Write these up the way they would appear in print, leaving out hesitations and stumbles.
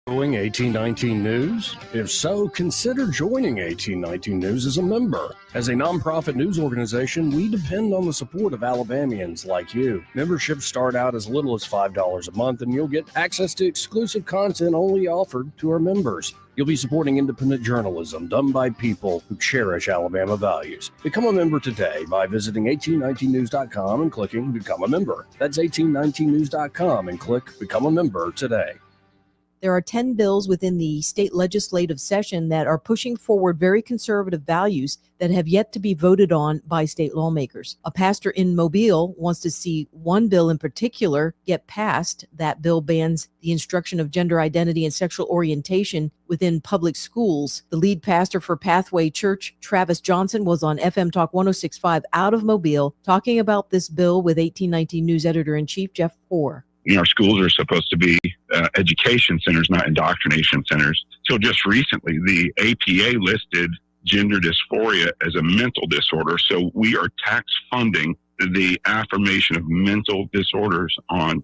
Following 1819 News? If so, consider joining 1819 News as a member. As a nonprofit news organization, we depend on the support of Alabamians like you. Memberships start out as little as $5 a month, and you'll get access to exclusive content only offered to our members. You'll be supporting independent journalism done by people who cherish Alabama values. Become a member today by visiting 1819news.com and clicking Become a Member. That's 1819news.com and click Become a Member today. There are 10 bills within the state legislative session that are pushing forward very conservative values that have yet to be voted on by state lawmakers. A pastor in Mobile wants to see one bill in particular get passed. That bill bans the instruction of gender identity and sexual orientation within public schools. The lead pastor for Pathway Church, Travis Johnson, was on FM Talk 106.5 out of Mobile talking about this bill with 1819 News Editor-in-Chief Jeff Poore. Our schools are supposed to be education centers, not indoctrination centers. So just recently, the APA listed gender dysphoria as a mental disorder. So we are tax funding the affirmation of mental disorders on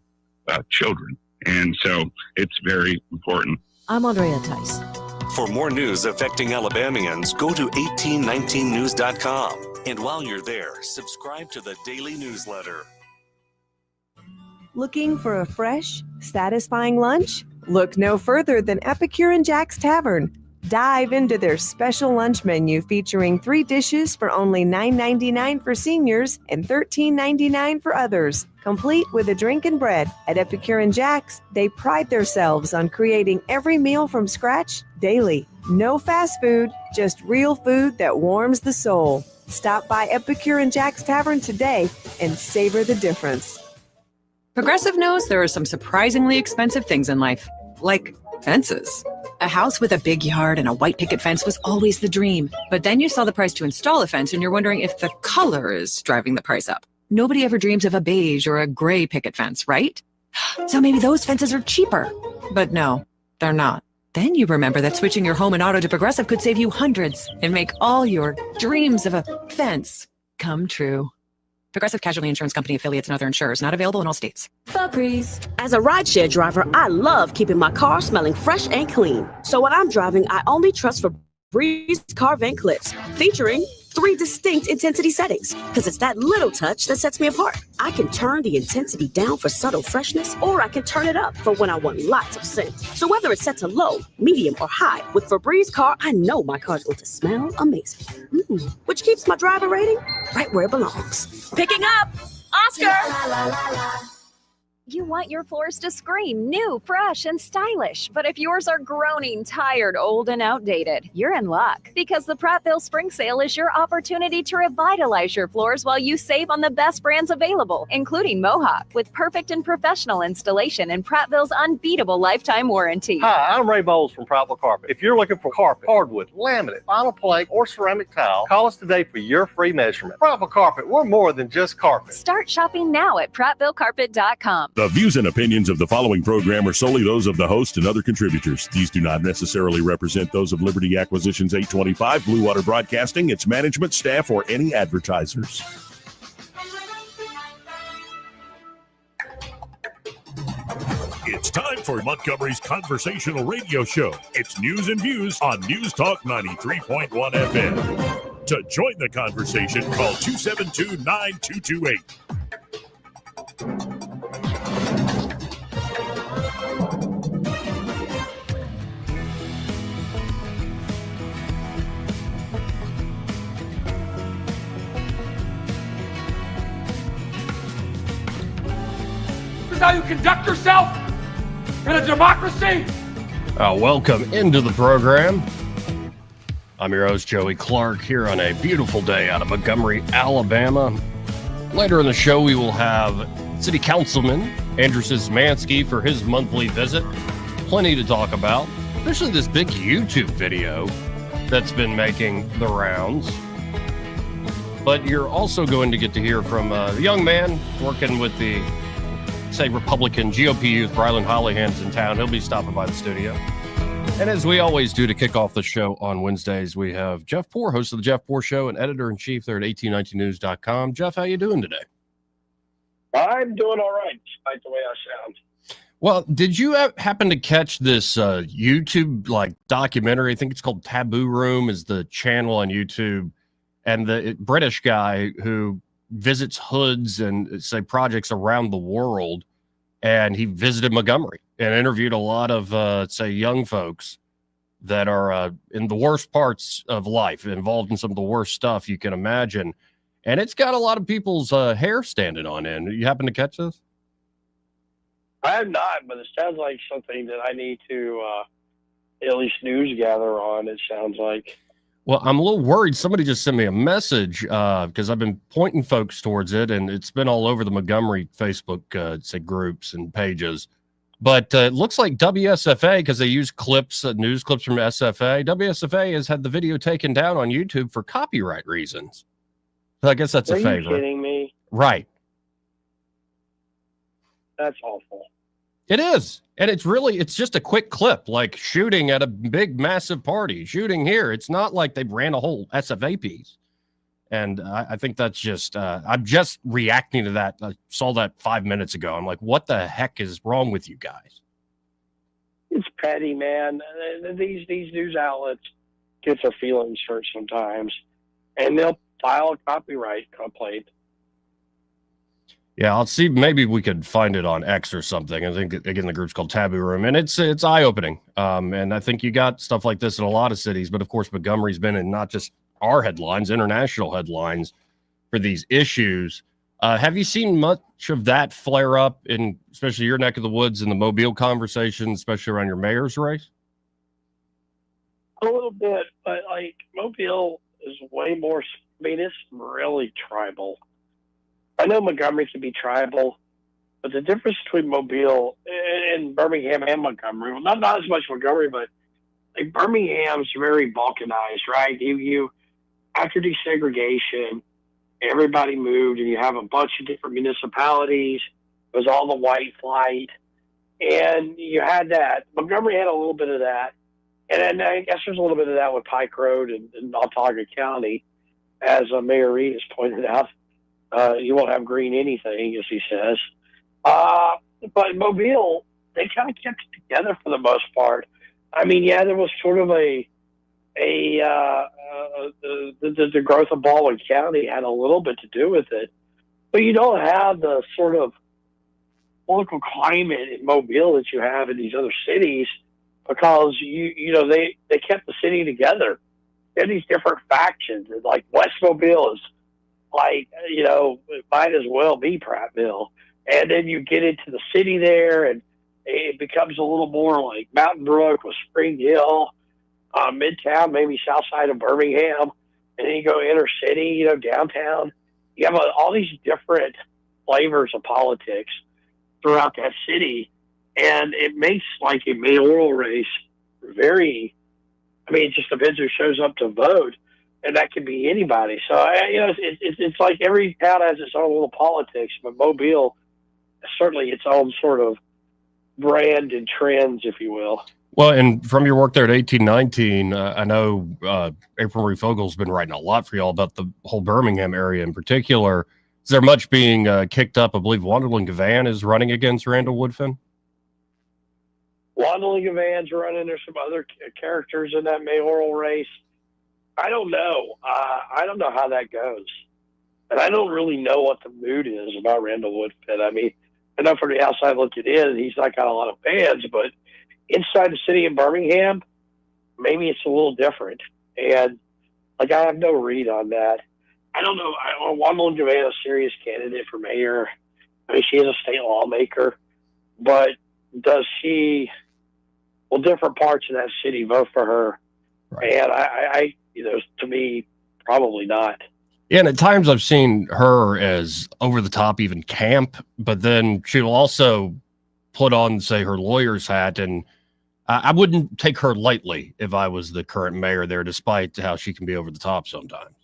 children. And so it's very important. I'm Andrea Tice. For more news affecting Alabamians, go to 1819news.com. And while you're there, subscribe to the daily newsletter. Looking for a fresh, satisfying lunch? Look no further than Epicure and Jack's Tavern. Dive into their special lunch menu featuring 3 dishes for only $9.99 for seniors and $13.99 for others, complete with a drink and bread. At Epicure and Jack's, they pride themselves on creating every meal from scratch daily. No fast food, just real food that warms the soul. Stop by Epicure and Jack's Tavern today and savor the difference. Progressive knows there are some surprisingly expensive things in life, like fences. A house with a big yard and a white picket fence was always the dream. But then you saw the price to install a fence and you're wondering if the color is driving the price up. Nobody ever dreams of a beige or a gray picket fence, right? So maybe those fences are cheaper. But no, they're not. Then you remember that switching your home and auto to Progressive could save you hundreds and make all your dreams of a fence come true. Progressive Casualty Insurance Company affiliates and other insurers. Not available in all states. Febreze. As a rideshare driver, I love keeping my car smelling fresh and clean. So when I'm driving, I only trust Febreze car vent clips, featuring 3 distinct intensity settings, because it's that little touch that sets me apart. I can turn the intensity down for subtle freshness, or I can turn it up for when I want lots of scent. So whether it's set to low, medium, or high, with Febreze car, I know my car's going to smell amazing. Which keeps my driver rating right where it belongs. Picking up! Oscar! La, la, la, la. You want your floors to scream new, fresh, and stylish. But if yours are groaning, tired, old, and outdated, you're in luck. Because the Prattville Spring Sale is your opportunity to revitalize your floors while you save on the best brands available, including Mohawk, with perfect and professional installation and Prattville's unbeatable lifetime warranty. Hi, I'm Ray Bowles from Prattville Carpet. If you're looking for carpet, hardwood, laminate, vinyl plank, or ceramic tile, call us today for your free measurement. Prattville Carpet, we're more than just carpet. Start shopping now at PrattvilleCarpet.com. The views and opinions of the following program are solely those of the host and other contributors. These do not necessarily represent those of Liberty Acquisitions 825, Blue Water Broadcasting, its management, staff, or any advertisers. It's time for Montgomery's conversational radio show. It's News and Views on News Talk 93.1 FM. To join the conversation, call 272-9228. This is how you conduct yourself in a democracy? Welcome into the program. I'm your host, Joey Clark, here on a beautiful day out of Montgomery, Alabama. Later in the show, we will have City Councilman Andrew Szymanski for his monthly visit. Plenty to talk about, especially this big YouTube video that's been making the rounds. But you're also going to get to hear from a young man working with the, say, Republican GOP youth. Brylan Hollyhan's in town. He'll be stopping by the studio. And as we always do to kick off the show on Wednesdays, we have Jeff Poore, host of the Jeff Poore Show and editor-in-chief there at 1819news.com. Jeff, how you doing today? I'm doing all right, despite the way I sound. Well, did you happen to catch this YouTube like documentary? I think it's called Taboo Room is the channel on YouTube, and the British guy who visits hoods and say projects around the world, and he visited Montgomery and interviewed a lot of say young folks that are in the worst parts of life, involved in some of the worst stuff you can imagine, and it's got a lot of people's hair standing on end. You happen to catch this? I have not, but it sounds like something that I need to at least news gather on, it sounds like. Well, I'm a little worried. Somebody just sent me a message because I've been pointing folks towards it, and it's been all over the Montgomery Facebook say groups and pages. But it looks like WSFA, because they use clips, news clips from SFA, WSFA has had the video taken down on YouTube for copyright reasons. So I guess that's a favor. Are you kidding me? Right. That's awful. It is. And it's just a quick clip, like shooting at a big, massive party, shooting here. It's not like they ran a whole SFA piece. And I think that's just, I'm just reacting to that. I saw that 5 minutes ago. I'm like, what the heck is wrong with you guys? It's petty, man. These news outlets get their feelings hurt sometimes, and they'll file a copyright complaint. Yeah, I'll see. Maybe we could find it on X or something. I think, again, the group's called Taboo Room, and it's eye-opening. And I think you got stuff like this in a lot of cities, but of course, Montgomery's been in not just our headlines, international headlines for these issues. Have you seen much of that flare up in, especially your neck of the woods, in the Mobile conversation, especially around your mayor's race? A little bit, but like Mobile is way more. I mean, it's really tribal. I know Montgomery can be tribal, but the difference between Mobile and Birmingham and Montgomery, well, not as much Montgomery, but like Birmingham's very balkanized, right? You after desegregation, everybody moved, and you have a bunch of different municipalities. It was all the white flight, and you had that. Montgomery had a little bit of that, and then I guess there's a little bit of that with Pike Road and Autauga County, as Mayor Reed has pointed out. You won't have green anything, as he says. But Mobile, they kind of kept it together for the most part. I mean, yeah, there was sort of the growth of Baldwin County had a little bit to do with it, but you don't have the sort of political climate in Mobile that you have in these other cities, because they kept the city together. They had these different factions, and like West Mobile is like, it might as well be Prattville. And then you get into the city there, and it becomes a little more like Mountain Brook with Spring Hill, Midtown, maybe south side of Birmingham. And then you go inner city, downtown. You have all these different flavors of politics throughout that city. And it makes like a mayoral race very, it just depends who shows up to vote. And that could be anybody. So, it's like every town has its own little politics, but Mobile is certainly its own sort of brand and trends, if you will. Well, and from your work there at 1819, I know April Marie Fogel's been writing a lot for y'all about the whole Birmingham area in particular. Is there much being kicked up? I believe Wanderlin Gavan is running against Randall Woodfin. Wanderlin Gavan's running. There's some other characters in that mayoral race. I don't know. I don't know how that goes. And I don't really know what the mood is about Randall Woodfin. I mean, I know from the outside looking in, he's not got a lot of fans, but inside the city of Birmingham, maybe it's a little different. And, I have no read on that. I don't know. Wanderlin Gavan is a serious candidate for mayor. I mean, she is a state lawmaker. But does she, different parts of that city vote for her? Right. And I to me, probably not. Yeah, and at times I've seen her as over the top, even camp, but then she'll also put on, say, her lawyer's hat, and I wouldn't take her lightly if I was the current mayor there, despite how she can be over the top sometimes.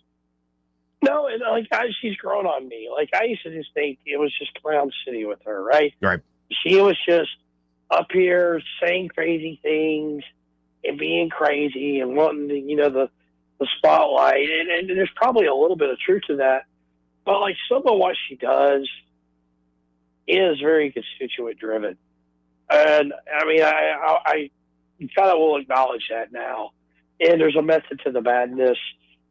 No, and she's grown on me. Like, I used to just think it was just Clown City with her, right? Right. She was just up here saying crazy things and being crazy and wanting the spotlight, and there's probably a little bit of truth to that. But some of what she does is very constituent driven. And I mean, I kind of will acknowledge that now. And there's a method to the madness.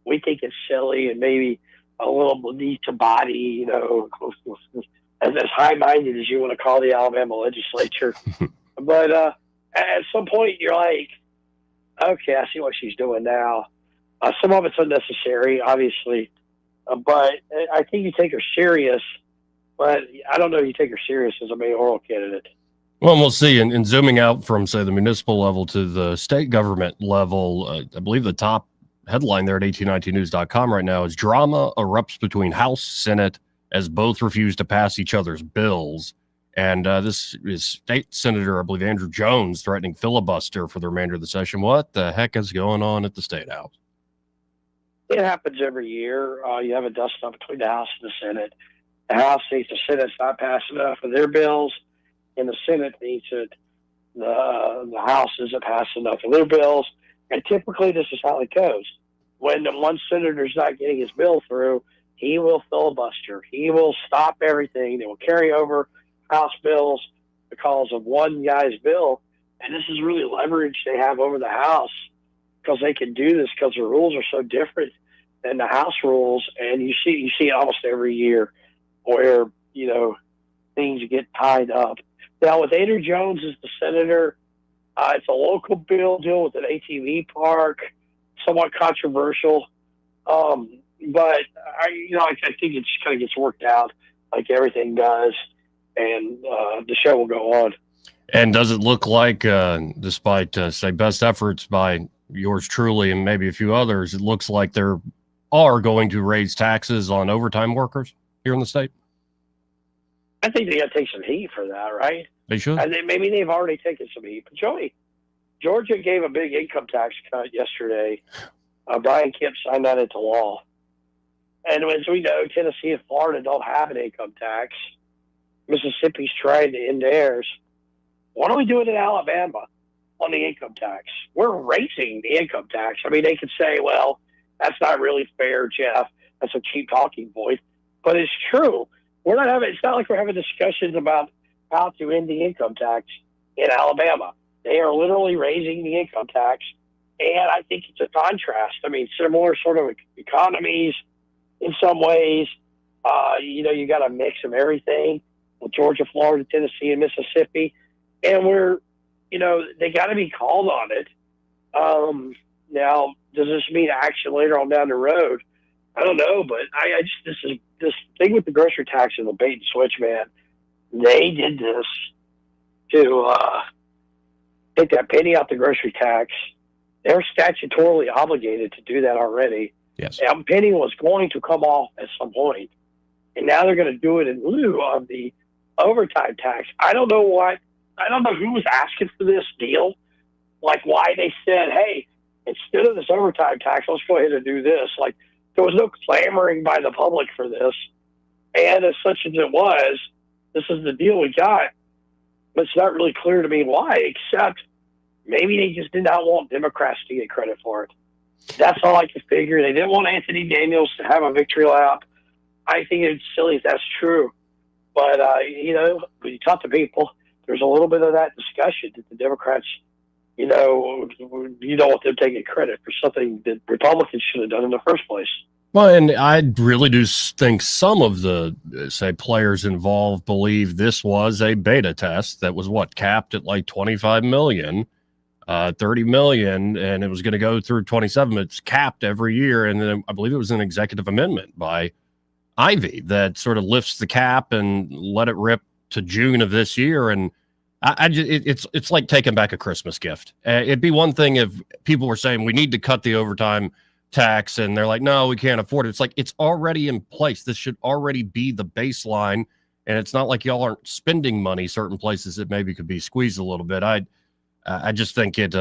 We think it's silly and maybe a little beneath the body, as high-minded as you want to call the Alabama legislature. But at some point, you're like, okay, I see what she's doing now. Some of it's unnecessary, obviously, but I think you take her serious. But I don't know if you take her serious as a mayoral candidate. Well, we'll see. And zooming out from, say, the municipal level to the state government level, I believe the top headline there at 1819news.com right now is drama erupts between House, Senate, as both refuse to pass each other's bills. And this is State Senator, I believe, Andrew Jones, threatening filibuster for the remainder of the session. What the heck is going on at the State House? It happens every year. You have a dust-up between the House and the Senate. The House thinks the Senate's not passing enough of their bills, and the Senate thinks that the House isn't passing enough of their bills. And typically this is how it goes. When the one senator's not getting his bill through, he will filibuster. He will stop everything. They will carry over House bills because of one guy's bill. And this is really leverage they have over the House because they can do this because the rules are so different than the House rules. And you see it almost every year where, things get tied up. Now, with Andrew Jones as the senator, it's a local bill dealing with an ATV park, somewhat controversial. But I think it just kind of gets worked out like everything does, and the show will go on. And does it look like, despite, say, best efforts by yours truly and maybe a few others, it looks like they're going to raise taxes on overtime workers here in the state? I think they got to take some heat for that, right? They should. And maybe they've already taken some heat. But Joey, Georgia gave a big income tax cut yesterday. Brian Kemp signed that into law. And as we know, Tennessee and Florida don't have an income tax. Mississippi's trying to end theirs. Why don't we do it in Alabama on the income tax? We're raising the income tax. I mean, they could say, well, that's not really fair, Jeff. That's a cheap talking point. But it's true. It's not like we're having discussions about how to end the income tax in Alabama. They are literally raising the income tax. And I think it's a contrast. I mean, similar sort of economies in some ways. You got a mix of everything with Georgia, Florida, Tennessee, and Mississippi. And they got to be called on it. Now, does this mean action later on down the road? I don't know, but this thing with the grocery tax is a bait and switch, man. They did this to take that penny out the grocery tax. They're statutorily obligated to do that already. Yes. That penny was going to come off at some point, and now they're going to do it in lieu of the overtime tax. I don't know who was asking for this deal, like why they said, hey, instead of this overtime tax, let's go ahead and do this. Like, there was no clamoring by the public for this. And as such as it was, this is the deal we got. But it's not really clear to me why, except maybe they just did not want Democrats to get credit for it. That's all I could figure. They didn't want Anthony Daniels to have a victory lap. I think it's silly if that's true. But, when you talk to people, there's a little bit of that discussion that the Democrats, you don't want them taking credit for something that Republicans should have done in the first place. Well, and I really do think some of the, say, players involved believe this was a beta test that was capped at like 25 million, 30 million, and it was going to go through 27. It's capped every year. And then I believe it was an executive amendment by Ivey that sort of lifts the cap and let it rip to June of this year. And it's like taking back a Christmas gift. It'd be one thing if people were saying we need to cut the overtime tax and they're like, no, we can't afford it. It's like, it's already in place. This should already be the baseline. And it's not like y'all aren't spending money certain places that maybe could be squeezed a little bit. I just think it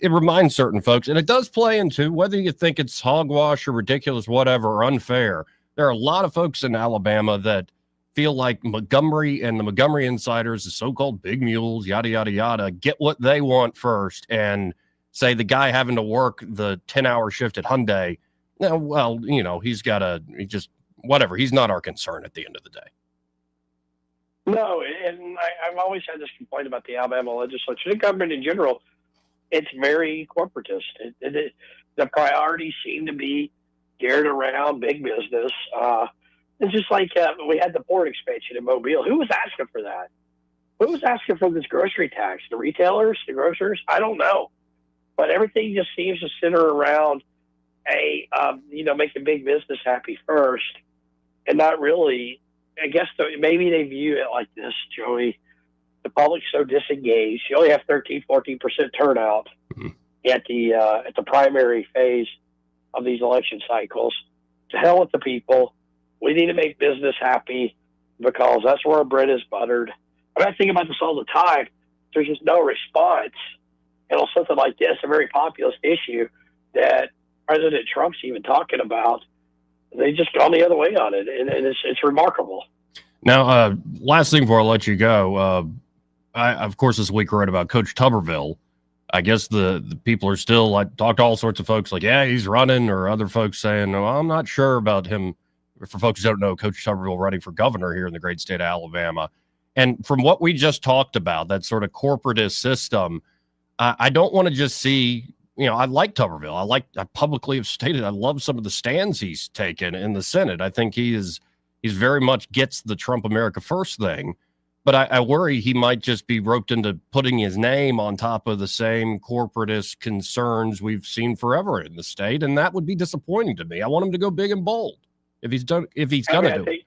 reminds certain folks, and it does play into whether you think it's hogwash or ridiculous, whatever, or unfair. There are a lot of folks in Alabama that feel like Montgomery and the Montgomery insiders, the so-called big mules, yada, yada, yada, get what they want first and say the guy having to work the 10-hour shift at Hyundai, he's not our concern at the end of the day. No, and I've always had this complaint about the Alabama legislature, the government in general. It's very corporatist. The priorities seem to be geared around big business. It's just like we had the port expansion in Mobile. Who was asking for that? Who was asking for this grocery tax? The retailers, the grocers? I don't know. But everything just seems to center around making big business happy first, and not really. I guess maybe they view it like this, Joey. The public's so disengaged. You only have 13-14% turnout at the primary phase of these election cycles. To hell with the people. We need to make business happy because that's where our bread is buttered. I think about this all the time. There's just no response. And on something like this, a very populist issue that President Trump's even talking about, they just gone the other way on it, and it's remarkable. Now, last thing before I let you go, I, of course, this week read about Coach Tuberville. I guess the people are still, I talked to all sorts of folks like, yeah, he's running, or other folks saying, no, I'm not sure about him. For folks who don't know, Coach Tuberville running for governor here in the great state of Alabama. And from what we just talked about, that sort of corporatist system, I don't want to just see, I like Tuberville. I publicly have stated I love some of the stands he's taken in the Senate. I think he's very much gets the Trump America First thing. But I worry he might just be roped into putting his name on top of the same corporatist concerns we've seen forever in the state. And that would be disappointing to me. I want him to go big and bold if he's going to do it.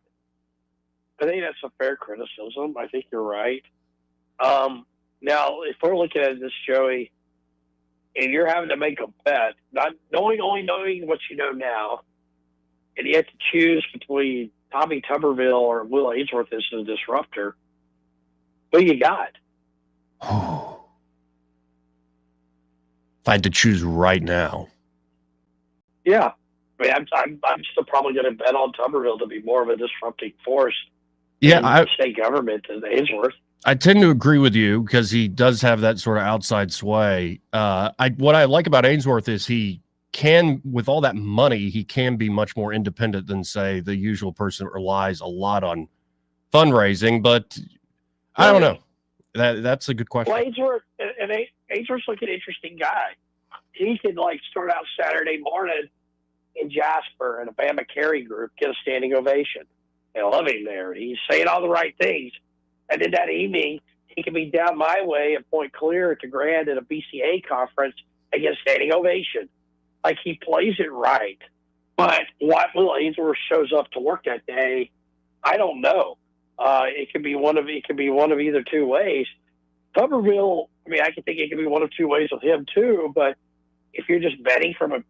I think that's a fair criticism. I think you're right. Now, if we're looking at this, Joey, and you're having to make a bet, not only knowing what you know now, and you have to choose between Tommy Tuberville or Will Ainsworth as a disruptor, who you got? If I had to choose right now. Yeah. I mean, I'm still probably going to bet on Tuberville to be more of a disrupting force in state government than Ainsworth. I tend to agree with you because he does have that sort of outside sway. What I like about Ainsworth is he can, with all that money, he can be much more independent than, say, the usual person that relies a lot on fundraising. But I don't know. That's a good question. Well, Ainsworth's like an interesting guy. He could start out Saturday morning in Jasper and a Bama Carry group, get a standing ovation. They love him there. He's saying all the right things. And then that evening, he could be down my way at Point Clear at the Grand at a BCA conference and get a standing ovation. Like, he plays it right. But what Will Ainsworth shows up to work that day, I don't know. It could be one of either two ways. Tuberville, I can think it could be one of two ways with him too. But if you're just betting from if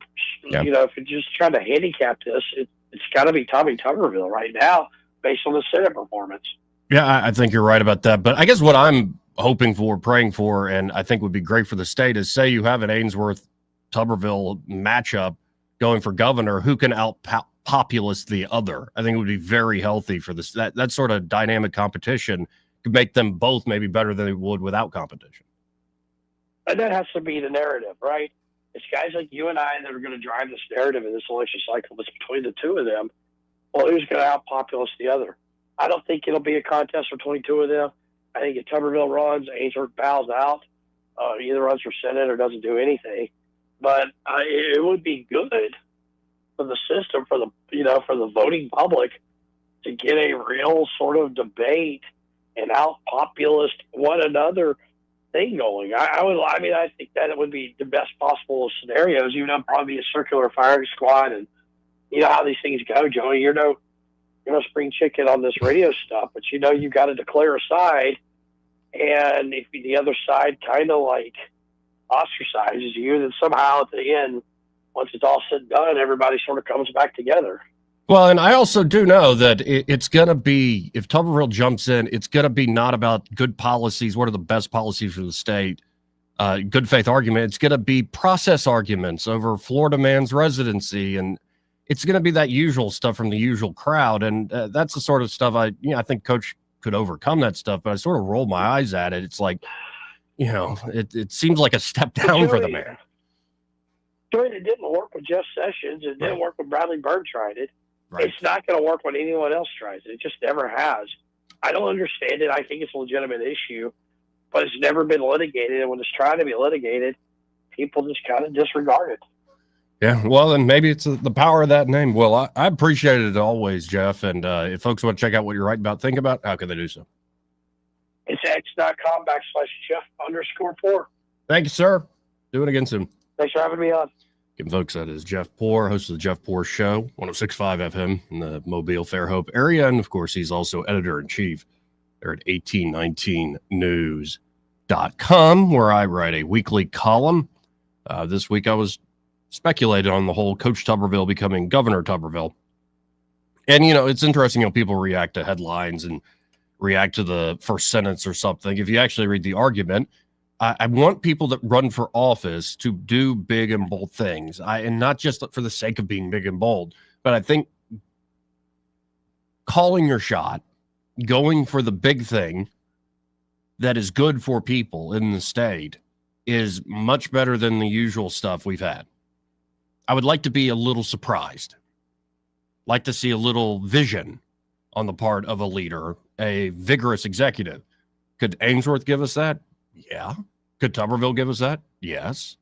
you're just trying to handicap this, it's got to be Tommy Tuberville right now based on the Senate performance. Yeah, I think you're right about that. But I guess what I'm hoping for, praying for, and I think would be great for the state is, say you have an Ainsworth-Tuberville matchup going for governor, who can out-populous the other. I think it would be very healthy for this. That sort of dynamic competition could make them both maybe better than they would without competition. And that has to be the narrative, right? It's guys like you and I that are going to drive this narrative in this election cycle. It's between the two of them. Well, who's going to out-populous the other? I don't think it'll be a contest for 22 of them. I think if Tuberville runs, Ainsworth bows out, either runs for Senate or doesn't do anything. But it would be good for the system, for the voting public, to get a real sort of debate and out-populist one another thing going. I think that it would be the best possible scenarios. Even though it'd probably be a circular firing squad, and you know how these things go, Joey. You're no spring chicken on this radio stuff, but you've got to declare a side, and if the other side kind of ostracizes you, then somehow at the end, once it's all said and done, everybody sort of comes back together. Well, and I also do know that it's going to be, if Tuberville jumps in, it's going to be not about good policies, what are the best policies for the state, good faith argument. It's going to be process arguments over Florida man's residency, and it's going to be that usual stuff from the usual crowd. And that's the sort of stuff I think Coach could overcome that stuff, but I sort of roll my eyes at it. It's like, it seems like a step down for the man. It didn't work with Jeff Sessions. It didn't work when Bradley Byrd tried it. Right. It's not going to work when anyone else tries it. It just never has. I don't understand it. I think it's a legitimate issue, but it's never been litigated. And when it's trying to be litigated, people just kind of disregard it. Yeah, well, then maybe it's the power of that name. Well, I appreciate it always, Jeff. And if folks want to check out what you're writing about, think about, how can they do so? It's x.com/Jeff_Poor. Thank you, sir. Do it again soon. Thanks for having me on. Again, folks, that is Jeff Poor, host of the Jeff Poor Show, 106.5 FM in the Mobile, Fairhope area. And, of course, he's also editor-in-chief there at 1819news.com, where I write a weekly column. This week I was speculated on the whole Coach Tuberville becoming Governor Tuberville. And, it's interesting how people react to headlines and react to the first sentence or something. If you actually read the argument, I want people that run for office to do big and bold things, and not just for the sake of being big and bold, but I think calling your shot, going for the big thing that is good for people in the state is much better than the usual stuff we've had. I would like to be a little surprised, like to see a little vision on the part of a leader, a vigorous executive. Could Ainsworth give us that? Yeah. Could Tuberville give us that? Yes.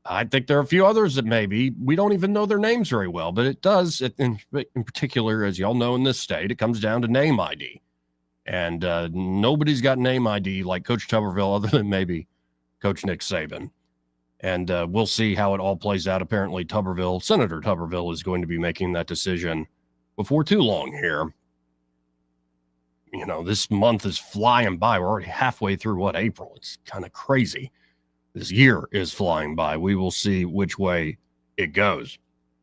I think there are a few others that maybe we don't even know their names very well, but it does, in particular, as y'all know, in this state, it comes down to name ID. And nobody's got name ID like Coach Tuberville other than maybe Coach Nick Saban. And we'll see how it all plays out. Apparently, Senator Tuberville is going to be making that decision before too long here. This month is flying by. We're already halfway through, April? It's kind of crazy. This year is flying by. We will see which way it goes.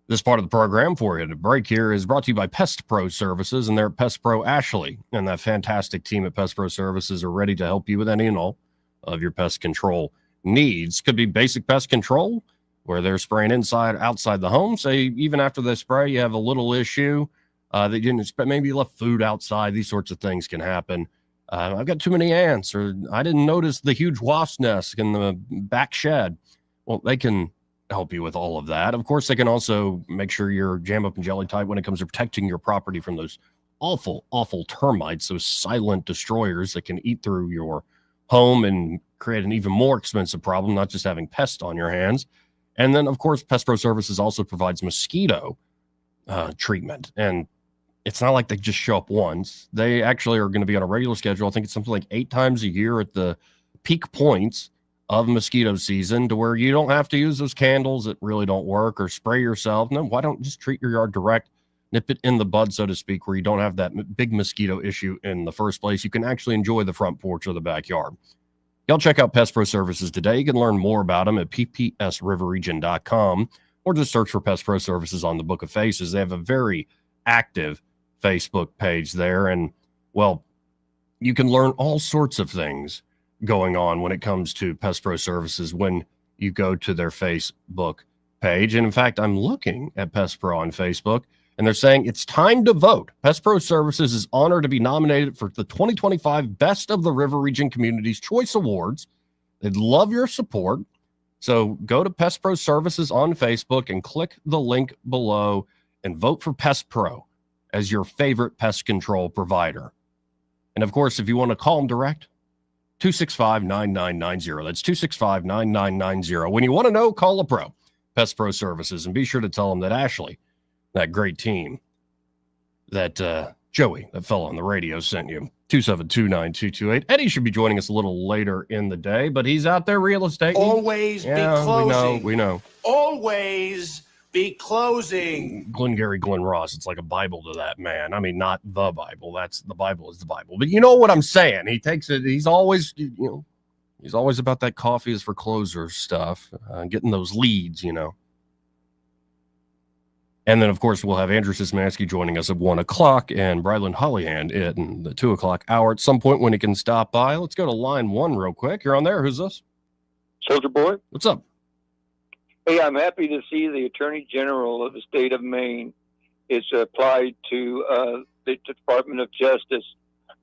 This part of the program for you to break here is brought to you by Pest Pro Services, and they're at Pest Pro Ashley. And that fantastic team at Pest Pro Services are ready to help you with any and all of your pest control needs. Could be basic pest control, where they're spraying inside, outside the home. Say, even after they spray, you have a little issue that you didn't expect. Maybe you left food outside. These sorts of things can happen. I've got too many ants, or I didn't notice the huge wasp nest in the back shed. Well, they can help you with all of that. Of course, they can also make sure you're jam up and jelly tight when it comes to protecting your property from those awful, awful termites, those silent destroyers that can eat through your home and create an even more expensive problem, not just having pests on your hands. And then, of course, Pest Pro Services also provides mosquito treatment. And it's not like they just show up once. They actually are going to be on a regular schedule. I think it's something like 8 times a year at the peak points of mosquito season, to where you don't have to use those candles that really don't work or spray yourself. No, why don't just treat your yard direct, nip it in the bud, so to speak, where you don't have that big mosquito issue in the first place. You can actually enjoy the front porch or the backyard. Y'all check out Pest Pro Services today. You can learn more about them at ppsriverregion.com, or just search for Pest Pro Services on the Book of Faces. They have a very active Facebook page there. And, well, you can learn all sorts of things going on when it comes to Pest Pro Services when you go to their Facebook page. And in fact, I'm looking at Pest Pro on Facebook, and they're saying it's time to vote. Pest Pro Services is honored to be nominated for the 2025 Best of the River Region Communities Choice Awards. They'd love your support. So go to Pest Pro Services on Facebook and click the link below and vote for Pest Pro as your favorite pest control provider. And of course, if you want to call them direct, 265-9990. That's 265-9990. When you want to know, call a pro, Pest Pro Services, and be sure to tell them that Ashley, that great team, that Joey, that fellow on the radio, sent you. 272-9228. Eddie should be joining us a little later in the day, but he's out there real estate. Always be closing. We know. Always be closing. Glenn Ross, it's like a Bible to that man. I mean, not the Bible. The Bible is the Bible. But you know what I'm saying? He takes it. He's always, he's always about that coffee is for closers stuff, getting those leads, And then, of course, we'll have Andrew Szymanski joining us at 1 o'clock and Brylan Hollyhand in the 2 o'clock hour at some point when he can stop by. Let's go to line 1 real quick. You're on there. Who's this? Soldier Boy. What's up? Hey, I'm happy to see the Attorney General of the state of Maine is applied to the Department of Justice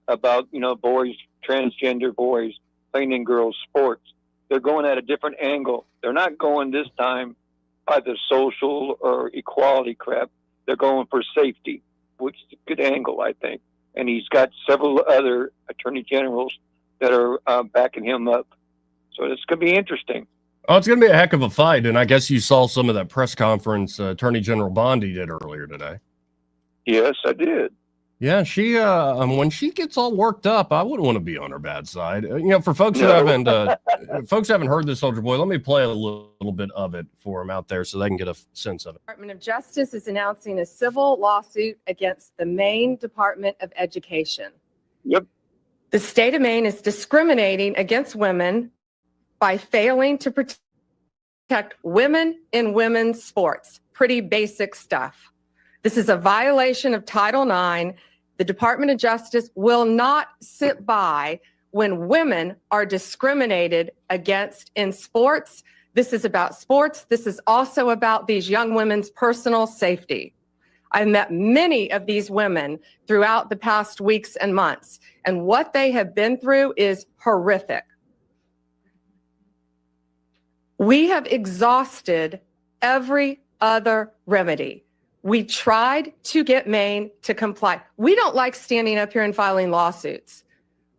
about, boys, transgender boys playing in girls' sports. They're going at a different angle. They're not going this time by the social or equality crap. They're going for safety, which is a good angle, I think. and he's got several other attorney generals that are backing him up. So it's going to be interesting. Oh, it's going to be a heck of a fight, and I guess you saw some of that press conference Attorney General Bondi did earlier today. Yes, I did. Yeah, she when she gets all worked up, I wouldn't want to be on her bad side. For folks who haven't heard this, Soldier Boy, let me play a little bit of it for them out there so they can get a sense of it. Department of Justice is announcing a civil lawsuit against the Maine Department of Education. Yep. The state of Maine is discriminating against women by failing to protect women in women's sports. Pretty basic stuff. This is a violation of Title IX. The Department of Justice will not sit by when women are discriminated against in sports. This is about sports. This is also about these young women's personal safety. I've met many of these women throughout the past weeks and months, and what they have been through is horrific. We have exhausted every other remedy. We tried to get Maine to comply. We don't like standing up here and filing lawsuits.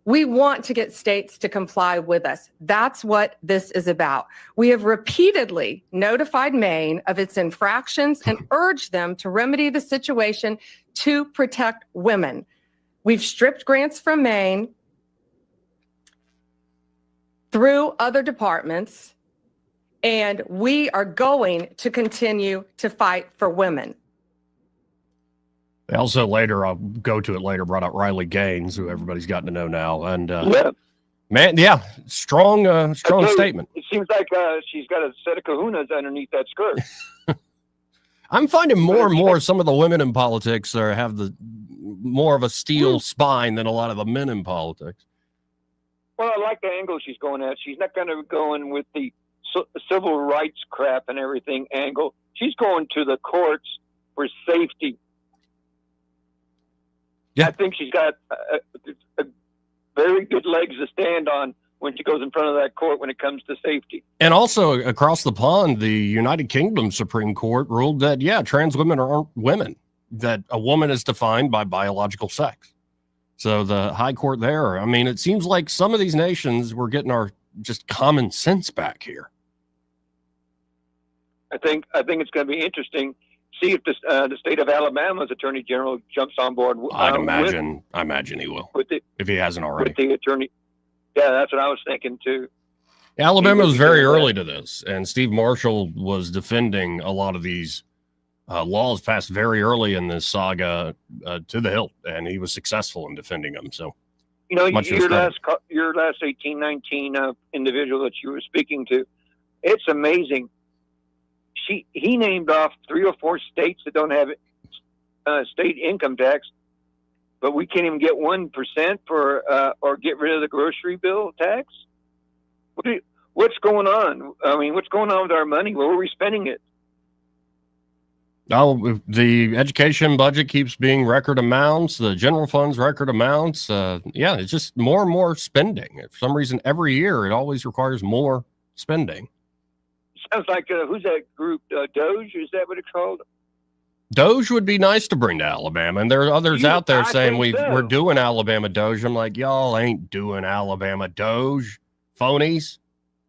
We want to get states to comply with us. That's what this is about. We have repeatedly notified Maine of its infractions and urged them to remedy the situation to protect women. We've stripped grants from Maine through other departments, and we are going to continue to fight for women. They also later, I'll go to it later, brought out Riley Gaines, who everybody's gotten to know now. And strong statement. It seems like she's got a set of kahunas underneath that skirt. I'm finding more and more some of the women in politics have the more of a steel spine than a lot of the men in politics. Well, I like the angle she's going at. She's not going to go in with the civil rights crap and everything angle. She's going to the courts for safety. Yeah. I think she's got a very good legs to stand on when she goes in front of that court when it comes to safety. And also across the pond, the United Kingdom Supreme Court ruled that, trans women aren't women, that a woman is defined by biological sex. So the high court there, I mean, it seems like some of these nations, we're getting our just common sense back here. I think it's going to be interesting. See if the state of Alabama's attorney general jumps on board. I imagine he will, if he hasn't already. With the attorney, yeah, that's what I was thinking too. Alabama was very early to this, and Steve Marshall was defending a lot of these laws passed very early in this saga to the hilt, and he was successful in defending them. So, your last 1819 individual that you were speaking to, it's amazing. He named off 3 or 4 states that don't have state income tax, but we can't even get 1% for or get rid of the grocery bill tax. What's going on? I mean, what's going on with our money? Where are we spending it? Oh, the education budget keeps being record amounts. The general funds record amounts. It's just more and more spending. For some reason, every year it always requires more spending. Sounds like who's that group? Doge? Is that what it's called? Doge would be nice to bring to Alabama, and there are others out there saying we're doing Alabama Doge. I'm like, y'all ain't doing Alabama Doge, phonies.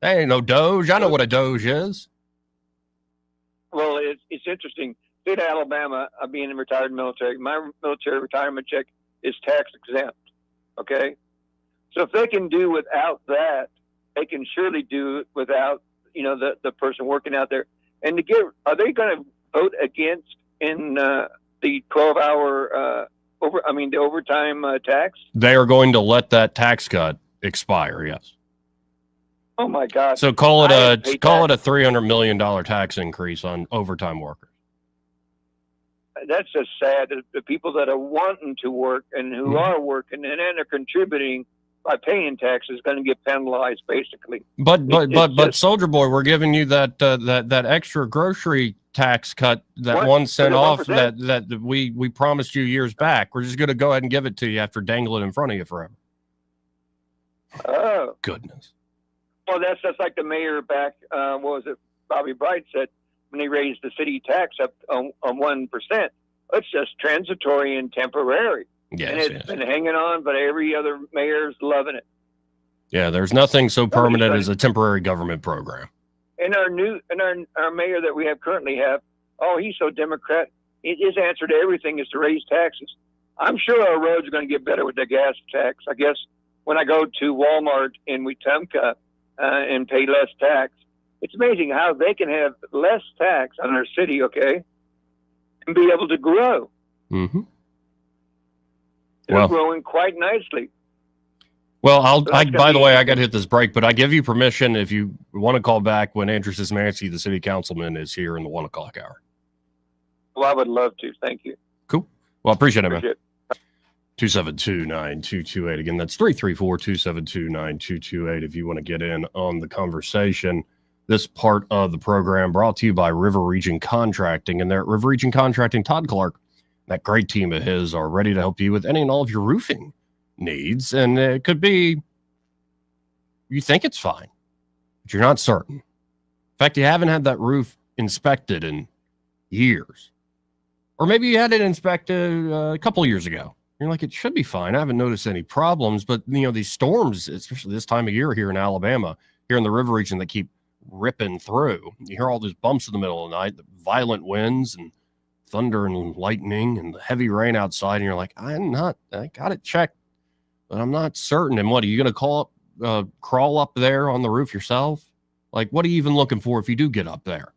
There ain't no Doge. I know what a Doge is. Well, it's interesting. State of Alabama, being in retired military, my military retirement check is tax exempt. Okay, so if they can do without that, they can surely do it without the person working out there. And are they going to vote against in the 12-hour the overtime tax? They are going to let that tax cut expire. Yes. Oh my God! So call it a $300 million tax increase on overtime workers. That's just sad. The people that are wanting to work and who are working and then are contributing by paying taxes going to get penalized, basically. But Soldier Boy, we're giving you that extra grocery tax cut, that 1 cent off that we promised you years back. We're just going to go ahead and give it to you after dangling in front of you forever. Oh goodness! Well, that's just like the mayor back. What was it? Bobby Bright said when he raised the city tax up on 1%. It's just transitory and temporary. Yes, and it's been hanging on, but every other mayor's loving it. Yeah, there's nothing so permanent as a temporary government program. And our mayor that we currently have, he's so Democrat. His answer to everything is to raise taxes. I'm sure our roads are going to get better with the gas tax. I guess when I go to Walmart in Wetumpka and pay less tax, it's amazing how they can have less tax on their city, okay, and be able to grow. Mm-hmm. They're growing quite nicely. Well, by the way, I got to hit this break, but I give you permission if you want to call back when Andrew Szymanski, the city councilman, is here in the 1 o'clock hour. Well, I would love to. Thank you. Cool. Well, appreciate it, man. 272-9228. Again, that's 334-272-9228 if you want to get in on the conversation. This part of the program brought to you by River Region Contracting. And there at River Region Contracting, Todd Clark, that great team of his, are ready to help you with any and all of your roofing needs. And it could be you think it's fine, but you're not certain. In fact, you haven't had that roof inspected in years. Or maybe you had it inspected a couple of years ago. You're like, it should be fine. I haven't noticed any problems. But, these storms, especially this time of year here in Alabama, here in the river region, that keep ripping through. You hear all those bumps in the middle of the night, the violent winds and thunder and lightning and the heavy rain outside. And you're like, I got it checked, but I'm not certain. And what, are you going to crawl up there on the roof yourself? Like, what are you even looking for if you do get up there?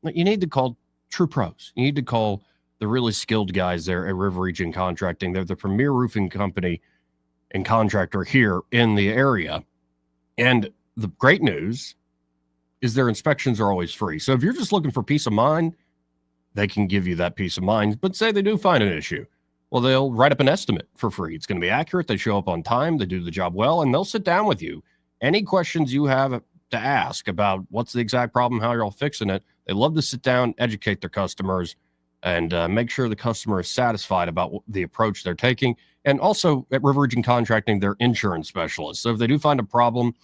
You need to call true pros. You need to call the really skilled guys there at River Region Contracting. They're the premier roofing company and contractor here in the area. And the great news is their inspections are always free. So if you're just looking for peace of mind, they can give you that peace of mind. But say they do find an issue, well, they'll write up an estimate for free. It's going to be accurate. They show up on time. They do the job well, and they'll sit down with you. Any questions you have to ask about what's the exact problem, how you're all fixing it, they love to sit down, educate their customers, and make sure the customer is satisfied about the approach they're taking. And also at River Region Contracting, they're insurance specialists. So if they do find a problem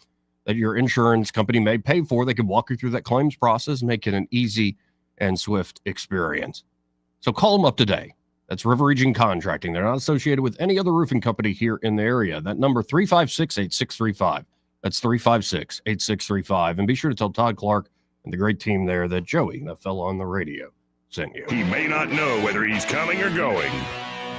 that your insurance company may pay for, they can walk you through that claims process, make it an easy and swift experience. So call them up today. That's River Region Contracting. They're not associated with any other roofing company here in the area. That number, 356-8635. That's 356-8635. And be sure to tell Todd Clark and the great team there that Joey, that fellow on the radio, sent you. He may not know whether he's coming or going,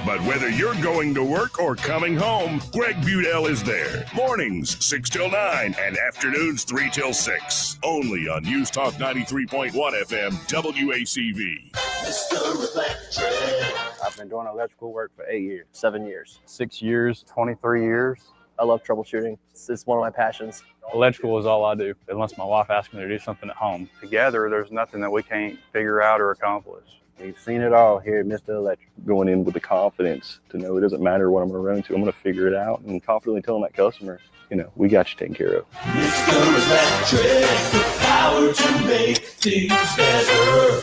but whether you're going to work or coming home, Greg Budell is there. Mornings, 6 till 9, and afternoons, 3 till 6. Only on News Talk 93.1 FM, WACV. Mr. Electric. I've been doing electrical work for 7 years. 6 years, 23 years. I love troubleshooting. It's one of my passions. Electrical is all I do, unless my wife asks me to do something at home. Together, there's nothing that we can't figure out or accomplish. We've seen it all here at Mr. Electric. Going in with the confidence to know it doesn't matter what I'm going to run into. I'm going to figure it out and confidently telling that customer, we got you taken care of. Mr. Electric, the power to make things better.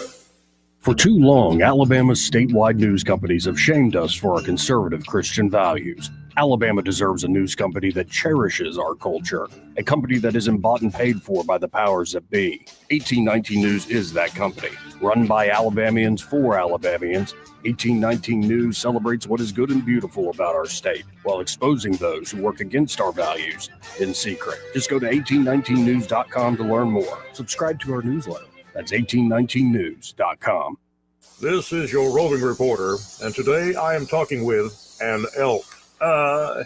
For too long, Alabama's statewide news companies have shamed us for our conservative Christian values. Alabama deserves a news company that cherishes our culture, a company that isn't bought and paid for by the powers that be. 1819 News is that company. Run by Alabamians for Alabamians, 1819 News celebrates what is good and beautiful about our state, while exposing those who work against our values in secret. Just go to 1819news.com to learn more. Subscribe to our newsletter. That's 1819news.com. This is your roving reporter, and today I am talking with an elk.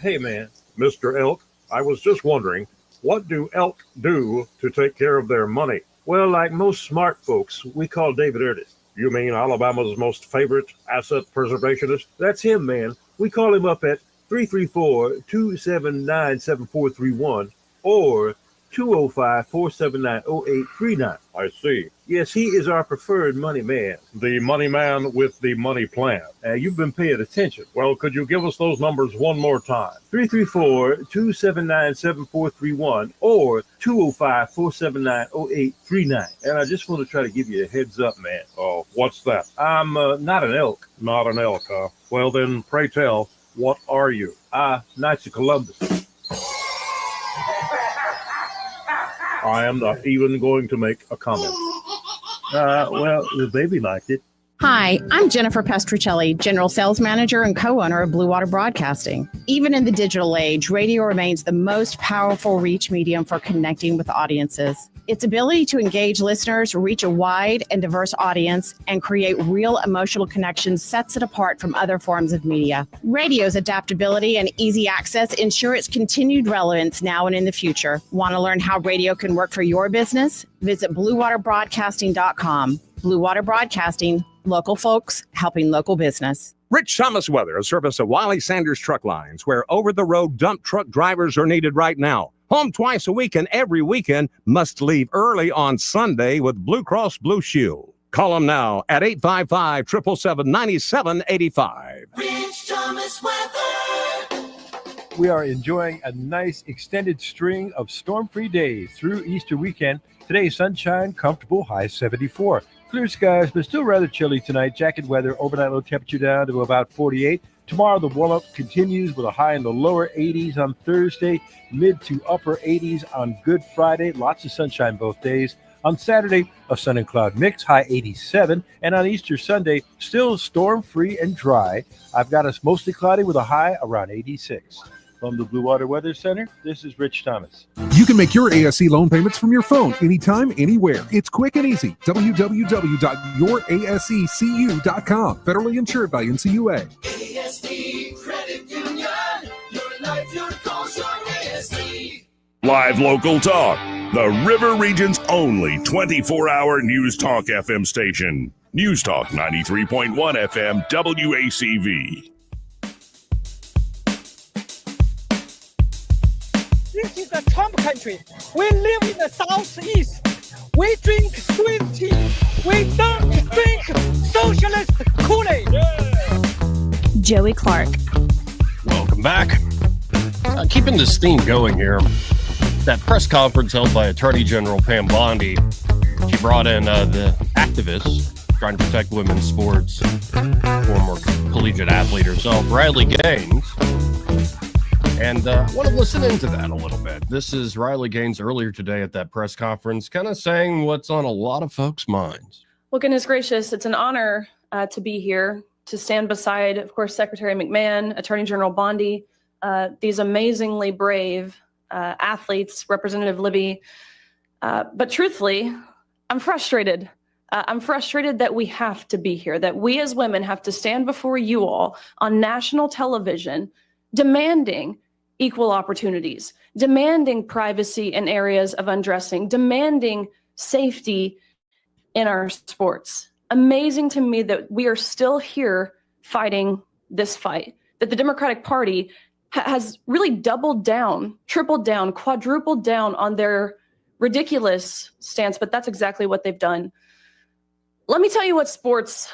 Hey man, Mr. Elk, I was just wondering, what do elk do to take care of their money? Well, like most smart folks, we call David Ernest. You mean Alabama's most favorite asset preservationist? That's him, man. We call him up at 334-279-7431 or 205-479-0839. I see. Yes, he is our preferred money man. The money man with the money plan. You've been paying attention. Well, could you give us those numbers one more time? 334-279-7431 or 205-479-0839. And I just want to try to give you a heads up, man. Oh, what's that? I'm not an elk. Not an elk, huh? Well, then, pray tell, what are you? Knights of Columbus. I am not even going to make a comment. Well, the baby liked it. Hi, I'm Jennifer Pestruccelli, General Sales Manager and co-owner of Blue Water Broadcasting. Even in the digital age, radio remains the most powerful reach medium for connecting with audiences. Its ability to engage listeners, reach a wide and diverse audience, and create real emotional connections sets it apart from other forms of media. Radio's adaptability and easy access ensure its continued relevance now and in the future. Want to learn how radio can work for your business? Visit bluewaterbroadcasting.com. Blue Water Broadcasting, local folks helping local business. Rich Thomas Weather, a service of Wiley Sanders Truck Lines, where over-the-road dump truck drivers are needed right now. Home twice a week and every weekend, must leave early on Sunday with Blue Cross Blue Shield. Call them now at 855-777-9785. Rich Thomas Weather. We are enjoying a nice extended string of storm-free days through Easter weekend. Today, sunshine, comfortable, high 74. Clear skies, but still rather chilly tonight. Jacket weather, overnight low temperature down to about 48. Tomorrow, the warm-up continues with a high in the lower 80s on Thursday, mid to upper 80s on Good Friday. Lots of sunshine both days. On Saturday, a sun and cloud mix, high 87. And on Easter Sunday, still storm-free and dry. I've got us mostly cloudy with a high around 86. From the Blue Water Weather Center, this is Rich Thomas. You can make your ASC loan payments from your phone anytime, anywhere. It's quick and easy. www.yourasccu.com. Federally insured by NCUA. ASD Credit Union. Your life, your cause, your ASD. Live local talk. The River Region's only 24-hour News Talk FM station. News Talk 93.1 FM WACV. This is the Trump country. We live in the southeast. We drink sweet tea. We don't drink socialist Kool-Aid. Joey Clark. Welcome back. Keeping this theme going here, that press conference held by Attorney General Pam Bondi, she brought in the activists trying to protect women's sports, former collegiate athlete herself, Riley Gaines. And I want to listen into that a little bit. This is Riley Gaines earlier today at that press conference, kind of saying what's on a lot of folks' minds. Well, goodness gracious, it's an honor to be here, to stand beside, of course, Secretary McMahon, Attorney General Bondi, these amazingly brave athletes, Representative Libby. But truthfully, I'm frustrated. I'm frustrated that we have to be here, that we as women have to stand before you all on national television demanding equal opportunities, demanding privacy in areas of undressing, demanding safety in our sports. Amazing to me that we are still here fighting this fight, that the Democratic Party has really doubled down, tripled down, quadrupled down on their ridiculous stance, but that's exactly what they've done. Let me tell you what sports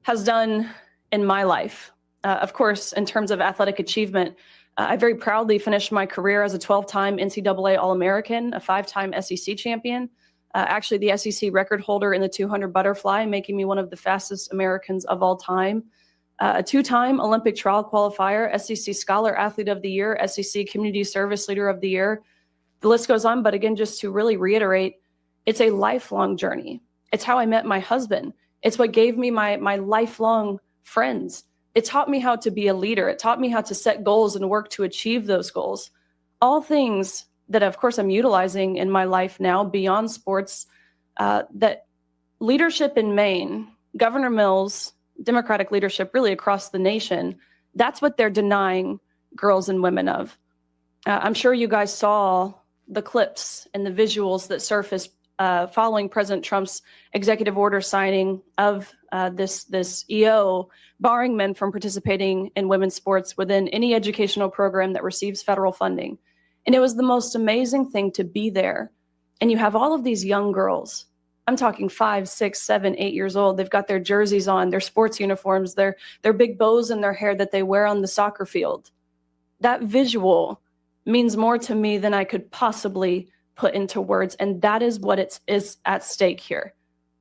has done in my life. Of course, in terms of athletic achievement, I very proudly finished my career as a 12-time NCAA All-American, a 5-time SEC champion, actually the SEC record holder in the 200 butterfly, making me one of the fastest Americans of all time, a 2-time Olympic trial qualifier, SEC Scholar Athlete of the Year, SEC Community Service Leader of the Year. The list goes on, but again, just to really reiterate, it's a lifelong journey. It's how I met my husband. It's what gave me my lifelong friends. It taught me how to be a leader. It taught me how to set goals and work to achieve those goals. All things that, of course, I'm utilizing in my life now beyond sports, that leadership in Maine, Governor Mills, Democratic leadership really across the nation, that's what they're denying girls and women of. I'm sure you guys saw the clips and the visuals that surfaced following President Trump's executive order signing of this EO, barring men from participating in women's sports within any educational program that receives federal funding. And it was the most amazing thing to be there. And you have all of these young girls. I'm talking 5, 6, 7, 8 years old. They've got their jerseys on, their sports uniforms, their big bows in their hair that they wear on the soccer field. That visual means more to me than I could possibly put into words. And that is what is at stake here.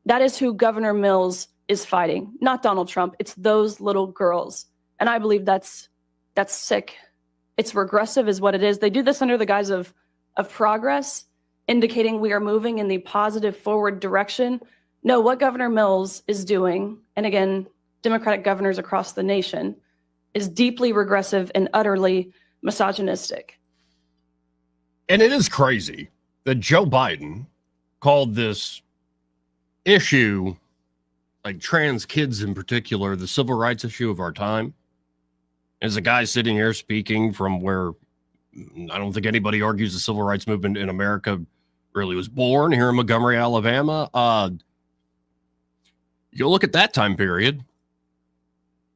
That is who Governor Mills is fighting, not Donald Trump. It's those little girls. And I believe that's sick. It's regressive is what it is. They do this under the guise of progress, indicating we are moving in the positive forward direction. No, what Governor Mills is doing and again, Democratic governors across the nation, is deeply regressive and utterly misogynistic. And it is crazy that Joe Biden called this issue, like trans kids in particular, the civil rights issue of our time. As a guy sitting here speaking from where I don't think anybody argues the civil rights movement in America really was born, here in Montgomery, Alabama. You look at that time period,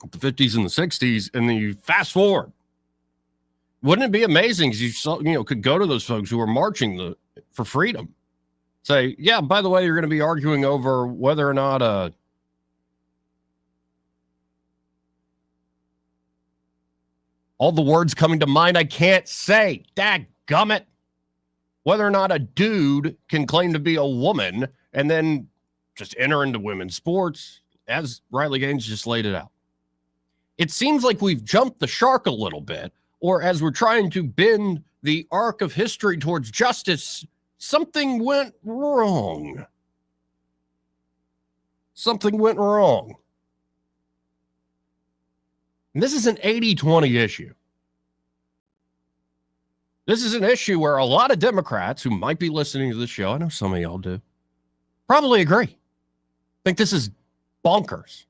the 50s and the 60s, and then you fast forward. Wouldn't it be amazing if you could go to those folks who are marching for freedom, say, yeah, by the way, you're going to be arguing over whether or not all the words coming to mind I can't say, dadgummit, whether or not a dude can claim to be a woman and then just enter into women's sports, as Riley Gaines just laid it out. It seems like we've jumped the shark a little bit, or as we're trying to bend the arc of history towards justice, something went wrong. Something went wrong. And this is an 80-20 issue. This is an issue where a lot of Democrats who might be listening to the show, I know some of y'all do, probably agree. Think this is bonkers,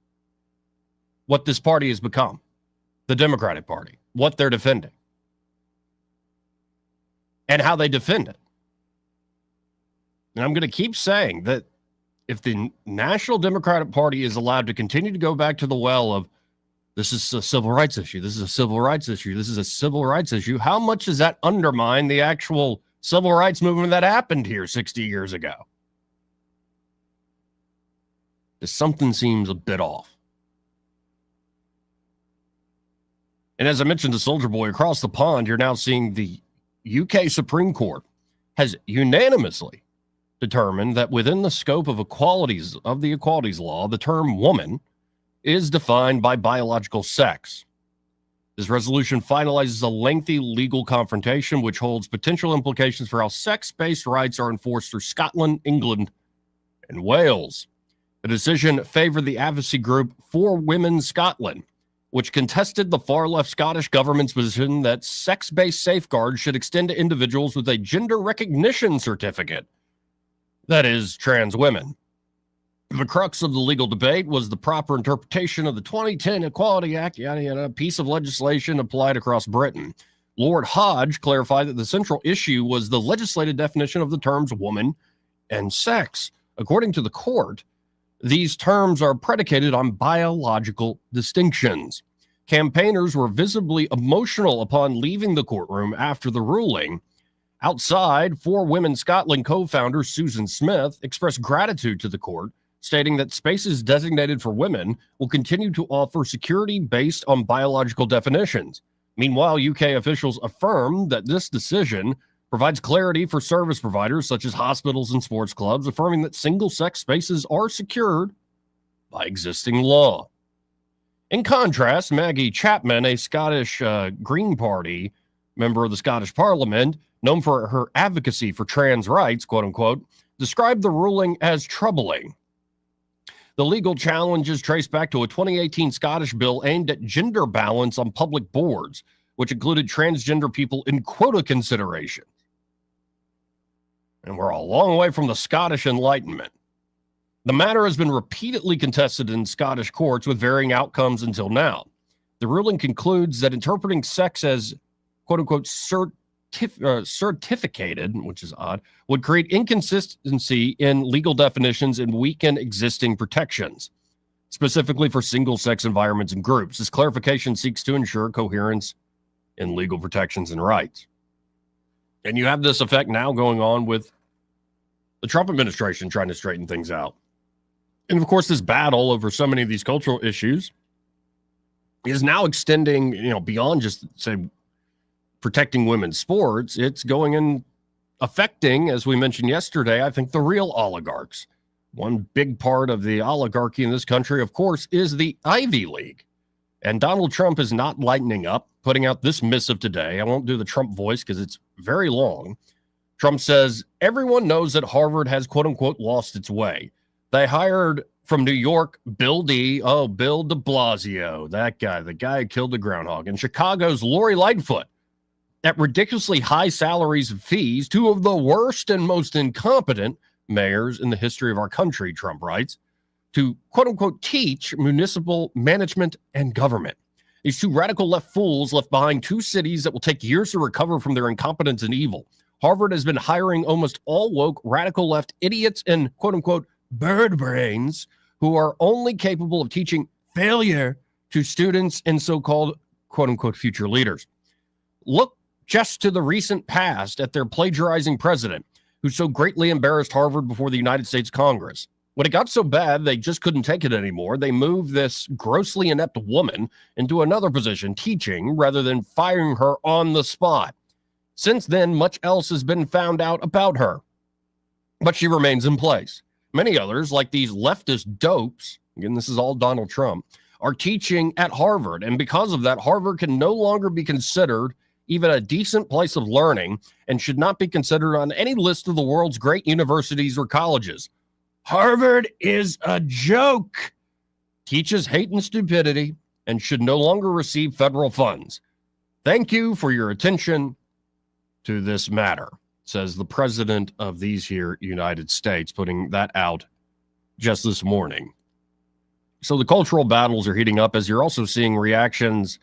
what this party has become, the Democratic Party, what they're defending, and how they defend it. And I'm going to keep saying that if the National Democratic Party is allowed to continue to go back to the well of, this is a civil rights issue, this is a civil rights issue, this is a civil rights issue, how much does that undermine the actual civil rights movement that happened here 60 years ago? Something seems a bit off. And as I mentioned to Soldier Boy, across the pond, you're now seeing the UK Supreme Court has unanimously determined that within the scope of the equalities law, the term woman is defined by biological sex. This resolution finalizes a lengthy legal confrontation which holds potential implications for how sex-based rights are enforced through Scotland, England, and Wales. The decision favored the advocacy group For Women Scotland, which contested the far-left Scottish government's position that sex-based safeguards should extend to individuals with a gender recognition certificate, that is, trans women. The crux of the legal debate was the proper interpretation of the 2010 Equality Act, a piece of legislation applied across Britain. Lord Hodge clarified that the central issue was the legislative definition of the terms woman and sex. According to the court, these terms are predicated on biological distinctions. Campaigners were visibly emotional upon leaving the courtroom after the ruling. Outside, For Women Scotland co-founder Susan Smith expressed gratitude to the court, stating that spaces designated for women will continue to offer security based on biological definitions. Meanwhile, UK officials affirmed that this decision provides clarity for service providers such as hospitals and sports clubs, affirming that single-sex spaces are secured by existing law. In contrast, Maggie Chapman, a Scottish Green Party member of the Scottish Parliament, known for her advocacy for trans rights, quote-unquote, described the ruling as troubling. The legal challenge is traced back to a 2018 Scottish bill aimed at gender balance on public boards, which included transgender people in quota consideration. And we're a long way from the Scottish Enlightenment. The matter has been repeatedly contested in Scottish courts with varying outcomes until now. The ruling concludes that interpreting sex as, quote-unquote, certificated, which is odd, would create inconsistency in legal definitions and weaken existing protections, specifically for single-sex environments and groups. This clarification seeks to ensure coherence in legal protections and rights. And you have this effect now going on with the Trump administration trying to straighten things out. And of course, this battle over so many of these cultural issues is now extending, beyond just, say, protecting women's sports. It's going and affecting, as we mentioned yesterday, I think the real oligarchs. One big part of the oligarchy in this country, of course, is the Ivy League. And Donald Trump is not lightening up, putting out this missive today. I won't do the Trump voice because it's very long. Trump says, everyone knows that Harvard has, quote unquote, lost its way. They hired from New York, Bill de Blasio, that guy, the guy who killed the groundhog, and Chicago's Lori Lightfoot at ridiculously high salaries and fees, two of the worst and most incompetent mayors in the history of our country, Trump writes, to quote-unquote teach municipal management and government. These two radical left fools left behind two cities that will take years to recover from their incompetence and evil. Harvard has been hiring almost all woke radical left idiots and quote-unquote bird brains who are only capable of teaching failure to students and so-called quote-unquote future leaders. Look just to the recent past at their plagiarizing president, who so greatly embarrassed Harvard before the United States Congress. When it got so bad, they just couldn't take it anymore. They moved this grossly inept woman into another position, teaching, rather than firing her on the spot. Since then, much else has been found out about her, but she remains in place. Many others, like these leftist dopes, again, this is all Donald Trump, are teaching at Harvard. And because of that, Harvard can no longer be considered even a decent place of learning and should not be considered on any list of the world's great universities or colleges. Harvard is a joke, teaches hate and stupidity, and should no longer receive federal funds. Thank you for your attention to this matter, says the president of these here United States, putting that out just this morning. So the cultural battles are heating up as you're also seeing reactions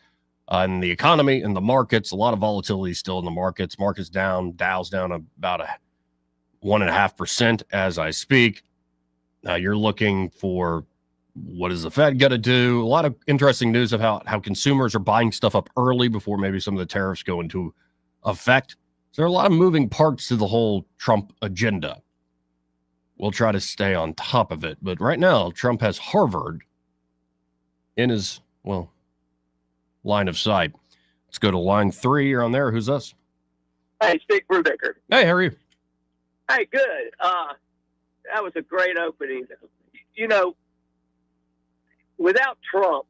in the economy and the markets. A lot of volatility still in the markets. Markets down, Dow's down about 1.5% as I speak. Now you're looking for what is the Fed going to do? A lot of interesting news of how consumers are buying stuff up early before maybe some of the tariffs go into effect. So there are a lot of moving parts to the whole Trump agenda. We'll try to stay on top of it. But right now, Trump has Harvard in his, line of sight. Let's go to line 3. You're on there. Who's us? Hey, Steve Brubaker. Hey, how are you? Hey, good. That was a great opening. You know, without Trump,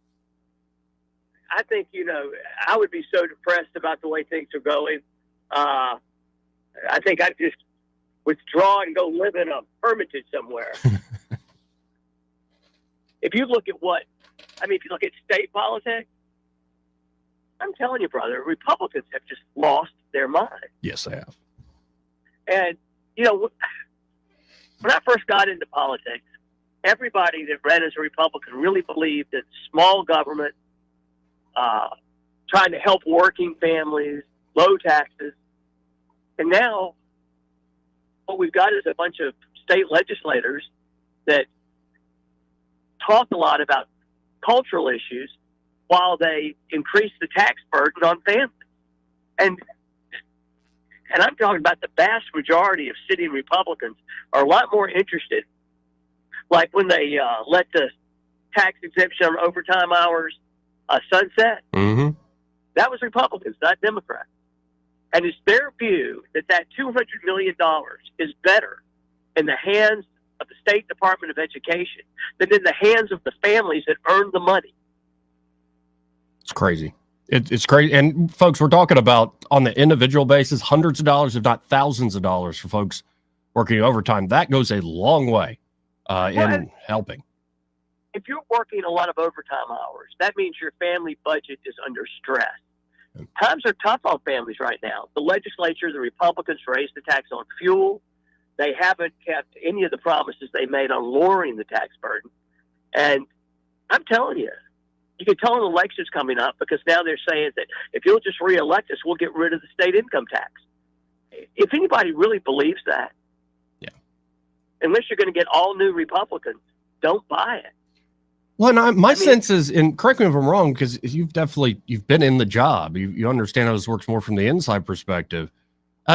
I think, I would be so depressed about the way things are going. I think I'd just withdraw and go live in a hermitage somewhere. If you look at if you look at state politics, I'm telling you, brother, Republicans have just lost their mind. Yes, they have. And, when I first got into politics, everybody that ran as a Republican really believed that small government, trying to help working families, low taxes. And now what we've got is a bunch of state legislators that talk a lot about cultural issues while they increase the tax burden on families. And I'm talking about the vast majority of sitting Republicans are a lot more interested, like when they let the tax exemption on overtime hours sunset. Mm-hmm. That was Republicans, not Democrats. And it's their view that $200 million is better in the hands of the State Department of Education than in the hands of the families that earn the money. It's crazy. It's crazy. And folks, we're talking about on the individual basis, hundreds of dollars, if not thousands of dollars for folks working overtime. That goes a long way in helping. If you're working a lot of overtime hours, that means your family budget is under stress. Times are tough on families right now. The legislature, the Republicans raised the tax on fuel. They haven't kept any of the promises they made on lowering the tax burden. And I'm telling you, you can tell an election's coming up because now they're saying that if you'll just reelect us, we'll get rid of the state income tax. If anybody really believes that, unless you're going to get all new Republicans, don't buy it. Well, my sense is, and correct me if I'm wrong, because you've been in the job. You understand how this works more from the inside perspective.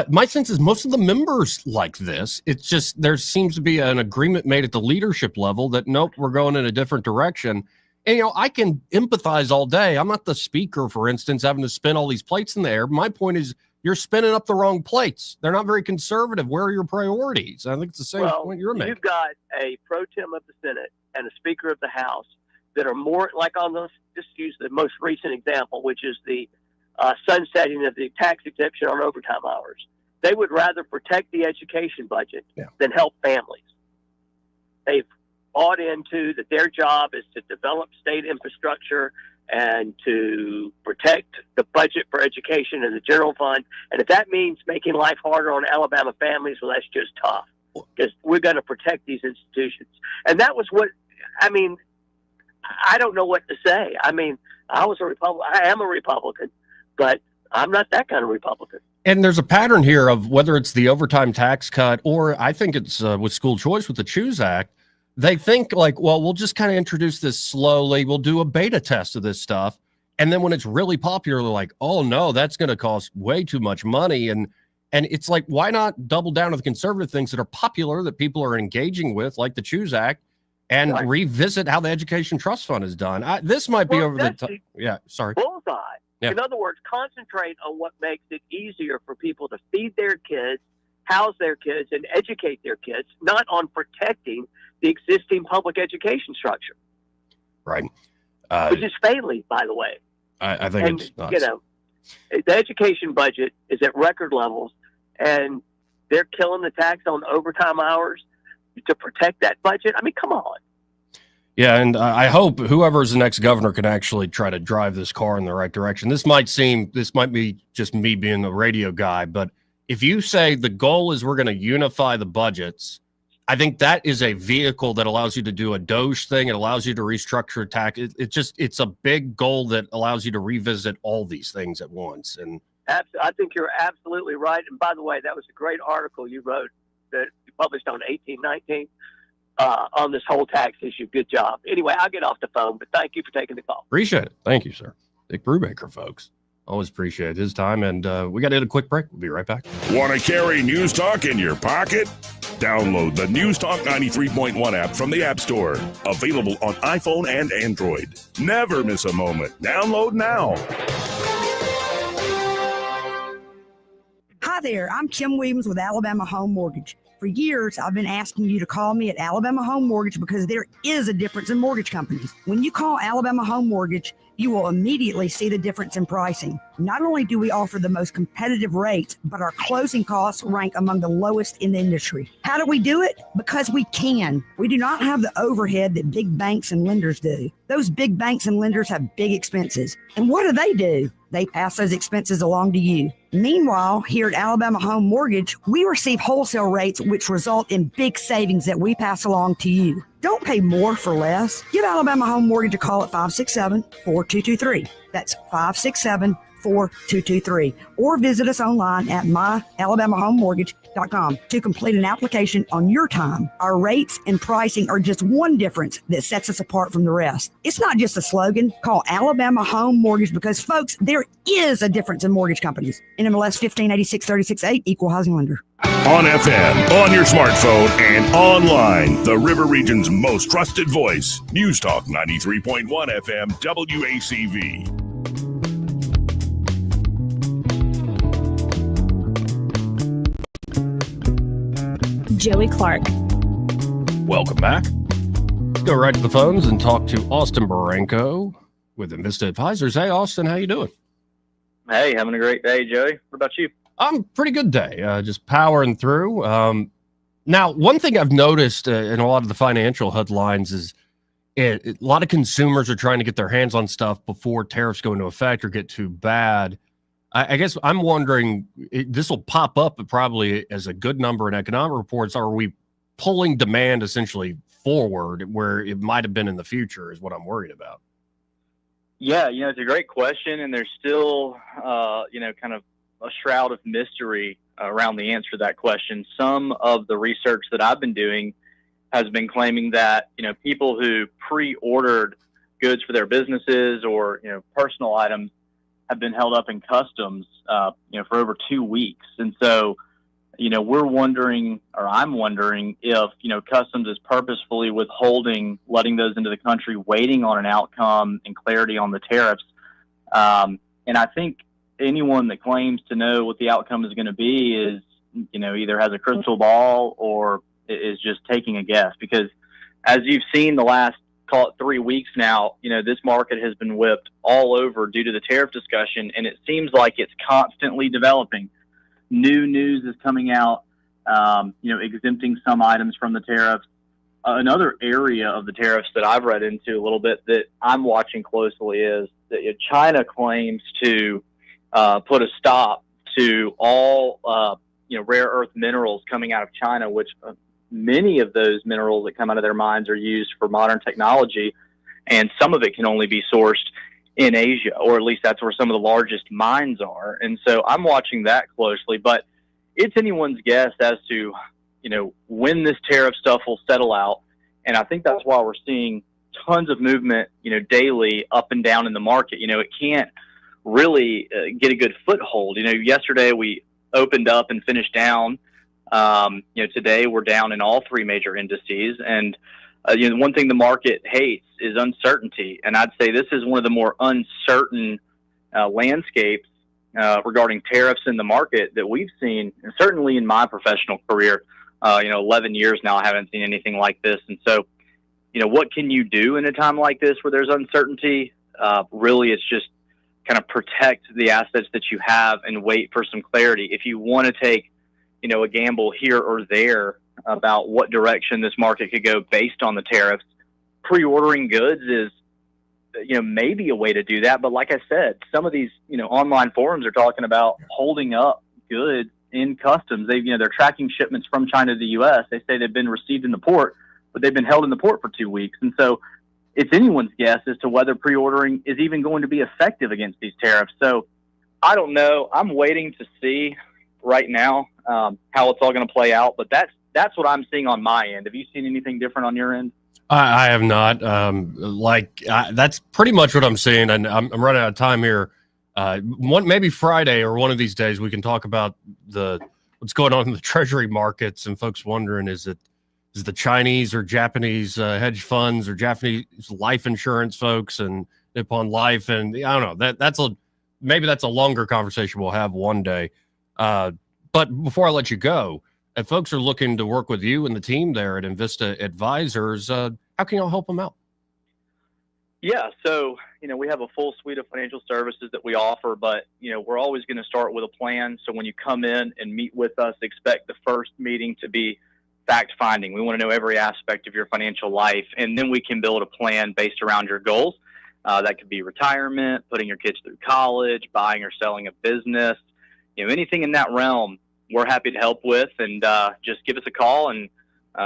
My sense is most of the members like this. It's just there seems to be an agreement made at the leadership level that, nope, we're going in a different direction. And, I can empathize all day. I'm not the speaker, for instance, having to spin all these plates in the air. My point is you're spinning up the wrong plates. They're not very conservative. Where are your priorities? I think it's the same point you're making. You've got a pro tem of the Senate and a Speaker of the House that are more like on those, just use the most recent example, which is the sunsetting of the tax exemption on overtime hours. They would rather protect the education budget than help families. They've bought into that their job is to develop state infrastructure and to protect the budget for education and the general fund. And if that means making life harder on Alabama families, well, that's just tough, because we're going to protect these institutions. And that was what, I mean, I don't know what to say. I mean, I am a Republican, but I'm not that kind of Republican. And there's a pattern here of whether it's the overtime tax cut, or I think it's with school choice with the Choose Act. They think like, well, we'll just kind of introduce this slowly. We'll do a beta test of this stuff. And then when it's really popular, they're like, oh no, that's going to cost way too much money. And it's like, why not double down on the conservative things that are popular, that people are engaging with, like the Choose Act, and revisit how the Education Trust Fund is done. This might be over the top. Yeah, sorry. Bullseye. Yeah. In other words, concentrate on what makes it easier for people to feed their kids, house their kids, and educate their kids, not on protecting the existing public education structure. Right. Which is failing, by the way. I think it's nuts. You know, the education budget is at record levels, and they're killing the tax on overtime hours to protect that budget. I mean, come on. Yeah, and I hope whoever's the next governor can actually try to drive this car in the right direction. This might be just me being the radio guy, but if you say the goal is we're going to unify the budgets, I think that is a vehicle that allows you to do a Doge thing. It allows you to restructure tax. It's a big goal that allows you to revisit all these things at once. And I think you're absolutely right. And by the way, that was a great article you wrote that you published on 1819 on this whole tax issue. Good job. Anyway, I'll get off the phone, but thank you for taking the call. Appreciate it. Thank you, sir. Dick Brubaker, folks. Always appreciate his time. And we got to hit a quick break. We'll be right back. Want to carry News Talk in your pocket? Download the News Talk 93.1 app from the App Store. Available on iPhone and Android. Never miss a moment. Download now. Hi there, I'm Kim Williams with Alabama Home Mortgage. For years, I've been asking you to call me at Alabama Home Mortgage because there is a difference in mortgage companies. When you call Alabama Home Mortgage, you will immediately see the difference in pricing. Not only do we offer the most competitive rates, but our closing costs rank among the lowest in the industry. How do we do it? Because we can. We do not have the overhead that big banks and lenders do. Those big banks and lenders have big expenses. And what do? They pass those expenses along to you. Meanwhile, here at Alabama Home Mortgage, we receive wholesale rates which result in big savings that we pass along to you. Don't pay more for less. Give Alabama Home Mortgage a call at 567-4223. That's 567-4223. Or visit us online at myalabamahomemortgage.com to complete an application on your time. Our rates and pricing are just one difference that sets us apart from the rest. It's not just a slogan. Call Alabama Home Mortgage because, folks, there is a difference in mortgage companies. NMLS 1586-36-8, Equal Housing Lender. On FM, on your smartphone, and online. The River Region's most trusted voice. News Talk 93.1 FM WACV. Joey Clark. Welcome back. Let's go right to the phones and talk to Austin Baranko with Invista Advisors. Hey, Austin, how you doing? Hey, having a great day, Joey. What about you? Pretty good day. Just powering through. Now, one thing I've noticed in a lot of the financial headlines is a lot of consumers are trying to get their hands on stuff before tariffs go into effect or get too bad. I guess I'm wondering, this will pop up probably as a good number in economic reports. Are we pulling demand essentially forward where it might have been in the future is what I'm worried about? Yeah, it's a great question, and there's still, kind of a shroud of mystery around the answer to that question. Some of the research that I've been doing has been claiming that, people who pre-ordered goods for their businesses or, personal items have been held up in customs, for over 2 weeks. And so, I'm wondering if, customs is purposefully withholding, letting those into the country, waiting on an outcome and clarity on the tariffs. And I think anyone that claims to know what the outcome is going to be is, either has a crystal ball or is just taking a guess. Because as you've seen the last, call it 3 weeks now, this market has been whipped all over due to the tariff discussion, and it seems like it's constantly developing. New news is coming out, exempting some items from the tariffs. Another area of the tariffs that I've read into a little bit that I'm watching closely is that China claims to put a stop to all rare earth minerals coming out of China, which many of those minerals that come out of their mines are used for modern technology, and some of it can only be sourced in Asia, or at least that's where some of the largest mines are. And so I'm watching that closely, but it's anyone's guess as to when this tariff stuff will settle out. And I think that's why we're seeing tons of movement, daily up and down in the market. It can't really get a good foothold. Yesterday we opened up and finished down. Today we're down in all three major indices. And, one thing the market hates is uncertainty. And I'd say this is one of the more uncertain landscapes regarding tariffs in the market that we've seen, and certainly in my professional career. 11 years now, I haven't seen anything like this. And so, what can you do in a time like this where there's uncertainty? Really, it's just kind of protect the assets that you have and wait for some clarity. If you want to take, a gamble here or there about what direction this market could go based on the tariffs, pre-ordering goods is, maybe a way to do that. But like I said, some of these, online forums are talking about holding up goods in customs. They're tracking shipments from China to the U.S. They say they've been received in the port, but they've been held in the port for 2 weeks. And so it's anyone's guess as to whether pre-ordering is even going to be effective against these tariffs. So I don't know. I'm waiting to see right now how it's all going to play out. But that's what I'm seeing on my end. Have you seen anything different on your end? I have not. That's pretty much what I'm seeing, and I'm running out of time here. Maybe Friday or one of these days we can talk about what's going on in the treasury markets, and folks wondering is it the Chinese or Japanese hedge funds or Japanese life insurance folks and Nippon Life, and I don't know, maybe that's a longer conversation we'll have one day. But before I let you go, if folks are looking to work with you and the team there at Invista Advisors, how can y'all help them out? Yeah, so, we have a full suite of financial services that we offer, but, we're always going to start with a plan. So when you come in and meet with us, expect the first meeting to be fact-finding. We want to know every aspect of your financial life, and then we can build a plan based around your goals. That could be retirement, putting your kids through college, buying or selling a business, anything in that realm, we're happy to help with, and just give us a call, and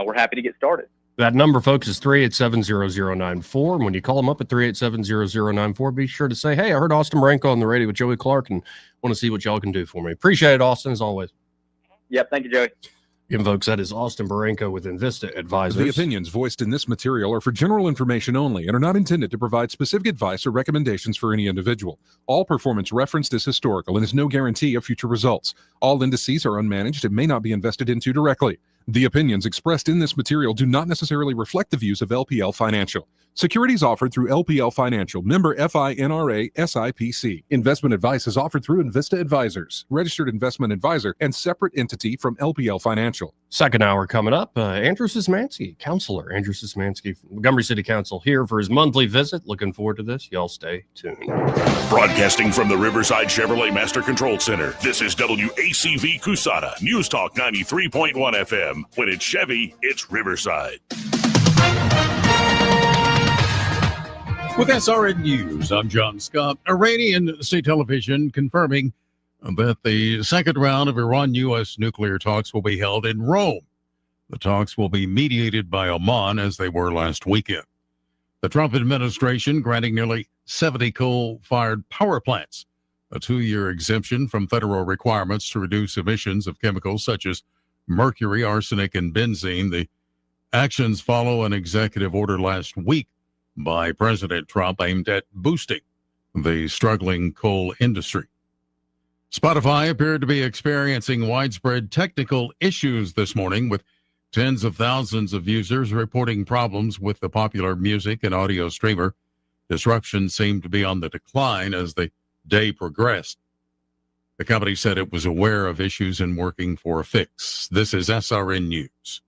we're happy to get started. That number, folks, is 387-0094. And when you call them up at 387-0094, be sure to say, hey, I heard Austin Marenko on the radio with Joey Clark and want to see what y'all can do for me. Appreciate it, Austin, as always. Yep, thank you, Joey. Again, folks, that is Austin Marenko with Invista Advisors. The opinions voiced in this material are for general information only and are not intended to provide specific advice or recommendations for any individual. All performance referenced is historical and is no guarantee of future results. All indices are unmanaged and may not be invested into directly. The opinions expressed in this material do not necessarily reflect the views of LPL Financial. Securities offered through LPL Financial, member FINRA SIPC. Investment advice is offered through Invista Advisors, registered investment advisor and separate entity from LPL Financial. Second hour coming up. Andrew Szymanski, counselor Andrew Szymanski from Montgomery City Council, here for his monthly visit. Looking forward to this. Y'all stay tuned. Broadcasting from the Riverside Chevrolet Master Control Center, this is WACV Cusada, News Talk 93.1 FM. When it's Chevy, it's Riverside. With SRN News, I'm John Scott. Iranian state television confirming that the second round of Iran-U.S. nuclear talks will be held in Rome. The talks will be mediated by Oman, as they were last weekend. The Trump administration granting nearly 70 coal-fired power plants a 2-year exemption from federal requirements to reduce emissions of chemicals such as mercury, arsenic, and benzene. The actions follow an executive order last week by President Trump aimed at boosting the struggling coal industry. Spotify appeared to be experiencing widespread technical issues this morning, with tens of thousands of users reporting problems with the popular music and audio streamer. Disruptions seemed to be on the decline as the day progressed. The company said it was aware of issues and working for a fix. This is SRN News.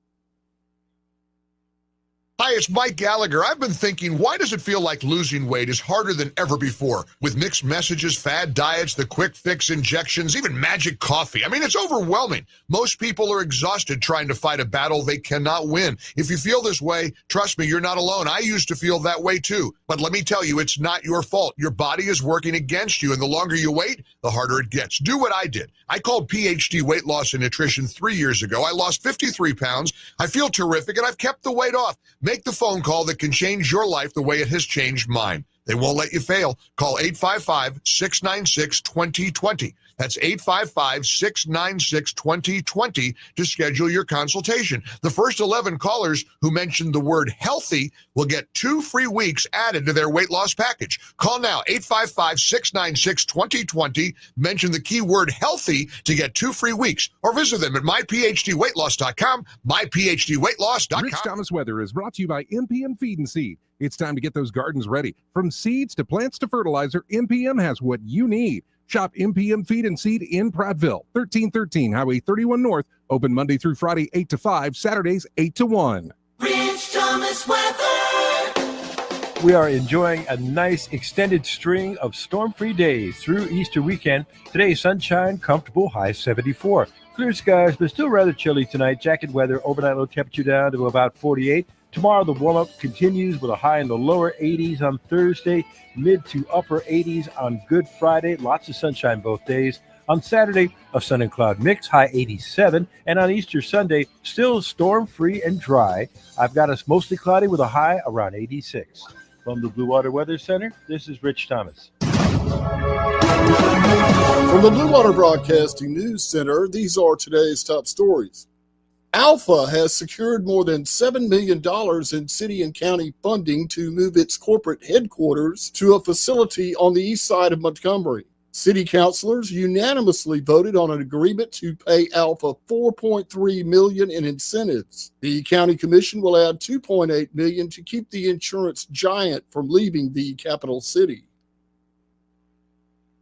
Hi, it's Mike Gallagher. I've been thinking, why does it feel like losing weight is harder than ever before? With mixed messages, fad diets, the quick fix injections, even magic coffee. I mean, it's overwhelming. Most people are exhausted trying to fight a battle they cannot win. If you feel this way, trust me, you're not alone. I used to feel that way too. But let me tell you, it's not your fault. Your body is working against you, and the longer you wait, the harder it gets. Do what I did. I called PhD Weight Loss and Nutrition 3 years ago. I lost 53 pounds. I feel terrific, and I've kept the weight off. Make the phone call that can change your life the way it has changed mine. They won't let you fail. Call 855-696-2020. That's 855-696-2020 to schedule your consultation. The first 11 callers who mentioned the word healthy will get 2 free weeks added to their weight loss package. Call now, 855-696-2020. Mention the keyword healthy to get 2 free weeks. Or visit them at myphdweightloss.com, myphdweightloss.com. Rich Thomas Weather is brought to you by MPM Feed and Seed. It's time to get those gardens ready. From seeds to plants to fertilizer, MPM has what you need. Shop MPM Feed and Seed in Prattville, 1313 Highway 31 North. Open Monday through Friday, 8 to 5, Saturdays, 8 to 1. Rich Thomas Weather. We are enjoying a nice extended string of storm-free days through Easter weekend. Today, sunshine, comfortable, high 74. Clear skies, but still rather chilly tonight. Jacket weather, overnight low temperature down to about 48. Tomorrow, the warm-up continues with a high in the lower 80s on Thursday, mid to upper 80s on Good Friday. Lots of sunshine both days. On Saturday, a sun and cloud mix, high 87. And on Easter Sunday, still storm-free and dry. I've got us mostly cloudy with a high around 86. From the Blue Water Weather Center, this is Rich Thomas. From the Blue Water Broadcasting News Center, these are today's top stories. Alpha has secured more than $7 million in city and county funding to move its corporate headquarters to a facility on the east side of Montgomery. City councilors unanimously voted on an agreement to pay Alpha $4.3 million in incentives. The county commission will add $2.8 million to keep the insurance giant from leaving the capital city.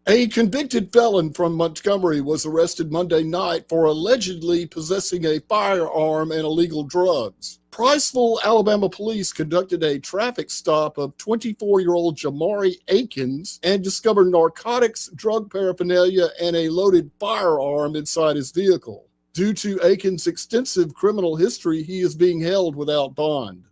A convicted felon from Montgomery was arrested Monday night for allegedly possessing a firearm and illegal drugs. Priceville, Alabama police conducted a traffic stop of 24-year-old Jamari Akins and discovered narcotics, drug paraphernalia, and a loaded firearm inside his vehicle. Due to Akins' extensive criminal history, he is being held without bond.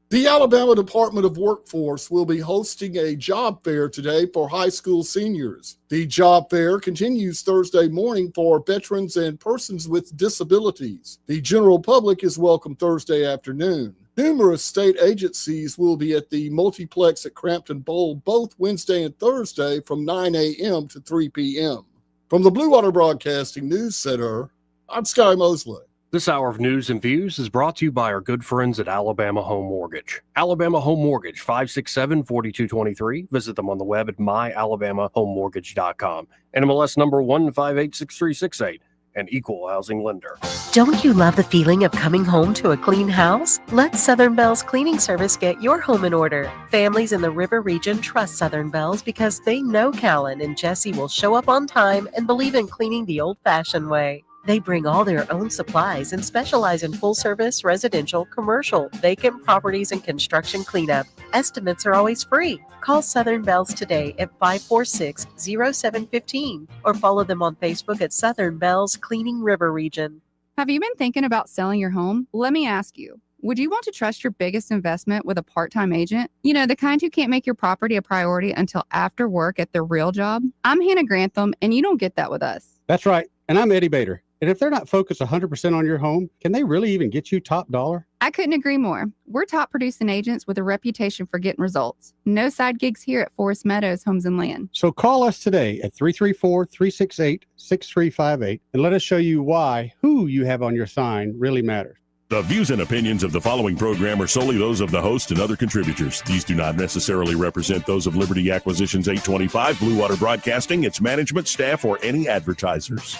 The Alabama Department of Workforce will be hosting a job fair today for high school seniors. The job fair continues Thursday morning for veterans and persons with disabilities. The general public is welcome Thursday afternoon. Numerous state agencies will be at the multiplex at Crampton Bowl both Wednesday and Thursday from 9 a.m. to 3 p.m. From the Blue Water Broadcasting News Center, I'm Sky Mosley. This hour of news and views is brought to you by our good friends at Alabama Home Mortgage. Alabama Home Mortgage, 567-4223. Visit them on the web at myalabamahomemortgage.com. NMLS number 1586368, an equal housing lender. Don't you love the feeling of coming home to a clean house? Let Southern Bell's cleaning service get your home in order. Families in the River region trust Southern Bell's because they know Callan and Jesse will show up on time and believe in cleaning the old-fashioned way. They bring all their own supplies and specialize in full-service, residential, commercial, vacant properties, and construction cleanup. Estimates are always free. Call Southern Bells today at 546-0715 or follow them on Facebook at Southern Bells Cleaning River Region. Have you been thinking about selling your home? Let me ask you. Would you want to trust your biggest investment with a part-time agent? You know, the kind who can't make your property a priority until after work at their real job? I'm Hannah Grantham, and you don't get that with us. That's right. And I'm Eddie Bader. And if they're not focused 100% on your home, can they really even get you top dollar? I couldn't agree more. We're top producing agents with a reputation for getting results. No side gigs here at Forest Meadows Homes and Land. So call us today at 334-368-6358 and let us show you why who you have on your sign really matters. The views and opinions of the following program are solely those of the host and other contributors. These do not necessarily represent those of Liberty Acquisitions 825, Blue Water Broadcasting, its management, staff, or any advertisers.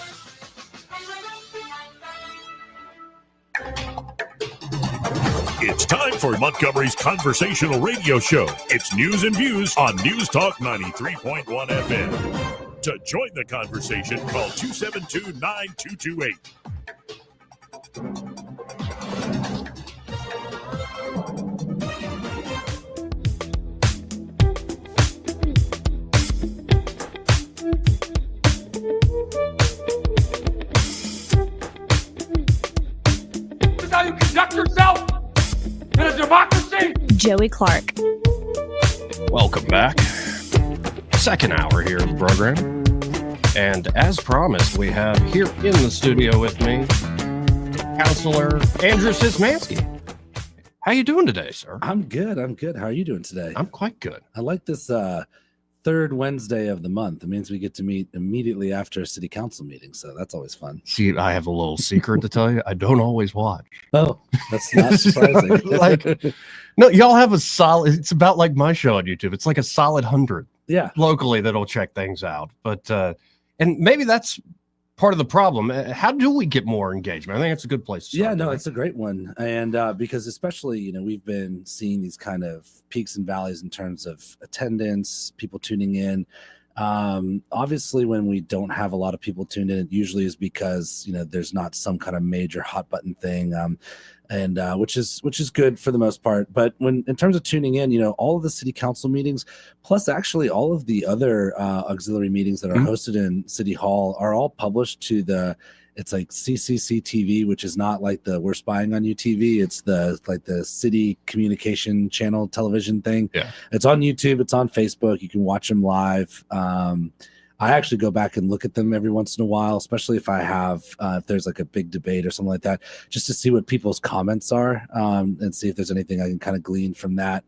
It's time for Montgomery's conversational radio show. It's news and views on News Talk 93.1 FM. To join the conversation, call 272-9228. Joey Clark. Welcome back. Second hour here of the program. And as promised, we have here in the studio with me, Counselor Andrew Szymanski. How you doing today, sir? I'm good. How are you doing today? I'm quite good. I like this third Wednesday of the month. It means we get to meet immediately after a city council meeting, so that's always fun. See, I have a little secret to tell you. I don't always watch. Oh, that's not surprising. No, y'all have a solid, it's about like my show on YouTube. It's like a solid 100 locally that'll check things out. But, and maybe that's part of the problem. How do we get more engagement? I think it's a good place to start. Yeah, no, it's a great one. And because especially, we've been seeing these kind of peaks and valleys in terms of attendance, people tuning in. Obviously, when we don't have a lot of people tuned in, it usually is because, there's not some kind of major hot button thing. And which is good for the most part. But when in terms of tuning in, all of the city council meetings, plus actually all of the other auxiliary meetings that are hosted in City Hall are all published to it's like CCC TV, which is not like the We're Spying on You TV. It's the city communication channel television thing. Yeah, it's on YouTube. It's on Facebook. You can watch them live. I actually go back and look at them every once in a while, especially if I have, if there's like a big debate or something like that, just to see what people's comments are and see if there's anything I can kind of glean from that.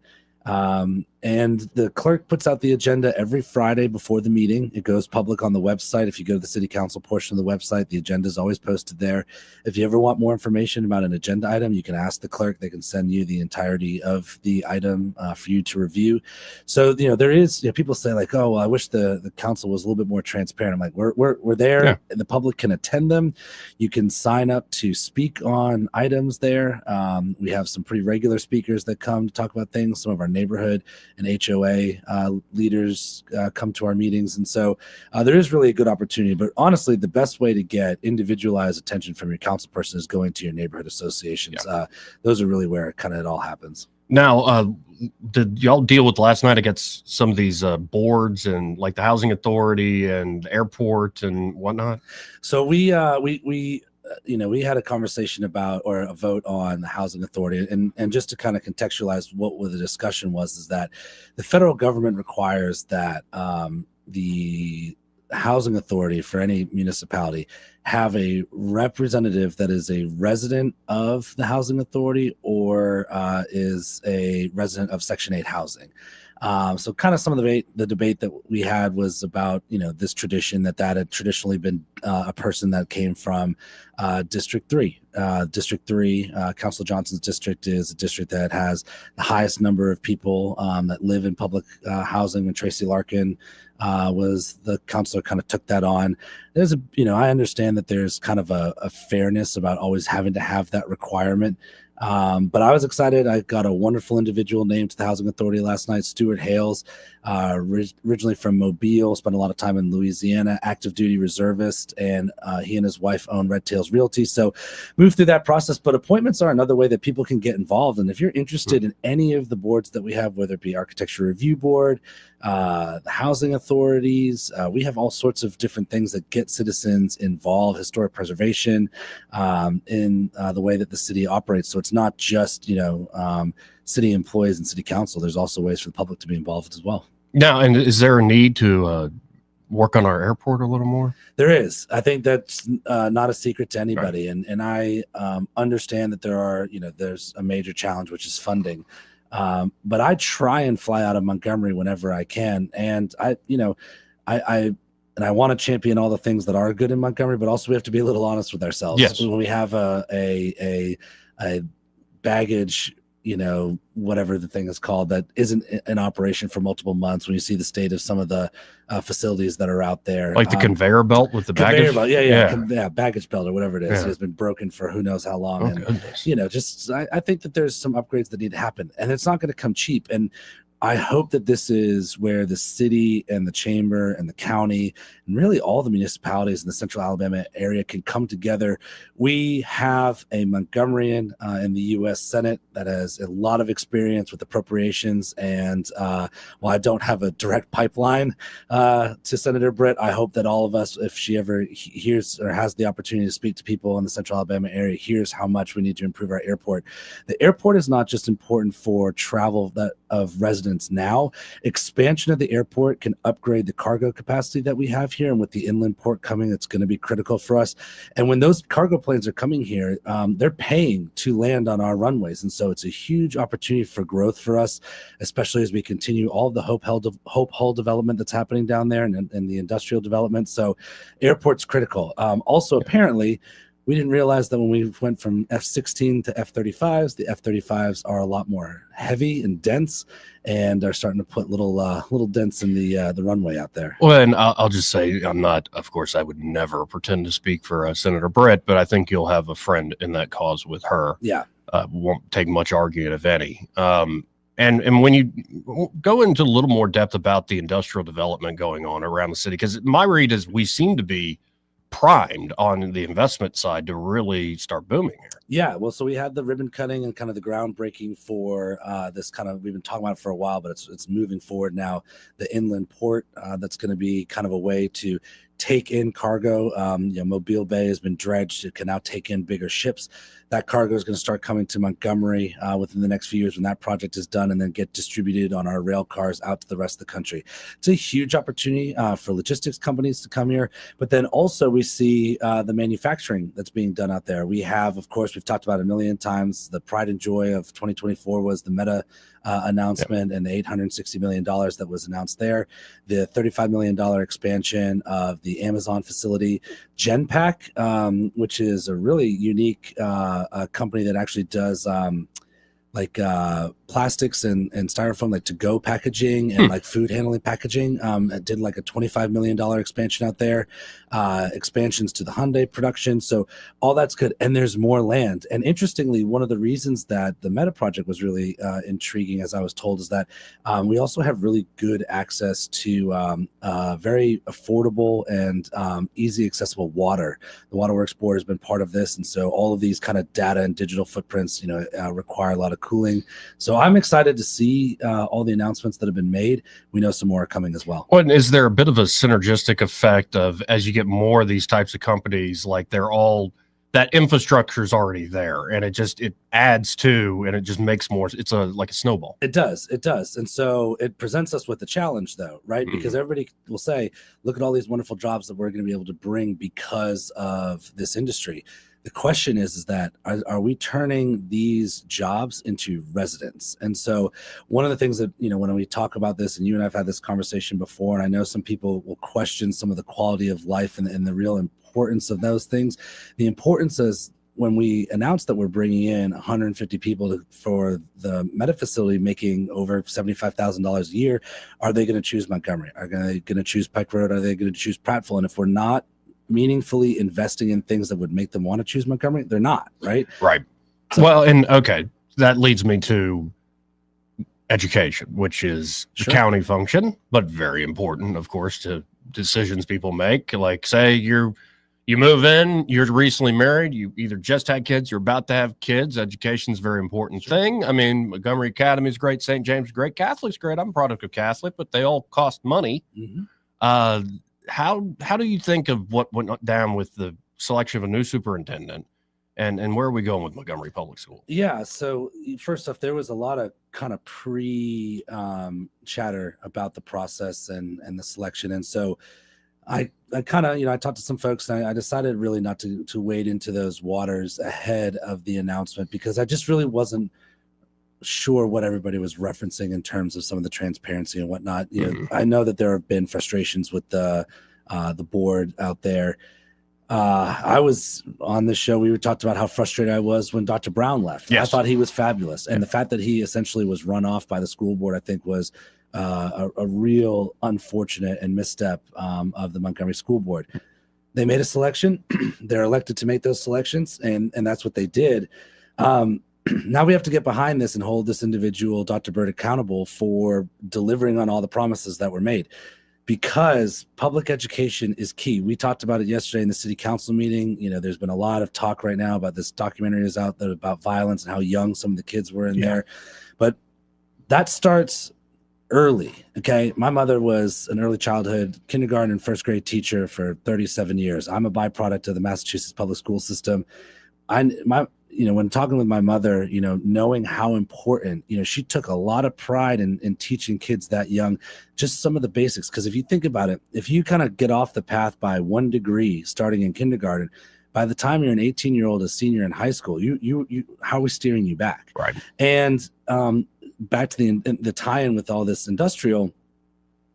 And the clerk puts out the agenda every Friday before the meeting. It goes public on the website. If you go to the city council portion of the website, the agenda is always posted there. If you ever want more information about an agenda item, you can ask the clerk. They can send you the entirety of the item for you to review. So, there is, people say like, oh, well, I wish the council was a little bit more transparent. I'm like, we're there and the public can attend them. You can sign up to speak on items there. We have some pretty regular speakers that come to talk about things. Some of our neighborhood and HOA leaders come to our meetings. And so there is really a good opportunity. But honestly, the best way to get individualized attention from your council person is going to your neighborhood associations. Those are really where kind of it all happens. Now, did y'all deal with last night against some of these boards and like the Housing Authority and airport and whatnot? So we had a conversation about or a vote on the Housing Authority. And just to kind of contextualize what the discussion was, is that the federal government requires that the Housing Authority for any municipality have a representative that is a resident of the Housing Authority or is a resident of Section 8 housing. So kind of some of the debate that we had was about, this tradition that had traditionally been a person that came from District 3. District 3, Councilor Johnson's district, is a district that has the highest number of people that live in public housing. When Tracy Larkin was the councilor, kind of took that on. There's I understand that there's kind of a fairness about always having to have that requirement. But I was excited. I got a wonderful individual named to the Housing Authority last night, Stuart Hales, originally from Mobile, spent a lot of time in Louisiana, active duty reservist, and he and his wife own Red Tails Realty. So moved through that process. But appointments are another way that people can get involved. And if you're interested in any of the boards that we have, whether it be Architecture Review Board, the housing authorities, we have all sorts of different things that get citizens involved, historic preservation, in the way that the city operates. So it's not just, city employees and city council. There's also ways for the public to be involved as well. Now, and is there a need to work on our airport a little more? There is. I think that's not a secret to anybody. Right. And I understand that there's a major challenge, which is funding. But I try and fly out of Montgomery whenever I can. And I want to champion all the things that are good in Montgomery, but also we have to be a little honest with ourselves. Yes. When we have a baggage, whatever the thing is called, that isn't in operation for multiple months, when you see the state of some of the facilities that are out there. Like the conveyor belt with the baggage? Belt, yeah, baggage belt or whatever it is. Yeah. It's been broken for who knows how long. Oh, and, I think that there's some upgrades that need to happen, and it's not going to come cheap. And I hope that this is where the city and the chamber and the county and really all the municipalities in the central Alabama area can come together. We have a Montgomeryan in the U.S. Senate that has a lot of experience with appropriations. And while I don't have a direct pipeline to Senator Britt, I hope that all of us, if she ever hears or has the opportunity to speak to people in the central Alabama area, hears how much we need to improve our airport. The airport is not just important for travel of residents now. Expansion of the airport can upgrade the cargo capacity that we have here, and with the inland port coming, it's going to be critical for us. And when those cargo planes are coming here, they're paying to land on our runways, and so it's a huge opportunity for growth for us, especially as we continue all of the Hope Hull development that's happening down there and the industrial development. So airport's critical. Also, apparently, we didn't realize that when we went from F-16 to F-35s, the F-35s are a lot more heavy and dense, and are starting to put little dents in the runway out there. Well, and I'll just say, I'm not, of course, I would never pretend to speak for Senator Britt, but I think you'll have a friend in that cause with her. Yeah. Won't take much argument, if any. And when you go into a little more depth about the industrial development going on around the city, because my read is we seem to be primed on the investment side to really start booming here. Yeah, well, so we had the ribbon cutting and kind of the groundbreaking for this kind of, we've been talking about it for a while, but it's moving forward now. The inland port, that's going to be kind of a way to take in cargo. Mobile Bay has been dredged. It can now take in bigger ships. That cargo is going to start coming to Montgomery within the next few years when that project is done, and then get distributed on our rail cars out to the rest of the country. It's a huge opportunity for logistics companies to come here. But then also we see the manufacturing that's being done out there. We have, of course, we've talked about a million times, the pride and joy of 2024 was the Meta announcement and the $860 million that was announced there. The $35 million expansion of the Amazon facility. Genpack, which is a really unique company that actually does plastics and styrofoam, like to-go packaging and like food handling packaging. It did like a $25 million expansion out there, expansions to the Hyundai production. So all that's good. And there's more land. And interestingly, one of the reasons that the Meta project was really intriguing, as I was told, is that we also have really good access to very affordable and easy accessible water. The Waterworks Board has been part of this. And so all of these kind of data and digital footprints, require a lot of cooling. So I'm excited to see all the announcements that have been made. We know some more are coming as well. Well, and is there a bit of a synergistic effect of, as you get more of these types of companies, like they're all, that infrastructure is already there, and it adds to, and it just makes more, it's like a snowball. It does. And so it presents us with a challenge though, right? Mm-hmm. Because everybody will say, look at all these wonderful jobs that we're going to be able to bring because of this industry. The question is that are we turning these jobs into residents? And so one of the things that, when we talk about this, and you and I have had this conversation before, and I know some people will question some of the quality of life and the real importance of those things. The importance is when we announced that we're bringing in 150 people for the Meta facility making over $75,000 a year, are they going to choose Montgomery? Are they going to choose Pike Road? Are they going to choose Prattville? And if we're not meaningfully investing in things that would make them want to choose Montgomery, they're not, right? Right. So, well, and okay, that leads me to education, which is the county function, but very important, of course, to decisions people make. Like, say you move in, you're recently married, you either just had kids, you're about to have kids. Education is a very important thing. I mean, Montgomery Academy is great, St. James is great, Catholic's great. I'm a product of Catholic, but they all cost money. Mm-hmm. How do you think of what went down with the selection of a new superintendent, and where are we going with Montgomery Public School? Yeah, so first off, there was a lot of kind of chatter about the process and the selection, and so I kind of, I talked to some folks, and I decided really not to wade into those waters ahead of the announcement, because I just really wasn't sure what everybody was referencing in terms of some of the transparency and whatnot. I know that there have been frustrations with the board out there. I was on this show. We talked about how frustrated I was when Dr. Brown left. Yes. I thought he was fabulous. And the fact that he essentially was run off by the school board, I think was a real unfortunate and misstep of the Montgomery School Board. They made a selection. They're elected to make those selections, and that's what they did. now we have to get behind this and hold this individual, Dr. Bird, accountable for delivering on all the promises that were made, because public education is key. We talked about it yesterday in the city council meeting. You know, there's been a lot of talk right now about this documentary is out there about violence and how young some of the kids were in there. But that starts early. Okay. My mother was an early childhood kindergarten and first grade teacher for 37 years. I'm a byproduct of the Massachusetts public school system. When talking with my mother, knowing how important, she took a lot of pride in teaching kids that young, just some of the basics. Because if you think about it, if you kind of get off the path by 1 degree starting in kindergarten, by the time you're an 18-year-old, a senior in high school, you how are we steering you back? Right. And back to the tie-in with all this industrial.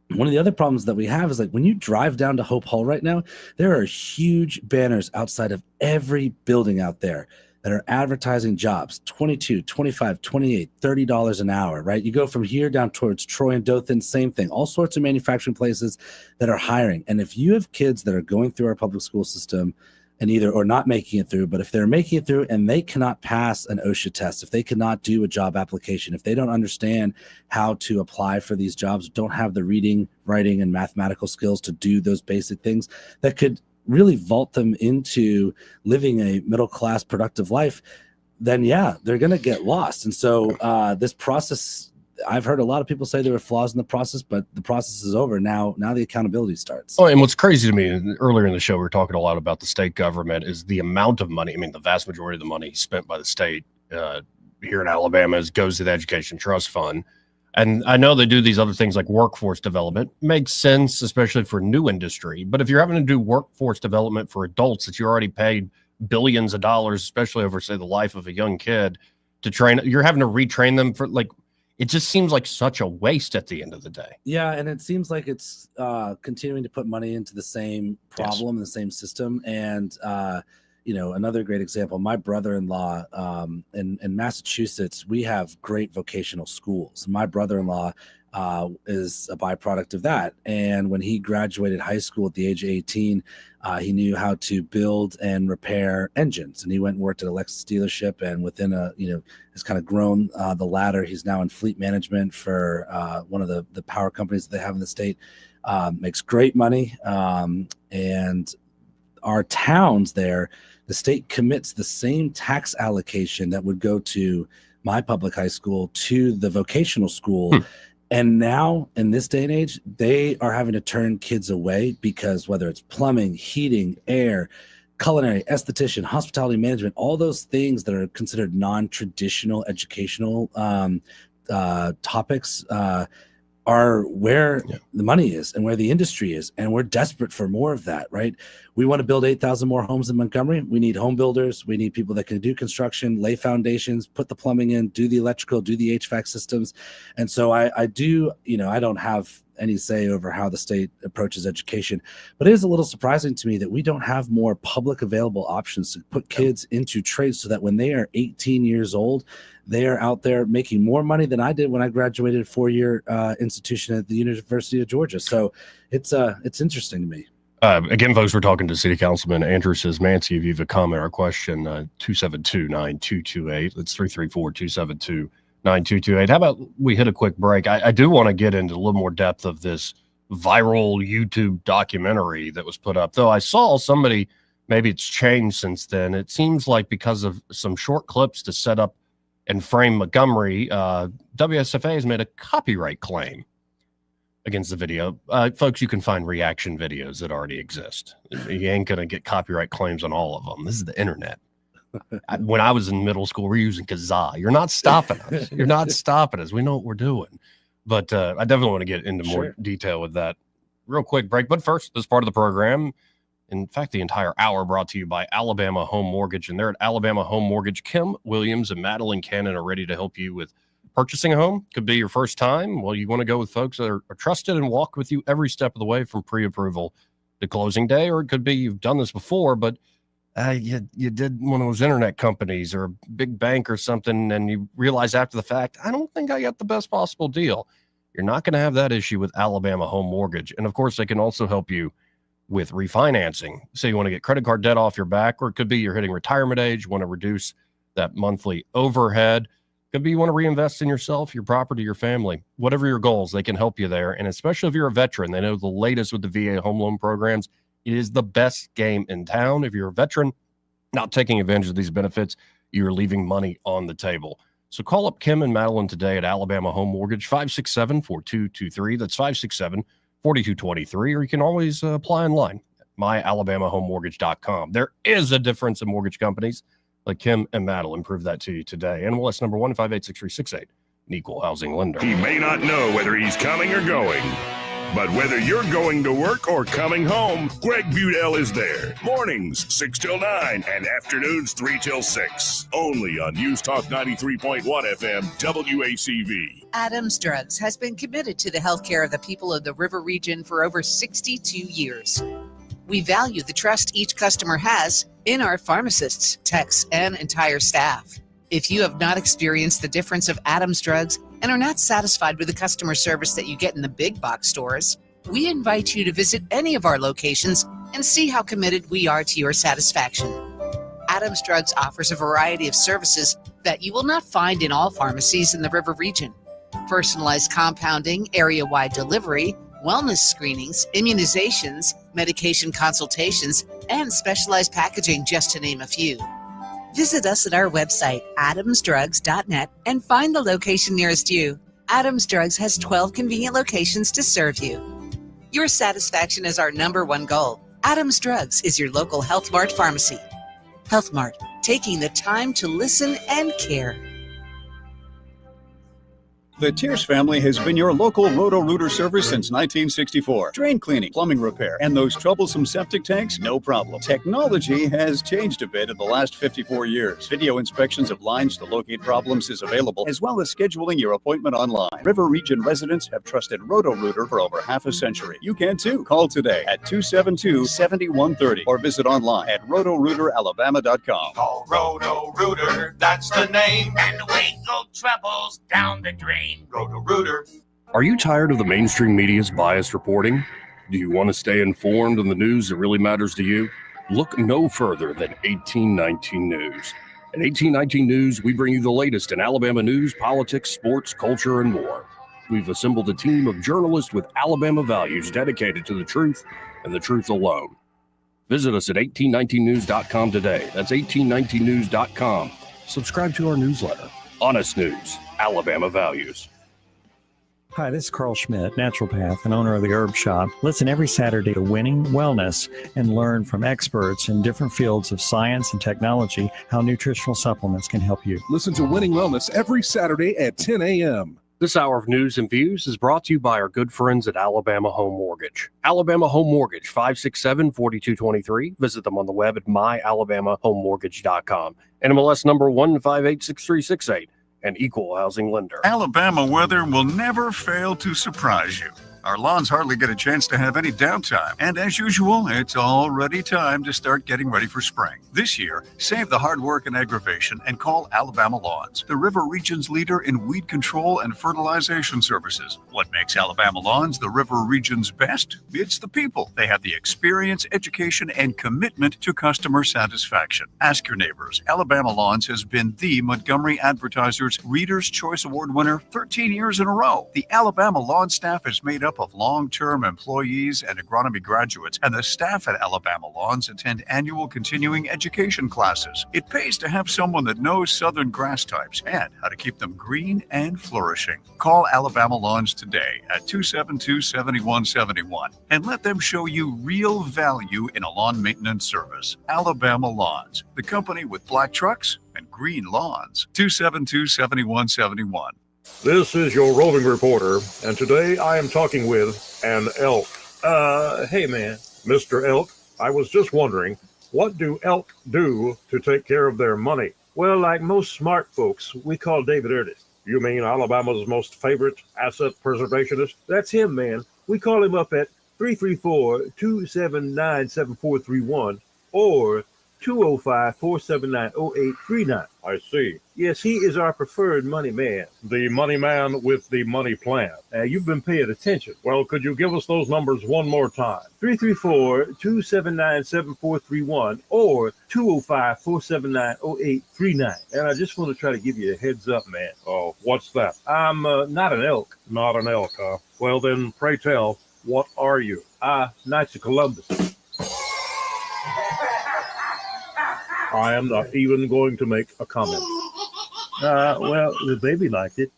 One of the other problems that we have is, like, when you drive down to Hope Hall right now, there are huge banners outside of every building out there that are advertising jobs, $22, $25, $28, $30 an hour, right? You go from here down towards Troy and Dothan, same thing, all sorts of manufacturing places that are hiring. And if you have kids that are going through our public school system and or not making it through, but if they're making it through and they cannot pass an OSHA test, if they cannot do a job application, if they don't understand how to apply for these jobs, don't have the reading, writing, and mathematical skills to do those basic things that could really vault them into living a middle-class productive life, then they're going to get lost. And so this process, I've heard a lot of people say there were flaws in the process, but the process is over now. Now the accountability starts. Oh, and what's crazy to me, earlier in the show, we were talking a lot about the state government, is the amount of money. I mean, the vast majority of the money spent by the state here in Alabama goes to the Education Trust Fund. And I know they do these other things like workforce development. Makes sense, especially for new industry. But if you're having to do workforce development for adults that you already paid billions of dollars, especially over, say, the life of a young kid, to train, you're having to retrain them for, like, it just seems like such a waste at the end of the day. Yeah, and it seems like it's continuing to put money into the same problem, the same system. And, another great example, my brother-in-law in Massachusetts, we have great vocational schools. My brother-in-law is a byproduct of that. And when he graduated high school at the age of 18, he knew how to build and repair engines. And he went and worked at a Lexus dealership, and within has kind of grown the ladder. He's now in fleet management for one of the power companies that they have in the state. Makes great money. And our towns there, the state commits the same tax allocation that would go to my public high school to the vocational school. And now, in this day and age, they are having to turn kids away because whether it's plumbing, heating, air, culinary, esthetician, hospitality management, all those things that are considered non-traditional educational topics are where the money is and where the industry is. And we're desperate for more of that, right? We want to build 8,000 more homes in Montgomery. We need home builders. We need people that can do construction, lay foundations, put the plumbing in, do the electrical, do the HVAC systems. And so I do, I don't have any say over how the state approaches education, but it is a little surprising to me that we don't have more public available options to put kids into trades so that when they are 18 years old, they are out there making more money than I did when I graduated a 4-year institution at the University of Georgia. So it's interesting to me. Again, folks, we're talking to City Councilman Andrew Szymanski. If you have a comment or question, 272-9228. That's 334-272-9228. How about we hit a quick break? I do want to get into a little more depth of this viral YouTube documentary that was put up, though I saw somebody, maybe it's changed since then. It seems like because of some short clips to set up and frame Montgomery, WSFA has made a copyright claim against the video. Folks, you can find reaction videos that already exist. You ain't going to get copyright claims on all of them. This is the internet. When I was in middle school, we're using Kazaa. You're not stopping us. You're not stopping us. We know what we're doing. But I definitely want to get into more detail with that. Real quick break. But first, this part of the program, in fact, the entire hour, brought to you by Alabama Home Mortgage. And they're at Alabama Home Mortgage. Kim Williams and Madeline Cannon are ready to help you with purchasing a home. Could be your first time. Well, you want to go with folks that are trusted and walk with you every step of the way from pre-approval to closing day. Or it could be you've done this before, but you did one of those internet companies or a big bank or something, and you realize after the fact, I don't think I got the best possible deal. You're not going to have that issue with Alabama Home Mortgage. And of course, they can also help you with refinancing. Say you want to get credit card debt off your back, or it could be you're hitting retirement age, want to reduce that monthly overhead. Could be you want to reinvest in yourself, your property, your family, whatever your goals, they can help you there. And especially if you're a veteran, they know the latest with the VA home loan programs. It is the best game in town. If you're a veteran, not taking advantage of these benefits, you're leaving money on the table. So call up Kim and Madeline today at Alabama Home Mortgage, 567-4223. That's 567-4223. Or you can always apply online at myalabamahomemortgage.com. There is a difference in mortgage companies. Like Kim and Madeline prove that to you today. NMLS number 1586368, an equal housing lender. He may not know whether he's coming or going, but whether you're going to work or coming home, Greg Budell is there. Mornings, 6 till 9, and afternoons, 3 till 6. Only on News Talk 93.1 FM, WACV. Adams Drugs has been committed to the health care of the people of the River Region for over 62 years. We value the trust each customer has in our pharmacists, techs, and entire staff. If you have not experienced the difference of Adams Drugs and are not satisfied with the customer service that you get in the big box stores, we invite you to visit any of our locations and see how committed we are to your satisfaction. Adams Drugs offers a variety of services that you will not find in all pharmacies in the River Region. Personalized compounding, area-wide delivery, wellness screenings, immunizations, medication consultations, and specialized packaging, just to name a few. Visit us at our website, adamsdrugs.net, and find the location nearest you. Adams Drugs has 12 convenient locations to serve you. Your satisfaction is our number one goal. Adams Drugs is your local Health Mart pharmacy. Health Mart, taking the time to listen and care. The Tierce family has been your local Roto-Rooter service since 1964. Drain cleaning, plumbing repair, and those troublesome septic tanks, no problem. Technology has changed a bit in the last 54 years. Video inspections of lines to locate problems is available, as well as scheduling your appointment online. River Region residents have trusted Roto-Rooter for over half a century. You can too. Call today at 272-7130 or visit online at rotorooteralabama.com. Call Roto-Rooter, that's the name, and away go troubles down the drain. Roto-Rooter. Are you tired of the mainstream media's biased reporting? Do you want to stay informed on the news that really matters to you? Look no further than 1819 News. At 1819 News, we bring you the latest in Alabama news, politics, sports, culture, and more. We've assembled a team of journalists with Alabama values dedicated to the truth and the truth alone. Visit us at 1819news.com today. That's 1819news.com. Subscribe to our newsletter. Honest News, Alabama Values. Hi, this is Carl Schmidt, naturopath and owner of the Herb Shop. Listen every Saturday to Winning Wellness and learn from experts in different fields of science and technology how nutritional supplements can help you. Listen to Winning Wellness every Saturday at 10 a.m. This hour of news and views is brought to you by our good friends at Alabama Home Mortgage. Alabama Home Mortgage, 567-4223. Visit them on the web at myalabamahomemortgage.com. NMLS number 1586368, an equal housing lender. Alabama weather will never fail to surprise you. Our lawns hardly get a chance to have any downtime. And as usual, it's already time to start getting ready for spring. This year, save the hard work and aggravation and call Alabama Lawns, the River Region's leader in weed control and fertilization services. What makes Alabama Lawns the River Region's best? It's the people. They have the experience, education, and commitment to customer satisfaction. Ask your neighbors. Alabama Lawns has been the Montgomery Advertiser's Reader's Choice Award winner 13 years in a row. The Alabama Lawn staff is made up of long-term employees and agronomy graduates, and the staff at Alabama Lawns attend annual continuing education classes. It pays to have someone that knows southern grass types and how to keep them green and flourishing. Call Alabama Lawns today at 272-7171 and let them show you real value in a lawn maintenance service. Alabama Lawns, the company with black trucks and green lawns. 272-7171. This is your roving reporter, and today I am talking with an elk. Hey, man. Mr. Elk, I was just wondering, what do elk do to take care of their money? Well, like most smart folks, we call David Ernest. You mean Alabama's most favorite asset preservationist? That's him, man. We call him up at 334-279-7431 or 205-479-0839. I see. Yes, he is our preferred money man. The money man with the money plan. You've been paying attention. Well, could you give us those numbers one more time? 334-279-7431 or 205-479-0839. And I just want to try to give you a heads up, man. Oh, what's that? I'm not an elk. Not an elk, huh? Well, then, pray tell, what are you? Knights of Columbus. I am not even going to make a comment. Well, the baby liked it.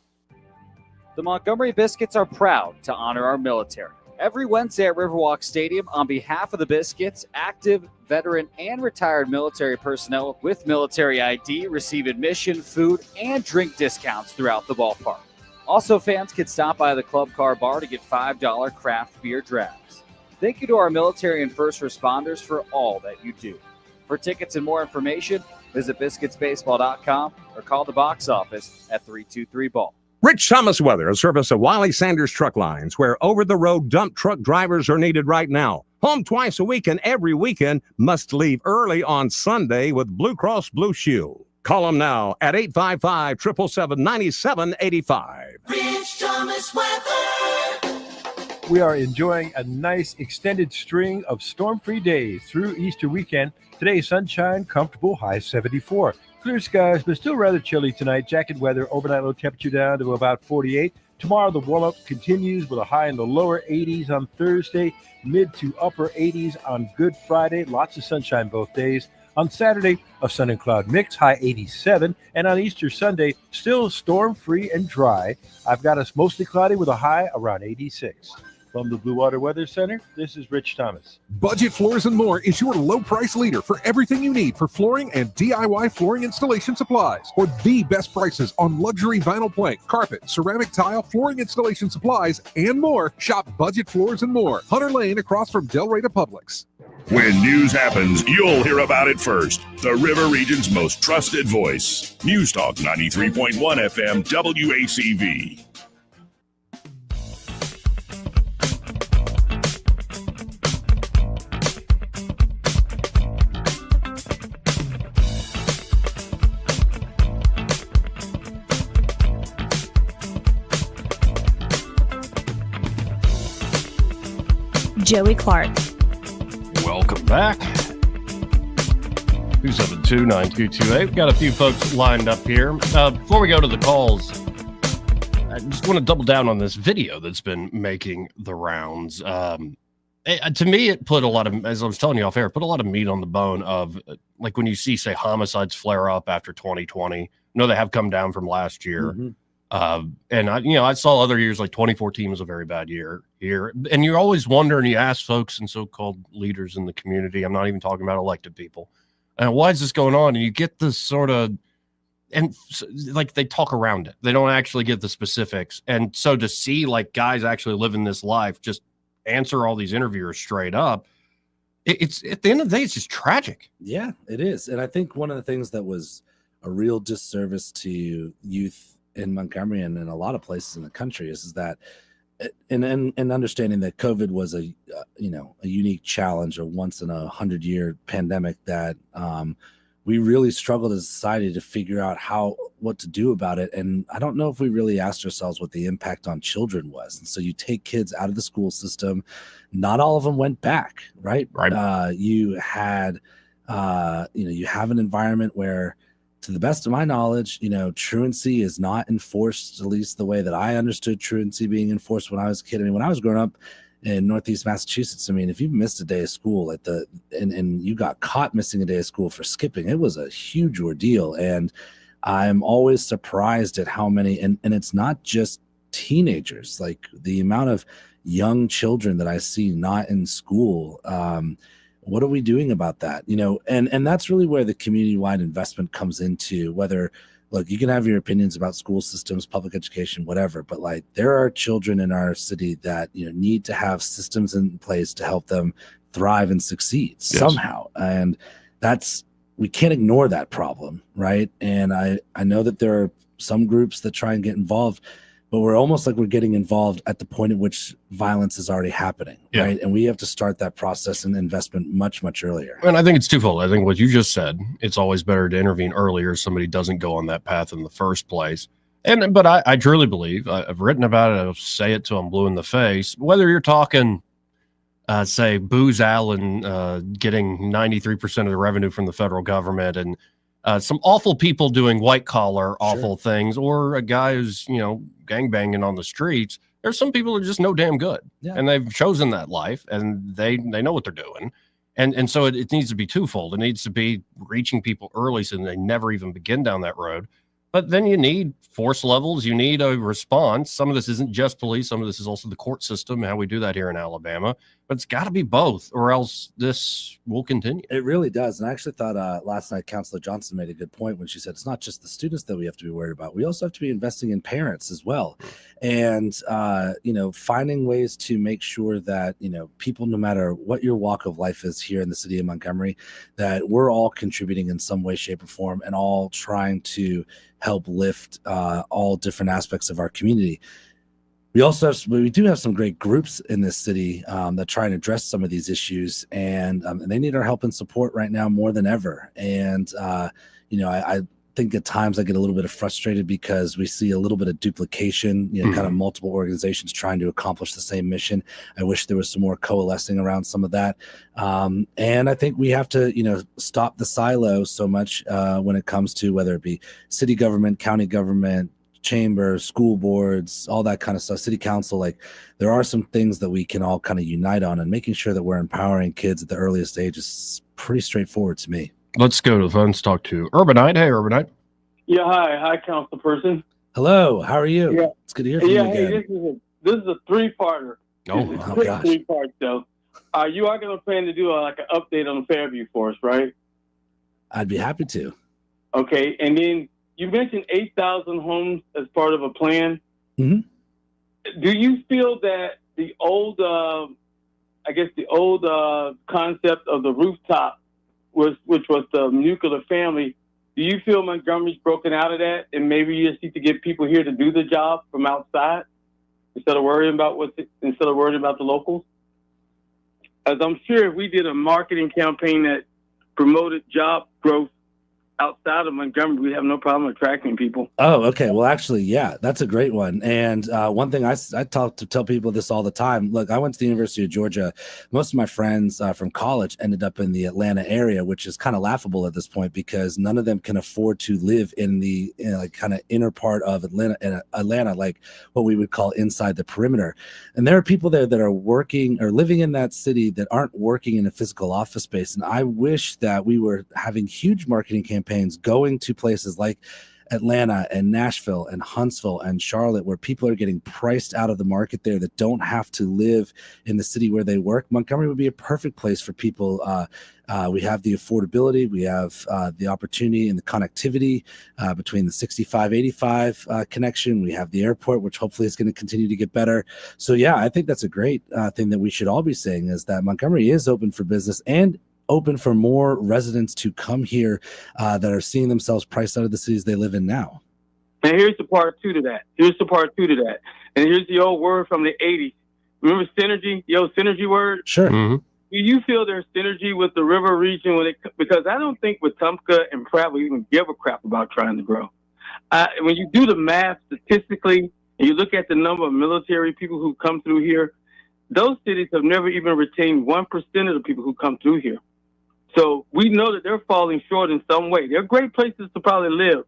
The Montgomery Biscuits are proud to honor our military. Every Wednesday at Riverwalk Stadium, on behalf of the Biscuits, active, veteran, and retired military personnel with military ID receive admission, food, and drink discounts throughout the ballpark. Also, fans can stop by the Club Car Bar to get $5 craft beer drafts. Thank you to our military and first responders for all that you do. For tickets and more information, visit biscuitsbaseball.com or call the box office at 323-BALL. Rich Thomas Weather, a service of Wiley Sanders Truck Lines, where over-the-road dump truck drivers are needed right now. Home twice a week and every weekend, must leave early on Sunday with Blue Cross Blue Shield. Call them now at 855-777-9785. Rich Thomas Weather. We are enjoying a nice extended string of storm-free days through Easter weekend. Today, sunshine, comfortable, high 74. Clear skies, but still rather chilly tonight. Jacket weather, overnight low temperature down to about 48. Tomorrow, the warm-up continues with a high in the lower 80s on Thursday, mid to upper 80s on Good Friday. Lots of sunshine both days. On Saturday, a sun and cloud mix, high 87. And on Easter Sunday, still storm-free and dry. I've got us mostly cloudy with a high around 86. From the Blue Water Weather Center, this is Rich Thomas. Budget Floors and More is your low price leader for everything you need for flooring and DIY flooring installation supplies. For the best prices on luxury vinyl plank, carpet, ceramic tile, flooring installation supplies, and more, shop Budget Floors and More, Hunter Lane across from Delray to Publix. When news happens, you'll hear about it first. The River Region's most trusted voice. News Talk 93.1 FM WACV. Joey Clark. Welcome back. 272-9228. We've got a few folks lined up here. Before we go to the calls, I just want to double down on this video that's been making the rounds. To me, it put a lot of, as I was telling you off air, put a lot of meat on the bone of, like, when you see, say, homicides flare up after 2020. No, they have come down from last year. Mm-hmm. And I saw other years, like 2014 was a very bad year here. And you always wonder, and you ask folks and so-called leaders in the community, I'm not even talking about elected people, why is this going on? And you get this sort of, and like they talk around it. They don't actually get the specifics. And so to see like guys actually living this life, just answer all these interviewers straight up, it's at the end of the day, it's just tragic. Yeah, it is. And I think one of the things that was a real disservice to youth in Montgomery and in a lot of places in the country is that, and understanding that COVID was a unique challenge, a once in 100-year pandemic that we really struggled as a society to figure out what to do about it. And I don't know if we really asked ourselves what the impact on children was. And so you take kids out of the school system, not all of them went back, right? You had, you have an environment where, to the best of my knowledge, truancy is not enforced, at least the way that I understood truancy being enforced when I was a kid. I mean, when I was growing up in Northeast Massachusetts, I mean, if you missed a day of school and you got caught missing a day of school for skipping, it was a huge ordeal. And I'm always surprised at how many, and it's not just teenagers, like the amount of young children that I see not in school. What are we doing about that? And that's really where the community-wide investment comes into, whether, look, you can have your opinions about school systems, public education, whatever, but like there are children in our city that, need to have systems in place to help them thrive and succeed somehow. And we can't ignore that problem. Right. And I know that there are some groups that try and get involved, but we're almost like we're getting involved at the point at which violence is already happening, right? And we have to start that process and investment much, much earlier. And I think it's twofold. I think what you just said, it's always better to intervene earlier so somebody doesn't go on that path in the first place. But I truly believe, I've written about it, I'll say it till I'm blue in the face, whether you're talking, say, Booz Allen getting 93% of the revenue from the federal government and some awful people doing white collar awful things, or a guy who's, gangbanging on the streets. There's some people who are just no damn good, and they've chosen that life, and they know what they're doing. And so it needs to be twofold. It needs to be reaching people early so they never even begin down that road. But then you need force levels. You need a response. Some of this isn't just police. Some of this is also the court system, how we do that here in Alabama. But it's got to be both, or else this will continue. It really does. And I actually thought last night Councilor Johnson made a good point when she said it's not just the students that we have to be worried about. We also have to be investing in parents as well. And, finding ways to make sure that, people, no matter what your walk of life is here in the city of Montgomery, that we're all contributing in some way, shape, or form, and all trying to help lift all different aspects of our community. We do have some great groups in this city that try and address some of these issues, and they need our help and support right now more than ever. And I think at times I get a little bit frustrated because we see a little bit of duplication, kind of multiple organizations trying to accomplish the same mission. I wish there was some more coalescing around some of that. And I think we have to, stop the silo so much when it comes to whether it be city government, county government, chamber, school boards, all that kind of stuff, city council. Like, there are some things that we can all kind of unite on, and making sure that we're empowering kids at the earliest age is pretty straightforward to me. Let's go to the phones, talk to Urbanite. Hey, Urbanite. Yeah, hi, council person. Hello, how are you? Yeah. It's good to hear from you again. Hey, this is a three-parter. Oh gosh. Three-part show. You are going to plan to do an update on Fairview for us, right? I'd be happy to. Okay, and then you mentioned 8,000 homes as part of a plan. Mm-hmm. Do you feel that the old concept of the rooftop, which was the nuclear family, do you feel Montgomery's broken out of that, and maybe you just need to get people here to do the job from outside instead of worrying about the locals? As I'm sure if we did a marketing campaign that promoted job growth outside of Montgomery, we have no problem attracting people. Oh, okay. Well, actually, yeah, that's a great one. And one thing I tell people this all the time. Look, I went to the University of Georgia. Most of my friends from college ended up in the Atlanta area, which is kind of laughable at this point because none of them can afford to live in the kind of inner part of Atlanta, like what we would call inside the perimeter. And there are people there that are working or living in that city that aren't working in a physical office space. And I wish that we were having huge marketing campaigns going to places like Atlanta and Nashville and Huntsville and Charlotte, where people are getting priced out of the market there that don't have to live in the city where they work. Montgomery would be a perfect place for people. We have the affordability, we have the opportunity and the connectivity between the 65-85 connection. We have the airport, which hopefully is going to continue to get better. So yeah, I think that's a great thing that we should all be saying, is that Montgomery is open for business and open for more residents to come here that are seeing themselves priced out of the cities they live in now. And here's the part two to that. And here's the old word from the 80s. Remember synergy? The old synergy word? Sure. Mm-hmm. Do you feel there's synergy with the river region because I don't think Wetumpka and Pratt will even give a crap about trying to grow. When you do the math statistically and you look at the number of military people who come through here, those cities have never even retained 1% of the people who come through here. So we know that they're falling short in some way. They're great places to probably live,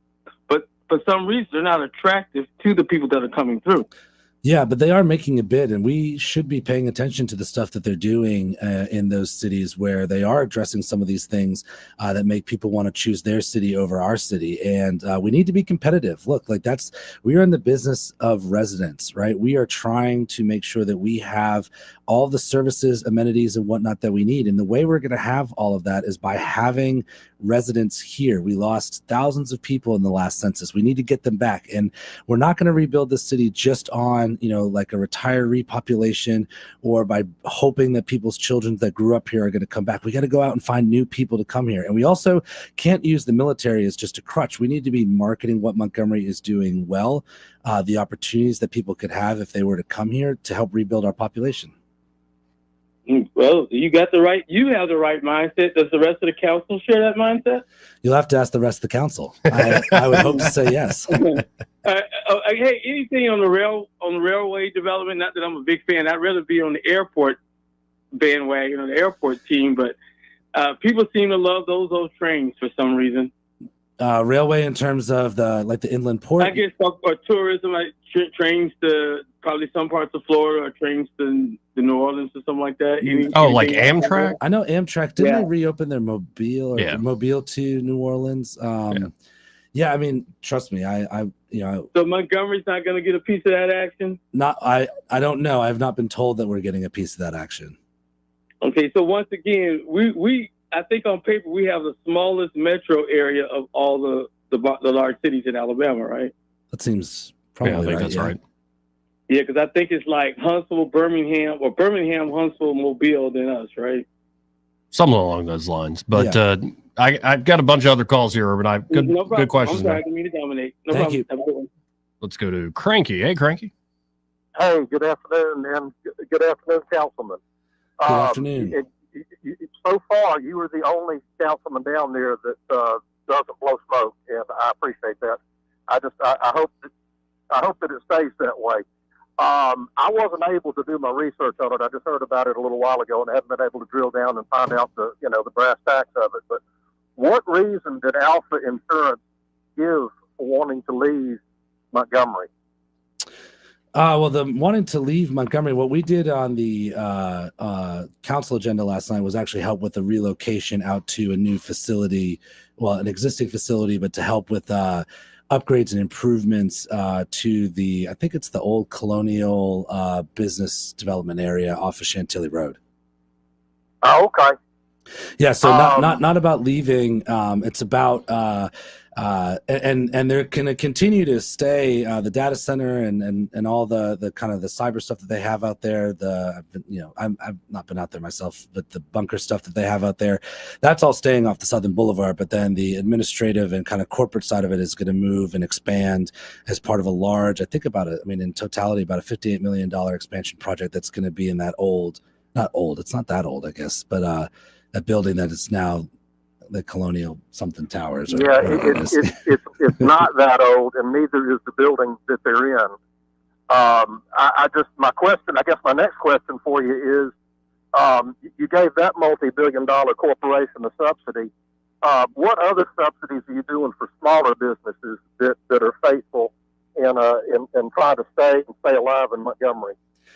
but for some reason they're not attractive to the people that are coming through. Yeah, but they are making a bid, and we should be paying attention to the stuff that they're doing in those cities where they are addressing some of these things that make people want to choose their city over our city. And we need to be competitive. Look, we are in the business of residents, right? We are trying to make sure that we have all the services, amenities, and whatnot that we need. And the way we're going to have all of that is by having residents here. We lost thousands of people in the last census. We need to get them back. And we're not going to rebuild the city just on on, like a retiree population, or by hoping that people's children that grew up here are going to come back. We got to go out and find new people to come here. And we also can't use the military as just a crutch. We need to be marketing what Montgomery is doing well, the opportunities that people could have if they were to come here to help rebuild our population. Well, you have the right mindset. Does the rest of the council share that mindset? You'll have to ask the rest of the council. I would hope to say yes. Hey, anything on the railway development? Not that I'm a big fan. I'd rather be on the airport bandwagon, on the airport team. But people seem to love those trains for some reason. Railway in terms of the inland port. I guess or tourism, like trains to probably some parts of Florida, or trains to New Orleans or something like that. Like Amtrak? I know Amtrak. Didn't they reopen their Mobile Mobile to New Orleans? Yeah, I mean, trust me, So Montgomery's not going to get a piece of that action? I don't know. I've not been told that we're getting a piece of that action. Okay, so once again, we I think on paper we have the smallest metro area of all the large cities in Alabama, right? That seems probably I think that's right. Yeah, because I think it's like Huntsville, Birmingham, Huntsville, Mobile, then us, right? Something along those lines. But I've got a bunch of other calls here, but I've good questions. I'm sorry, I didn't mean to dominate. No Thank problem. you. Have a good one. Let's go to Cranky. Hey, Cranky. Hey, good afternoon, and good afternoon, councilman. Good afternoon. So far, you were the only councilman down there that doesn't blow smoke, and I appreciate that. I hope that it stays that way. I wasn't able to do my research on it. I just heard about it a little while ago, and I haven't been able to drill down and find out the brass tacks of it. But what reason did Alpha Insurance give for wanting to leave Montgomery? Well, the wanting to leave Montgomery, what we did on the council agenda last night was actually help with the relocation out to a new facility, an existing facility, but to help with upgrades and improvements to I think it's the old Colonial business development area off of Chantilly Road. Oh, okay. Yeah, so not about leaving. It's about and they're going to continue to stay the data center and all the kind of the cyber stuff that they have out there. I've not been out there myself, but the bunker stuff that they have out there, that's all staying off the Southern Boulevard. But then the administrative and kind of corporate side of it is going to move and expand as part of a large, in totality, about a $58 million expansion project that's going to be in that it's not that old, I guess, but that building that is now the Colonial something Towers. It's not that old, and neither is the building that they're in. My next question for you is, you gave that multi-billion-dollar corporation a subsidy. What other subsidies are you doing for smaller businesses that are faithful and trying to stay alive in Montgomery?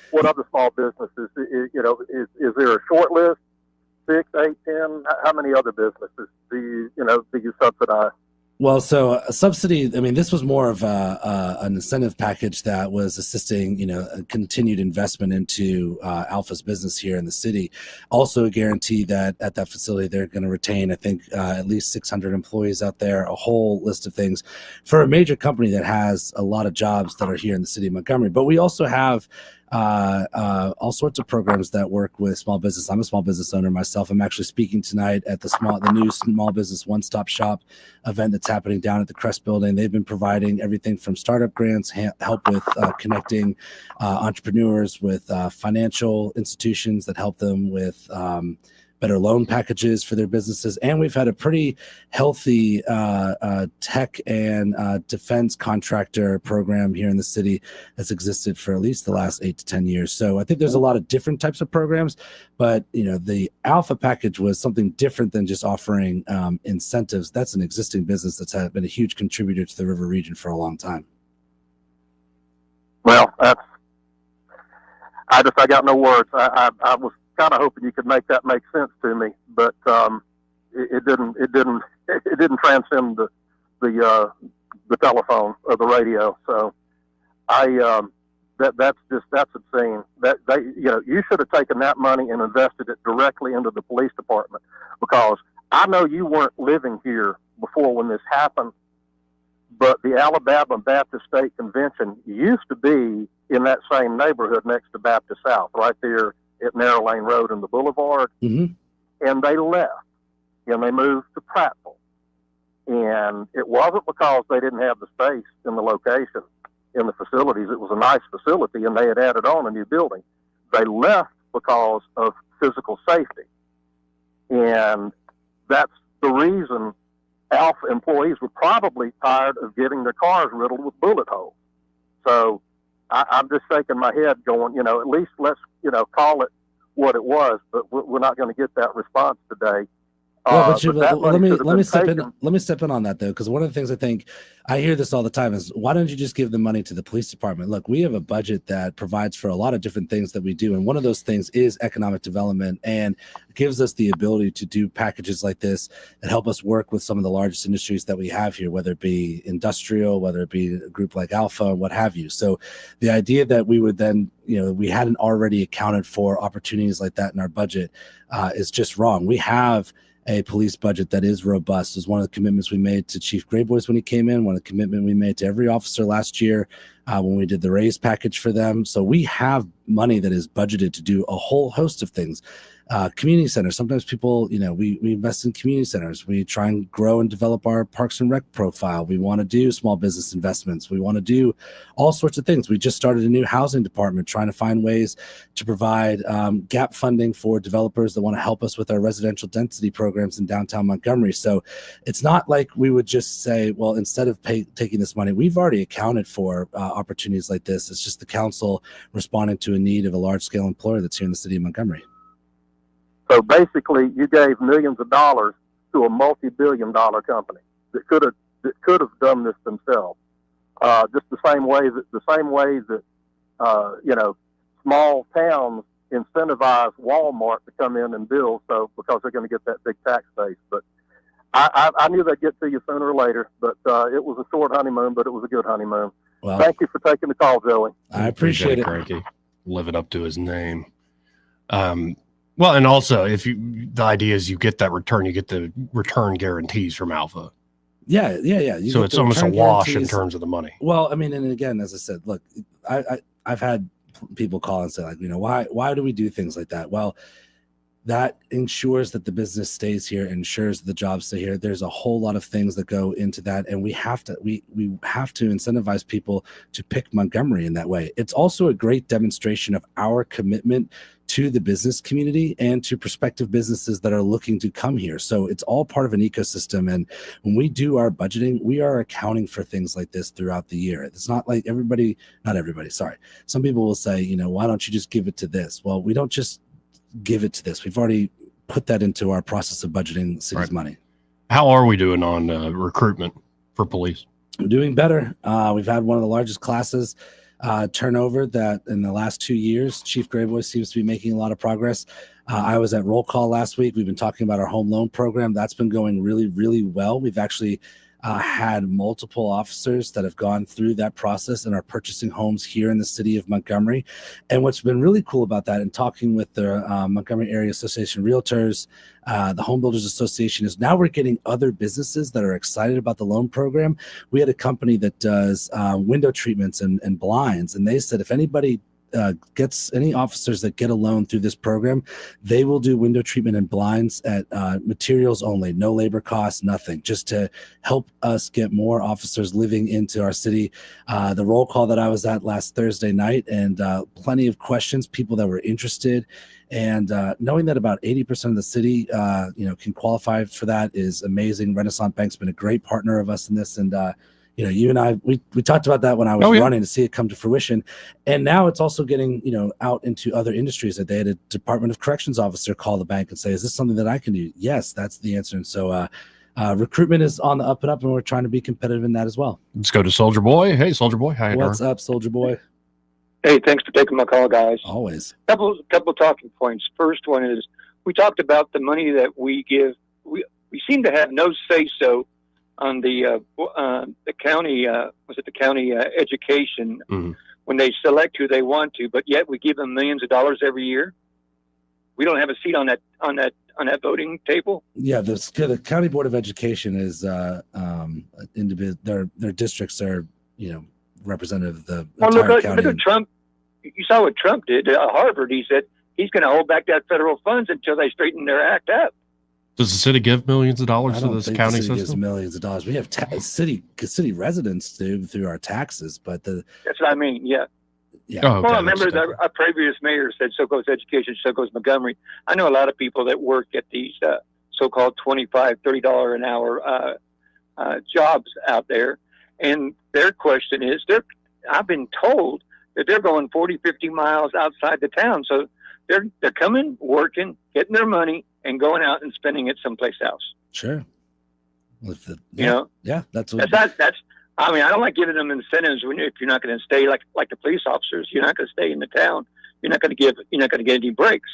What other small businesses? Is there a short list? 6, 8, 10? How many other businesses do you subsidize? Well, so a subsidy, this was more of an incentive package that was assisting, a continued investment into Alpha's business here in the city. Also a guarantee that at that facility, they're going to retain, I think, at least 600 employees out there, a whole list of things for a major company that has a lot of jobs that are here in the city of Montgomery. But we also have all sorts of programs that work with small business. I'm a small business owner myself. I'm actually speaking tonight at the new small business one-stop shop event that's happening down at the Crest building. They've been providing everything from startup grants, help with connecting entrepreneurs with financial institutions that help them with better loan packages for their businesses. And we've had a pretty healthy tech and defense contractor program here in the city that's existed for at least the last 8 to 10 years. So I think there's a lot of different types of programs, but the Alpha package was something different than just offering incentives. That's an existing business that's been a huge contributor to the river region for a long time. Well, I got no words. I was kind of hoping you could make that make sense to me, but it didn't transcend the telephone or the radio. So that's insane. You should have taken that money and invested it directly into the police department, because I know you weren't living here before when this happened, but the Alabama Baptist State Convention used to be in that same neighborhood next to Baptist South, right there at Narrow Lane Road and the Boulevard. Mm-hmm. And they left, and they moved to Prattville. And it wasn't because they didn't have the space in the location, in the facilities. It was a nice facility, and they had added on a new building. They left because of physical safety. And that's the reason Alpha employees were probably tired of getting their cars riddled with bullet holes. So I'm just shaking my head going, at least let's, call it what it was, but we're not going to get that response today. Let me step in on that though, because one of the things I think I hear this all the time is, why don't you just give the money to the police department? Look, we have a budget that provides for a lot of different things that we do, and one of those things is economic development, and gives us the ability to do packages like this that help us work with some of the largest industries that we have here, whether it be industrial, whether it be a group like Alpha, what have you. So the idea that we would then, we hadn't already accounted for opportunities like that in our budget is just wrong. We have a police budget that is robust. It was one of the commitments we made to Chief Grayboys when he came in, one of the commitment we made to every officer last year when we did the raise package for them. So we have money that is budgeted to do a whole host of things. Community centers. Sometimes people, we invest in community centers. We try and grow and develop our Parks and Rec profile. We want to do small business investments. We want to do all sorts of things. We just started a new housing department, trying to find ways to provide gap funding for developers that want to help us with our residential density programs in downtown Montgomery. So it's not like we would just say, well, instead of taking this money, we've already accounted for opportunities like this. It's just the council responding to a need of a large-scale employer that's here in the city of Montgomery. So basically, you gave millions of dollars to a multi-billion-dollar company that could have done this themselves. Just the same way that small towns incentivize Walmart to come in and build, so because they're going to get that big tax base. But I knew they'd get to you sooner or later. But it was a short honeymoon, but it was a good honeymoon. Well, thank you for taking the call, Joey. I appreciate it, Frankie. Living up to his name. Well, and also, the idea is you get that return, you get the return guarantees from Alpha. Yeah. So it's almost a wash in terms of the money. Well, I mean, and again, as I said, look, I've had people call and say, like, why do we do things like that? Well, that ensures that the business stays here, ensures the jobs stay here. There's a whole lot of things that go into that, and we have to incentivize people to pick Montgomery in that way. It's also a great demonstration of our commitment to the business community and to prospective businesses that are looking to come here. So it's all part of an ecosystem. And when we do our budgeting, we are accounting for things like this throughout the year. It's not like not everybody, sorry. Some people will say, why don't you just give it to this? Well, we don't just give it to this. We've already put that into our process of budgeting the city's money. How are we doing on recruitment for police? We're doing better. We've had one of the largest classes turnover that in the last 2 years. Chief Grayboy seems to be making a lot of progress. I was at roll call last week. We've been talking about our home loan program. That's been going really, really well. We've actually had multiple officers that have gone through that process and are purchasing homes here in the city of Montgomery. And what's been really cool about that, and talking with the Montgomery Area Association Realtors, the Home Builders Association, is now we're getting other businesses that are excited about the loan program. We had a company that does window treatments and blinds, and they said if anybody gets any officers that get a loan through this program, they will do window treatment and blinds at materials only, no labor costs, nothing, just to help us get more officers living into our city. The roll call that I was at last Thursday night, and plenty of questions, people that were interested. And knowing that about 80% of the city, can qualify for that is amazing. Renaissance Bank's been a great partner of us in this, and you and I, we talked about that when I was running to see it come to fruition. And now it's also getting, out into other industries. That they had a Department of Corrections officer call the bank and say, is this something that I can do? Yes, that's the answer. And so recruitment is on the up and up, and we're trying to be competitive in that as well. Let's go to Soldier Boy. Hey, Soldier Boy. How you doing? What's up, Soldier Boy? Hey, thanks for taking my call, guys. Always. Couple talking points. First one is, we talked about the money that we give. We seem to have no say-so on the county, the county education when they select who they want to, but yet we give them millions of dollars every year. We don't have a seat on that voting table? Yeah, the county board of education is their districts are representative of the Well, entire county. look at Trump. You saw what Trump did at Harvard. He said he's going to hold back that federal funds until they straighten their act up. Does the city give millions of dollars to this county the city gives system? millions of dollars. We have city residents do through our taxes, but That's what I mean. Yeah. Yeah. Oh, okay. Well, I remember a previous mayor said, "So goes education, so goes Montgomery." I know a lot of people that work at these so-called $25, $30 an hour jobs out there, and their question is, I've been told that they're going 40, 50 miles outside the town, so they're coming, working, getting their money, and going out and spending it someplace else. Sure. Yeah, that's what. That's. I mean, I don't like giving them incentives if you're not going to stay like the police officers. You're not going to stay in the town. You're not going to get any breaks.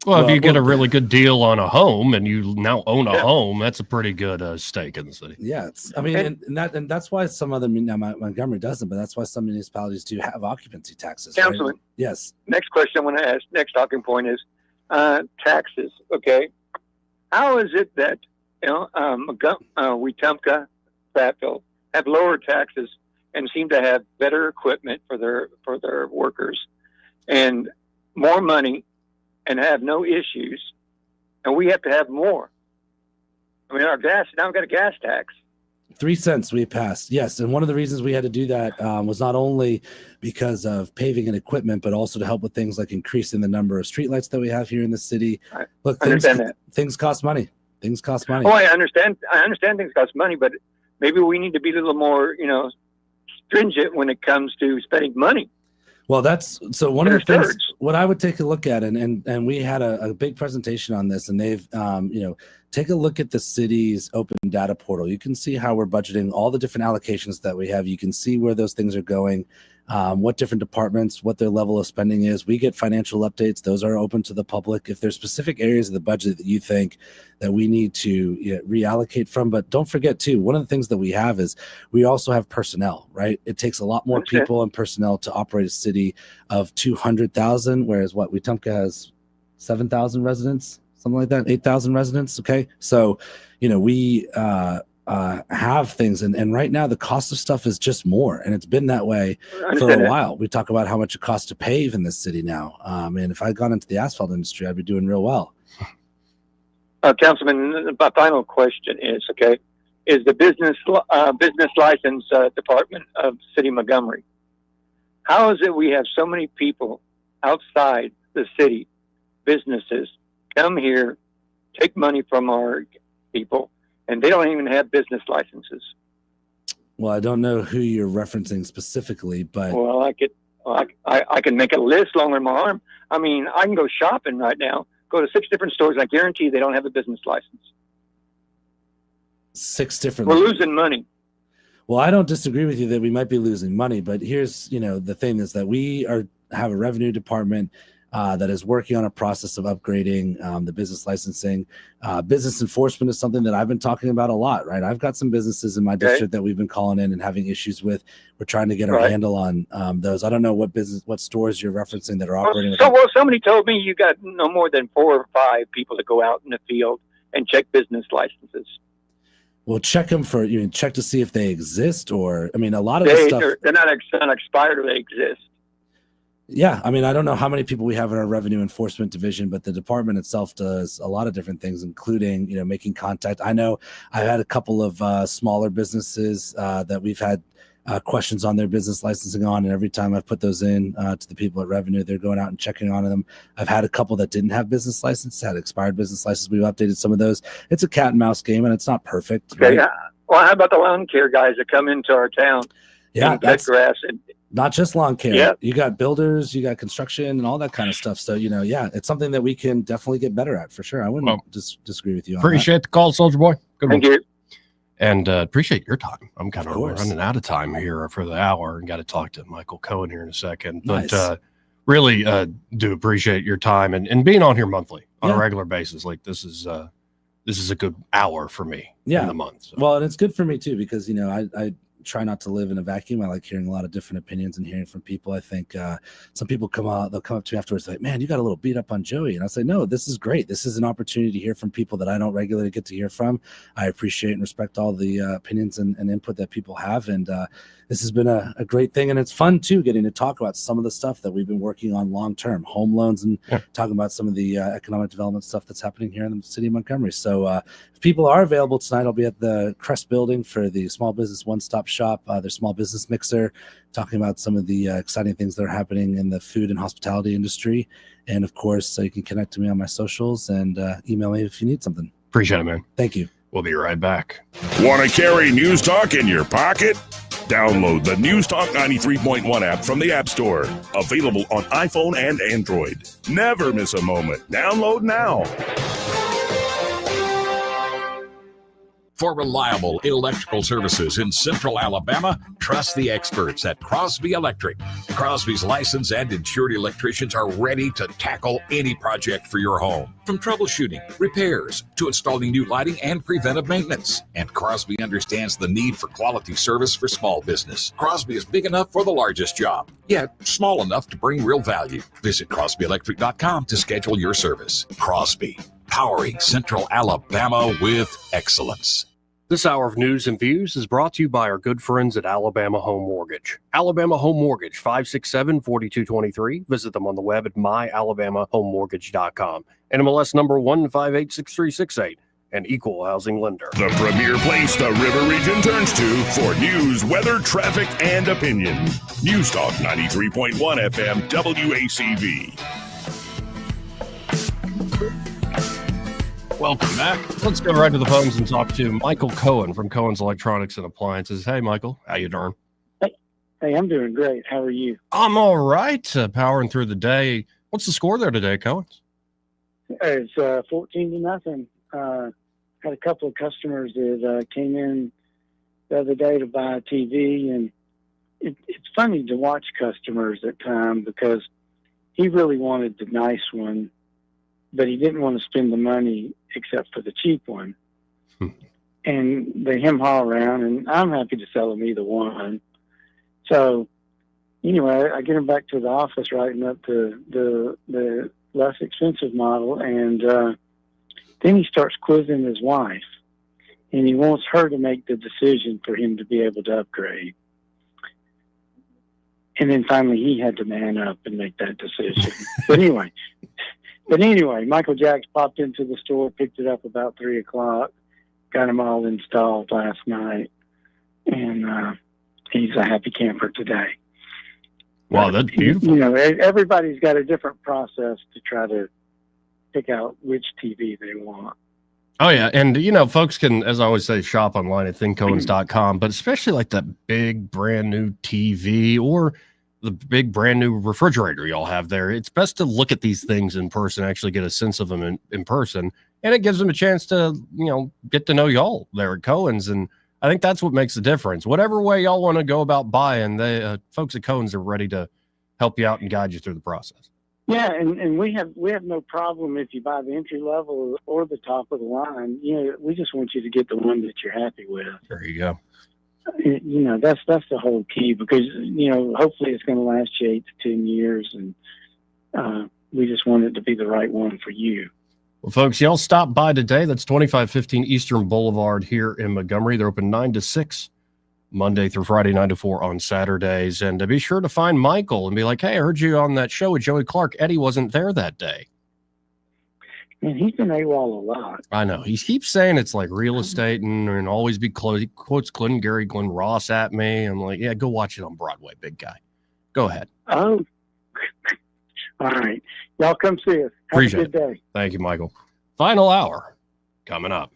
Well, if you get a really good deal on a home and you now own a home, that's a pretty good stake in the city. Yeah, and that's why some other Montgomery doesn't, but that's why some municipalities do have occupancy taxes. Councilman, right? Yes. Next question I want to ask. Next talking point is taxes. Okay, how is it that Wetumpka, Prattville have lower taxes and seem to have better equipment for their workers and more money and have no issues, and we have to have more? I mean, our gas, now we've got a gas tax. 3 cents we passed. Yes. And one of the reasons we had to do that was not only because of paving and equipment, but also to help with things like increasing the number of streetlights that we have here in the city. Look, things cost money. Things cost money. Oh, I understand things cost money, but maybe we need to be a little more, stringent when it comes to spending money. Well, that's so one of the things what I would take a look at, and we had a big presentation on this, and they've take a look at the city's open data portal. You can see how we're budgeting all the different allocations that we have. You can see where those things are going, what different departments, what their level of spending is. We get financial updates. Those are open to the public. If there's specific areas of the budget that you think that we need to reallocate from, but don't forget too, one of the things that we have is we also have personnel, right? It takes a lot more people and personnel to operate a city of 200,000, whereas Wetumpka has 7,000 residents, something like that, 8,000 residents. Okay. So, we have things, and right now the cost of stuff is just more, and it's been that way for a while. We talk about how much it costs to pave in this city now. And if I'd gone into the asphalt industry, I'd be doing real well. Councilman, my final question is, is the business license department of City of Montgomery. How is it we have so many people outside the city, businesses, come here, take money from our people, and they don't even have business licenses? Well, I don't know who you're referencing specifically, but I can make a list longer than my arm. I mean, I can go shopping right now, go to 6 different stores, and I guarantee they don't have a business license. 6 different. We're losing money. Well, I don't disagree with you that we might be losing money, but here's, the thing is that we have a revenue department that is working on a process of upgrading the business licensing. Business enforcement is something that I've been talking about a lot, right? I've got some businesses in my district that we've been calling in and having issues with. We're trying to get our handle on those. I don't know what stores you're referencing that are operating. Somebody told me you got no more than 4 or 5 people to go out in the field and check business licenses. Well, check them check to see if they exist, or a lot of the stuff they're not expired or they exist. Yeah, I don't know how many people we have in our revenue enforcement division, but the department itself does a lot of different things, including making contact. I know I've had a couple of smaller businesses that we've had questions on their business licensing on, and every time I've put those in to the people at revenue, they're going out and checking on them. I've had a couple that didn't have business license, had expired business license. We've updated some of those. It's a cat and mouse game, and it's not perfect. Okay. Right? Well, how about the lawn care guys that come into our town and cut grass? And not just lawn care. Yeah. You got builders, you got construction, and all that kind of stuff. So, it's something that we can definitely get better at for sure. I wouldn't disagree with you on Appreciate the call, Soldier Boy. Good Thank one. you. And appreciate your time. I'm kind of running out of time here for the hour and got to talk to Michael Cohen here in a second. But really do appreciate your time and being on here monthly on a regular basis. Like this is a good hour for me in the month. So. Well, and it's good for me too, because, try not to live in a vacuum. I like hearing a lot of different opinions and hearing from people. I think some people they'll come up to me afterwards like, man, you got a little beat up on Joey. And I'll say, no, this is great. This is an opportunity to hear from people that I don't regularly get to hear from. I appreciate and respect all the opinions and input that people have. And this has been a great thing. And it's fun, too, getting to talk about some of the stuff that we've been working on long-term, home loans, and talking about some of the economic development stuff that's happening here in the city of Montgomery. So if people are available tonight, I'll be at the Crest building for the Small Business One-Stop Shop, their small business mixer, talking about some of the exciting things that are happening in the food and hospitality industry. And, of course, you can connect to me on my socials and email me if you need something. Appreciate it, man. Thank you. We'll be right back. Want to carry News Talk in your pocket? Download the News Talk 93.1 app from the App Store. Available on iPhone and Android. Never miss a moment. Download now. For reliable electrical services in Central Alabama, trust the experts at Crosby Electric. Crosby's licensed and insured electricians are ready to tackle any project for your home. From troubleshooting, repairs, to installing new lighting and preventive maintenance. And Crosby understands the need for quality service for small business. Crosby is big enough for the largest job, yet small enough to bring real value. Visit CrosbyElectric.com to schedule your service. Crosby, powering Central Alabama with excellence. This hour of news and views is brought to you by our good friends at Alabama Home Mortgage. Alabama Home Mortgage, 567-4223. Visit them on the web at myalabamahomemortgage.com. NMLS number 1586368. An equal housing lender. The premier place the River Region turns to for news, weather, traffic, and opinion. News Talk 93.1 FM WACV. Welcome back. Let's go right to the phones and talk to Michael Cohen from Cohen's Electronics and Appliances. Hey, Michael. How you doing? Hey, I'm doing great. How are you? I'm all right. Powering through the day. What's the score there today, Cohen's? It's 14-0. Had a couple of customers that came in the other day to buy a TV, and it's funny to watch customers at times because he really wanted the nice one, but he didn't want to spend the money except for the cheap one. And they hem-haw around, and I'm happy to sell them either one. So anyway, I get him back to the office writing up the less expensive model, and then he starts quizzing his wife, and he wants her to make the decision for him to be able to upgrade. And then finally he had to man up and make that decision. But anyway, Michael Jacks popped into the store, picked it up about 3 o'clock, got them all installed last night, and he's a happy camper today. Wow, that's beautiful. You know, everybody's got a different process to try to pick out which TV they want. Oh, yeah. And, you know, folks can, as I always say, shop online at thinkcohens.com, but especially like that big brand new TV or the big brand new refrigerator y'all have there. It's best to look at these things in person, actually get a sense of them in person. And it gives them a chance to, you know, get to know y'all there at Cohen's. And I think that's what makes the difference. Whatever way y'all want to go about buying, the folks at Cohen's are ready to help you out and guide you through the process. Yeah, and we have no problem if you buy the entry level or the top of the line. You know, we just want you to get the one that you're happy with. There you go. You know, that's the whole key, because, you know, hopefully it's going to last you 8 to 10 years, and we just want it to be the right one for you. Well, folks, y'all stop by today. That's 2515 Eastern Boulevard here in Montgomery. They're open 9 to 6, Monday through Friday, 9 to 4 on Saturdays. And be sure to find Michael and be like, hey, I heard you on that show with Joey Clark. Eddie wasn't there that day. And he's been AWOL a lot. I know. He keeps saying it's like real estate and always be close. He quotes Glenn Ross at me. I'm like, yeah, go watch it on Broadway, big guy. Go ahead. Oh, all right. Y'all come see us. Have Appreciate a good day. Thank you, Michael. Final hour coming up.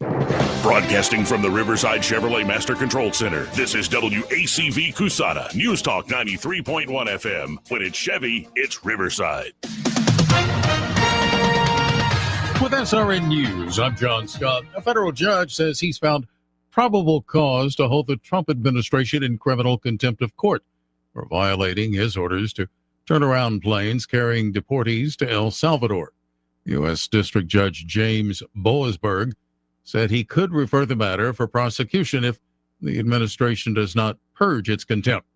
Broadcasting from the Riverside Chevrolet Master Control Center, this is WACV Cusana, News Talk 93.1 FM. When it's Chevy, it's Riverside. With SRN News, I'm John Scott. A federal judge says he's found probable cause to hold the Trump administration in criminal contempt of court for violating his orders to turn around planes carrying deportees to El Salvador. U.S. District Judge James Boasberg said he could refer the matter for prosecution if the administration does not purge its contempt.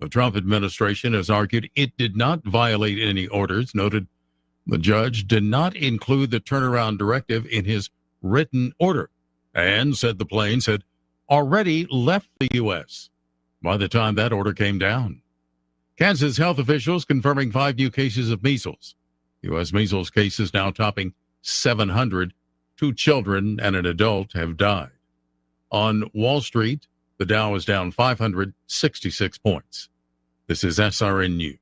The Trump administration has argued it did not violate any orders, noted the judge did not include the turnaround directive in his written order, and said the planes had already left the U.S. by the time that order came down. Kansas health officials confirming 5 new cases of measles. U.S. measles cases now topping 700. 2 children and an adult have died. On Wall Street, the Dow is down 566 points. This is SRN News.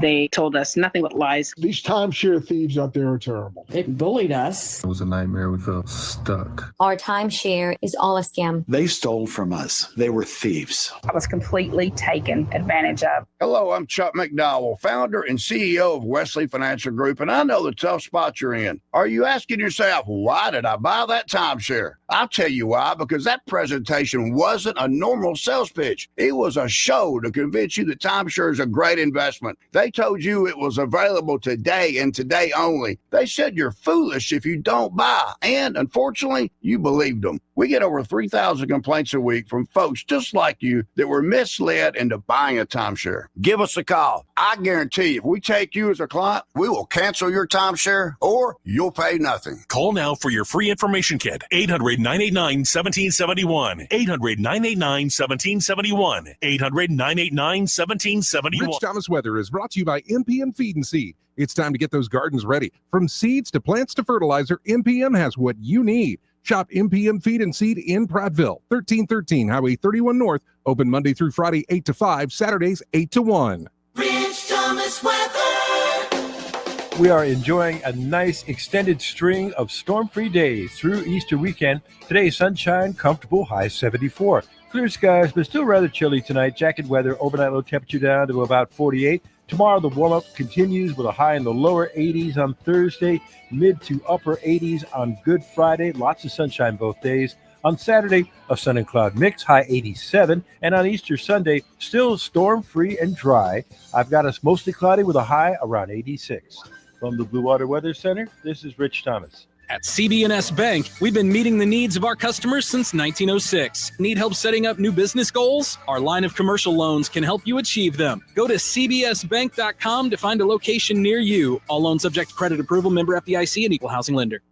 They told us nothing but lies. These timeshare thieves out there are terrible. They bullied us. It was a nightmare. We felt stuck. Our timeshare is all a scam. They stole from us. They were thieves. I was completely taken advantage of. Hello, I'm Chuck McDowell, founder and CEO of Wesley Financial Group, and I know the tough spot you're in. Are you asking yourself, why did I buy that timeshare? I'll tell you why, because that presentation wasn't a normal sales pitch. It was a show to convince you that timeshare is a great investment. They told you it was available today and today only. They said you're foolish if you don't buy, and unfortunately, you believed them. We get over 3,000 complaints a week from folks just like you that were misled into buying a timeshare. Give us a call. I guarantee if we take you as a client, we will cancel your timeshare or you'll pay nothing. Call now for your free information kit. 800-989-1771. 800-989-1771. 800-989-1771. Rich Thomas Weather is brought to you by MPM Feed and Seed. It's time to get those gardens ready. From seeds to plants to fertilizer, MPM has what you need. Shop MPM Feed and Seed in Prattville, 1313 Highway 31 North. Open Monday through Friday, 8 to 5, Saturdays, 8 to 1. Rich Thomas Weather. We are enjoying a nice extended string of storm-free days through Easter weekend. Today, sunshine, comfortable, high 74. Clear skies, but still rather chilly tonight. Jacket weather, overnight low temperature down to about 48. Tomorrow, the warm-up continues with a high in the lower 80s on Thursday, mid to upper 80s on Good Friday. Lots of sunshine both days. On Saturday, a sun and cloud mix, high 87. And on Easter Sunday, still storm-free and dry. I've got us mostly cloudy with a high around 86. From the Blue Water Weather Center, this is Rich Thomas. At CB&S Bank, we've been meeting the needs of our customers since 1906. Need help setting up new business goals? Our line of commercial loans can help you achieve them. Go to cbsbank.com to find a location near you. All loans subject to credit approval, member FDIC, and equal housing lender.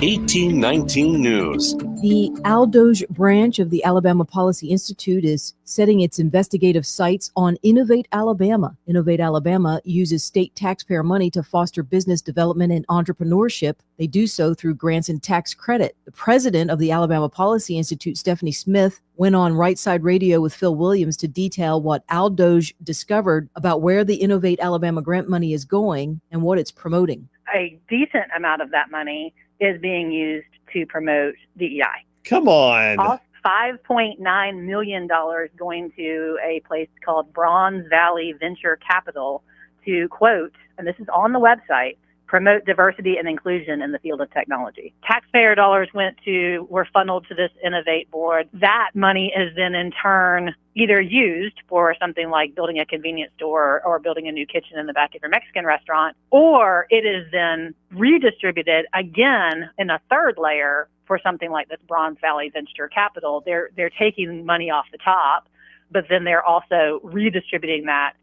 1819 News. The Aldoge branch of the Alabama Policy Institute is setting its investigative sights on Innovate Alabama. Innovate Alabama uses state taxpayer money to foster business development and entrepreneurship. They do so through grants and tax credit. The president of the Alabama Policy Institute, Stephanie Smith, went on Right Side Radio with Phil Williams to detail what Aldoge discovered about where the Innovate Alabama grant money is going and what it's promoting. A decent amount of that money is being used to promote DEI. Come on. All $5.9 million going to a place called Bronze Valley Venture Capital to, quote, and this is on the website, promote diversity and inclusion in the field of technology. Taxpayer dollars were funneled to this Innovate board. That money is then in turn either used for something like building a convenience store or building a new kitchen in the back of your Mexican restaurant, or it is then redistributed again in a third layer for something like this Bronze Valley Venture Capital. They're taking money off the top, but then they're also redistributing that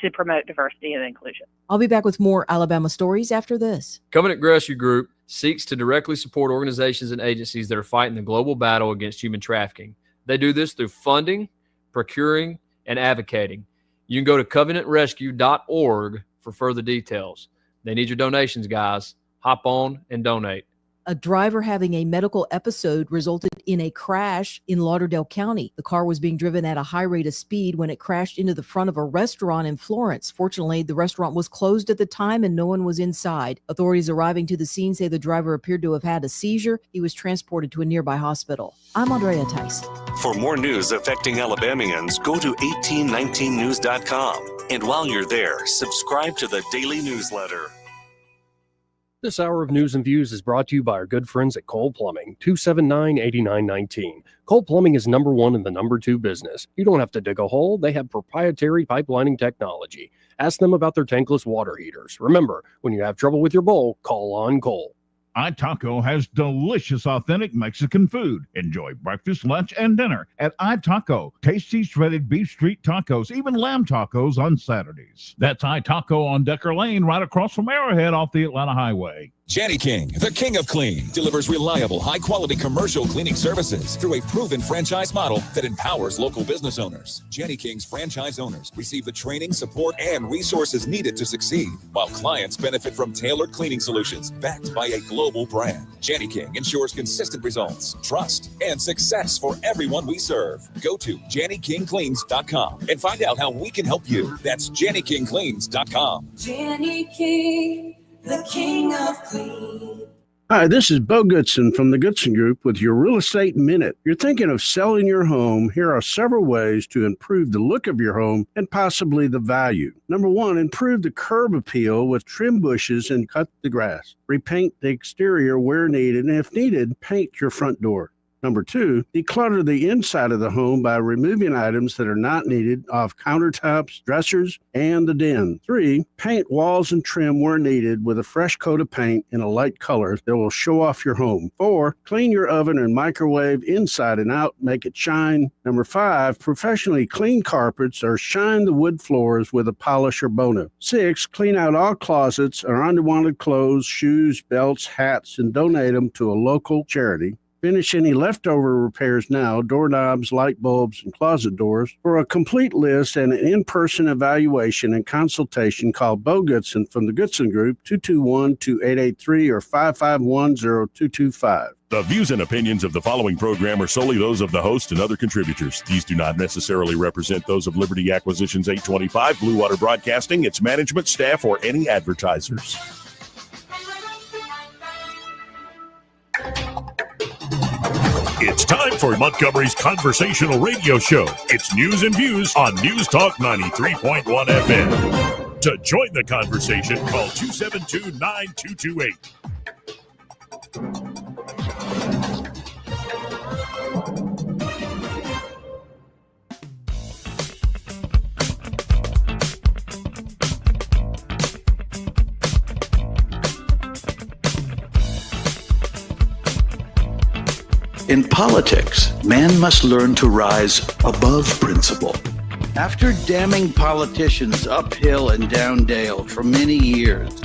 to promote diversity and inclusion. I'll be back with more Alabama stories after this. Covenant Grocery Group seeks to directly support organizations and agencies that are fighting the global battle against human trafficking. They do this through funding, procuring, and advocating. You can go to covenantrescue.org for further details. They need your donations, guys. Hop on and donate. A driver having a medical episode resulted in a crash in Lauderdale County. The car was being driven at a high rate of speed when it crashed into the front of a restaurant in Florence. Fortunately, the restaurant was closed at the time and no one was inside. Authorities arriving to the scene say the driver appeared to have had a seizure. He was transported to a nearby hospital. I'm Andrea Tice. For more news affecting Alabamians, go to 1819news.com. And while you're there, subscribe to the daily newsletter. This hour of news and views is brought to you by our good friends at Cole Plumbing, 279-8919. Cole Plumbing is number one in the number two business. You don't have to dig a hole. They have proprietary pipelining technology. Ask them about their tankless water heaters. Remember, when you have trouble with your bowl, call on Cole. iTaco has delicious, authentic Mexican food. Enjoy breakfast, lunch, and dinner at iTaco. Tasty shredded beef street tacos, even lamb tacos on Saturdays. That's iTaco on Decker Lane, right across from Arrowhead off the Atlanta Highway. Jenny King, the king of clean, delivers reliable, high-quality commercial cleaning services through a proven franchise model that empowers local business owners. Jenny King's franchise owners receive the training, support, and resources needed to succeed, while clients benefit from tailored cleaning solutions backed by a global brand. Jenny King ensures consistent results, trust, and success for everyone we serve. Go to JennyKingCleans.com and find out how we can help you. That's JennyKingCleans.com. Jenny King, the king of clean. Hi, this is Bo Goodson from the Goodson Group with your Real Estate Minute. You're thinking of selling your home. Here are several ways to improve the look of your home and possibly the value. Number one, improve the curb appeal with trim bushes and cut the grass. Repaint the exterior where needed, and if needed, paint your front door. Number two, declutter the inside of the home by removing items that are not needed off countertops, dressers, and the den. Three, paint walls and trim where needed with a fresh coat of paint in a light color that will show off your home. Four, clean your oven and microwave inside and out, make it shine. Number five, professionally clean carpets or shine the wood floors with a polish or Bono. Six, clean out all closets or unwanted clothes, shoes, belts, hats, and donate them to a local charity. Finish any leftover repairs now, doorknobs, light bulbs, and closet doors. For a complete list and an in-person evaluation and consultation, call Bo Goodson from the Goodson Group, 221-2883 or 551-0225. The views and opinions of the following program are solely those of the host and other contributors. These do not necessarily represent those of Liberty Acquisitions 825, Blue Water Broadcasting, its management, staff, or any advertisers. It's time for Montgomery's conversational radio show. It's news and views on News Talk 93.1 FM. To join the conversation, call 272-9228. In politics, man must learn to rise above principle. After damning politicians uphill and down dale for many years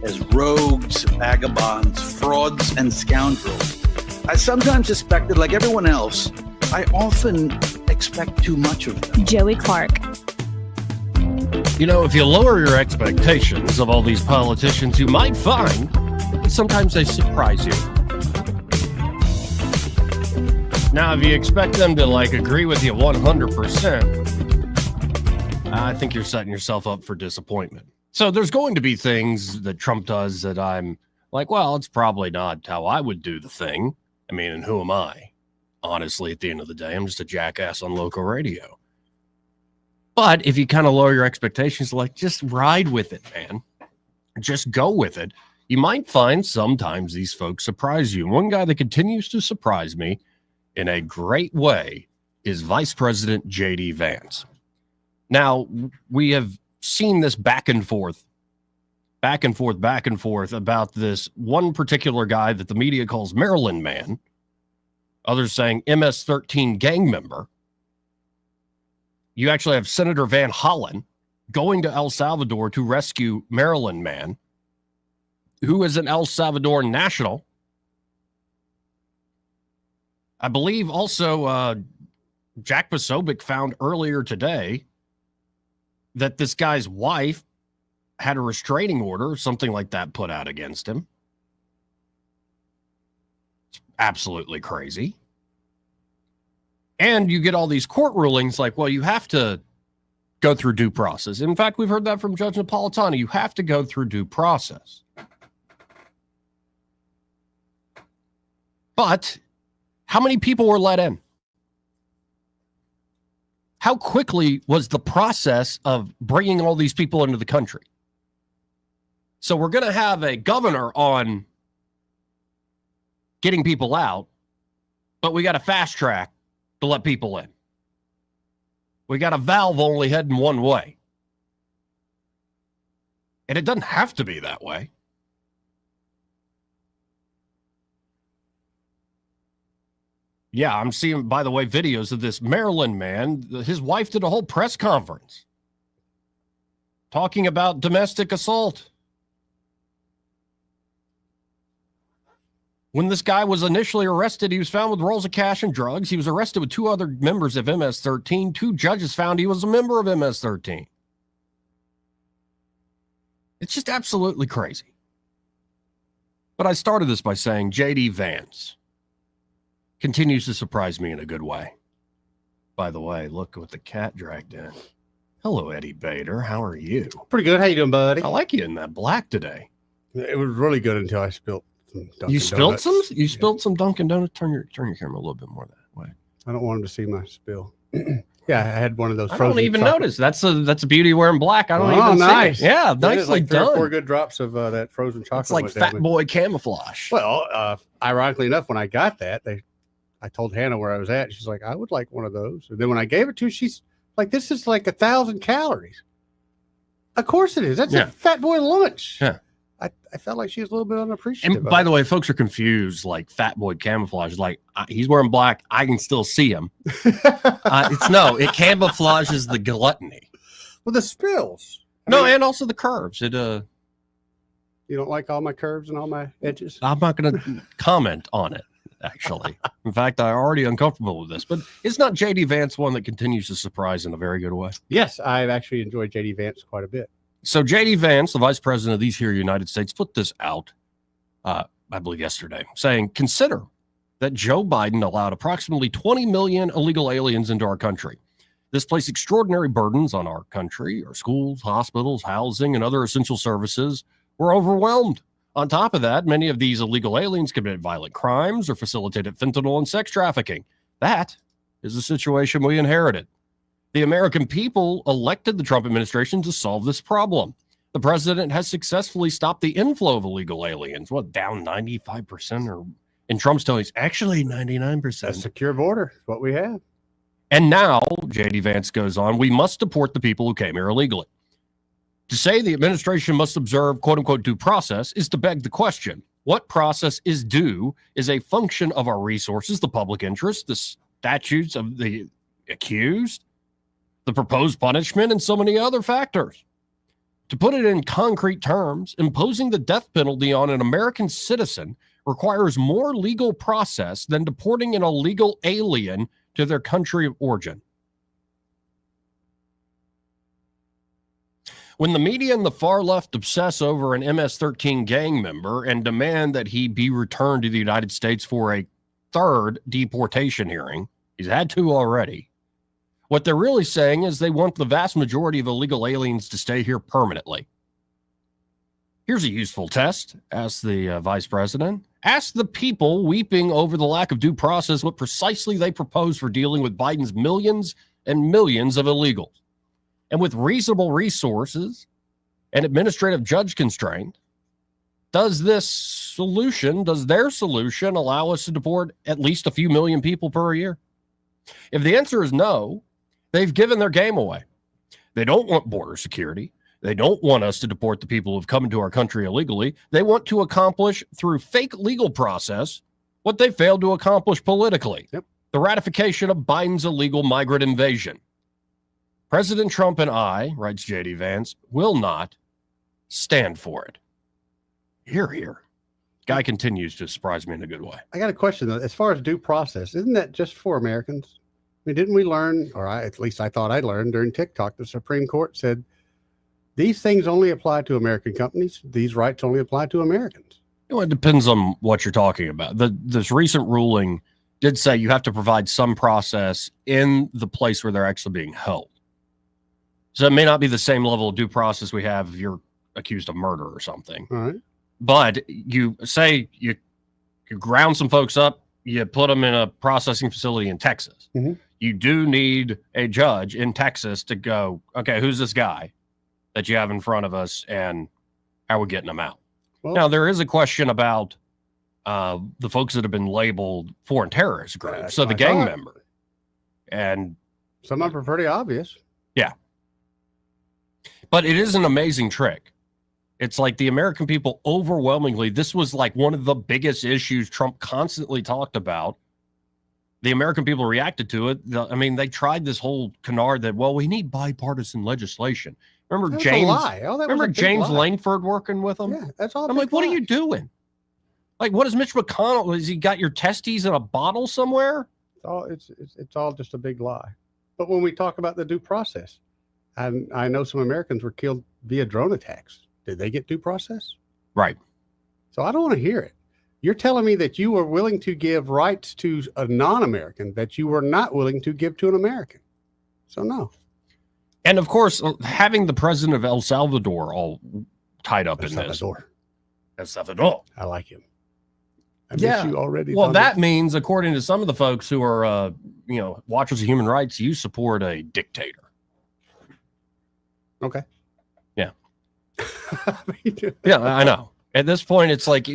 as rogues, vagabonds, frauds, and scoundrels, I sometimes suspected, like everyone else, I often expect too much of them. Joey Clark. You know, if you lower your expectations of all these politicians, you might find that sometimes they surprise you. Now, if you expect them to, agree with you 100%, I think you're setting yourself up for disappointment. So there's going to be things that Trump does that I'm like, well, it's probably not how I would do the thing. I mean, and who am I? Honestly, at the end of the day, I'm just a jackass on local radio. But if you kind of lower your expectations, just ride with it, man. Just go with it. You might find sometimes these folks surprise you. One guy that continues to surprise me in a great way is Vice President J.D. Vance. Now, we have seen this back and forth about this one particular guy that the media calls Maryland Man, others saying MS-13 gang member. You actually have Senator Van Hollen going to El Salvador to rescue Maryland Man, who is an El Salvador national. I believe also Jack Posobiec found earlier today that this guy's wife had a restraining order or something like that put out against him. It's absolutely crazy. And you get all these court rulings like, well, you have to go through due process. In fact, we've heard that from Judge Napolitano. You have to go through due process. But how many people were let in? How quickly was the process of bringing all these people into the country? So we're going to have a governor on getting people out, but we got a fast track to let people in. We got a valve only heading one way. And it doesn't have to be that way. Yeah, I'm seeing, by the way, videos of this Maryland man. His wife did a whole press conference talking about domestic assault. When this guy was initially arrested, he was found with rolls of cash and drugs. He was arrested with 2 other members of MS-13. 2 judges found he was a member of MS-13. It's just absolutely crazy. But I started this by saying J.D. Vance continues to surprise me in a good way. By the way, look what the cat dragged in. Hello, Eddie Bader. How are you? Pretty good. How you doing, buddy? I like you in that black today. It was really good until I spilled some Dunkin' You spilled Donuts. some? You spilled some Dunkin' Donuts? Turn your camera a little bit more that way. I don't want him to see my spill. Yeah, I had one of those. I frozen don't even chocolate. notice. That's a beauty of wearing black. I don't Oh, even nice. see it. Yeah, It is nicely like 3 or done. 4 good drops of that frozen chocolate. It's like went down fat there. boy camouflage. Well, ironically enough, when I got that, I told Hannah where I was at. She's like, I would like one of those. And then when I gave it to her, she's like, this is like 1,000 calories. Of course it is. That's a fat boy lunch. Yeah. I felt like she was a little bit unappreciative. And by the way, folks are confused. Like fat boy camouflage. Like he's wearing black. I can still see him. It camouflages the gluttony. Well, the spills. And also the curves. It You don't like all my curves and all my edges? I'm not going to comment on it. Actually, in fact, I'm already uncomfortable with this. But it's not J.D. Vance one that continues to surprise in a very good way. Yes, I've actually enjoyed J.D. Vance quite a bit. So J.D. Vance, the vice president of these here United States, put this out, I believe yesterday, saying, consider that Joe Biden allowed approximately 20 million illegal aliens into our country. This placed extraordinary burdens on our country. Our schools, hospitals, housing, and other essential services were overwhelmed. On top of that, many of these illegal aliens committed violent crimes or facilitated fentanyl and sex trafficking. That is the situation we inherited. The American people elected the Trump administration to solve this problem. The president has successfully stopped the inflow of illegal aliens. Down 95%? Or in Trump's telling, it's actually 99%. A secure border is what we have. And now, J.D. Vance goes on, we must deport the people who came here illegally. To say the administration must observe, quote-unquote, due process is to beg the question. What process is due is a function of our resources, the public interest, the statutes of the accused, the proposed punishment, and so many other factors. To put it in concrete terms, imposing the death penalty on an American citizen requires more legal process than deporting an illegal alien to their country of origin. When the media and the far left obsess over an MS-13 gang member and demand that he be returned to the United States for a 3rd deportation hearing, he's had 2 already. What they're really saying is they want the vast majority of illegal aliens to stay here permanently. Here's a useful test, asked the vice president. Ask the people weeping over the lack of due process what precisely they propose for dealing with Biden's millions and millions of illegals. And with reasonable resources and administrative judge constraint, does their solution allow us to deport at least a few million people per year? If the answer is no, they've given their game away. They don't want border security. They don't want us to deport the people who've come into our country illegally. They want to accomplish through fake legal process what they failed to accomplish politically. The ratification of Biden's illegal migrant invasion. President Trump and I, writes J.D. Vance, will not stand for it. Hear. Guy continues to surprise me in a good way. I got a question, though. As far as due process, isn't that just for Americans? I mean, didn't we learn, at least I thought I learned during TikTok, the Supreme Court said these things only apply to American companies. These rights only apply to Americans. Well, it depends on what you're talking about. This recent ruling did say you have to provide some process in the place where they're actually being held. So it may not be the same level of due process we have if you're accused of murder or something. All right. But you say you ground some folks up, you put them in a processing facility in Texas. Mm-hmm. You do need a judge in Texas to go, okay, who's this guy that you have in front of us and how are we getting them out? Well, now, there is a question about the folks that have been labeled foreign terrorist groups. So the gang member. And some of them are pretty obvious. Yeah. But it is an amazing trick. It's like the American people overwhelmingly, this was like one of the biggest issues Trump constantly talked about the American people reacted to it. I mean, they tried this whole canard that, well, we need bipartisan legislation. Remember That's James? a lie. Oh, that was remember a big James lie. Langford working with them? Yeah, that's all. I'm like, what are you doing? Like, what is Mitch McConnell? Has he got your testes in a bottle somewhere? It's all just a big lie. But when we talk about the due process, and I know some Americans were killed via drone attacks. Did they get due process? Right. So I don't want to hear it. You're telling me that you were willing to give rights to a non-American that you were not willing to give to an American. So no. And of course, having the president of El Salvador all tied up in this. El Salvador. I like him. I miss you already. Well, that means, according to some of the folks who are, watchers of human rights, you support a dictator. Okay. Yeah. Yeah, I know. At this point, it's like,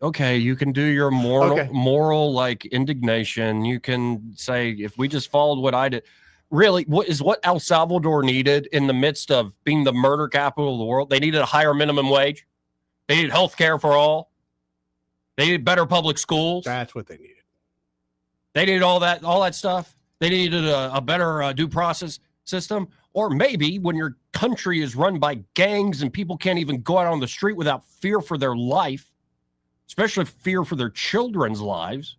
okay, you can do your moral like indignation. You can say, if we just followed what I did. Really, what El Salvador needed in the midst of being the murder capital of the world? They needed a higher minimum wage. They needed health care for all. They needed better public schools. That's what they needed. They needed all that stuff. They needed a better due process system. Or maybe when your country is run by gangs and people can't even go out on the street without fear for their life, especially fear for their children's lives,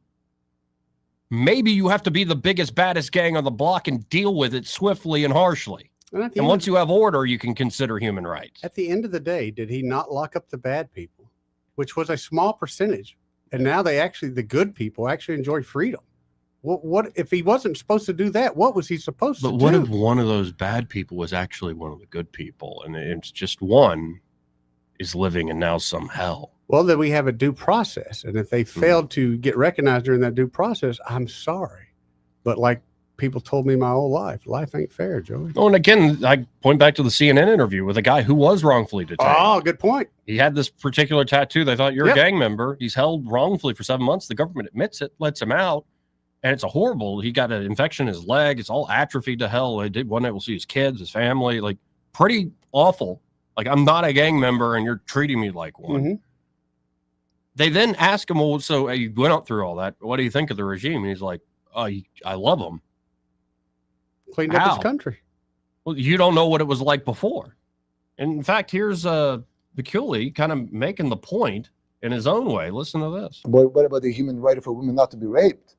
maybe you have to be the biggest, baddest gang on the block and deal with it swiftly and harshly. And once you have order, you can consider human rights. At the end of the day, did he not lock up the bad people, which was a small percentage? And now the good people actually enjoy freedom. What if he wasn't supposed to do that? What was he supposed to do? But what if one of those bad people was actually one of the good people, and it's just one is living in now some hell? Well, then we have a due process. And if they failed to get recognized during that due process, I'm sorry. But like people told me my whole life, life ain't fair, Joey. Oh, and again, I point back to the CNN interview with a guy who was wrongfully detained. Oh, good point. He had this particular tattoo. They thought, you're a gang member. He's held wrongfully for 7 months. The government admits it, lets him out. And it's a horrible, he got an infection in his leg. It's all atrophied to hell. He wasn't able to see his kids, his family, like pretty awful. Like, I'm not a gang member and you're treating me like one. Mm-hmm. They then ask him, well, so you went out through all that. What do you think of the regime? And he's like, I love them. Cleaned up his country. Well, you don't know what it was like before. And in fact, here's Biculi kind of making the point in his own way. Listen to this. What about the human right for women not to be raped?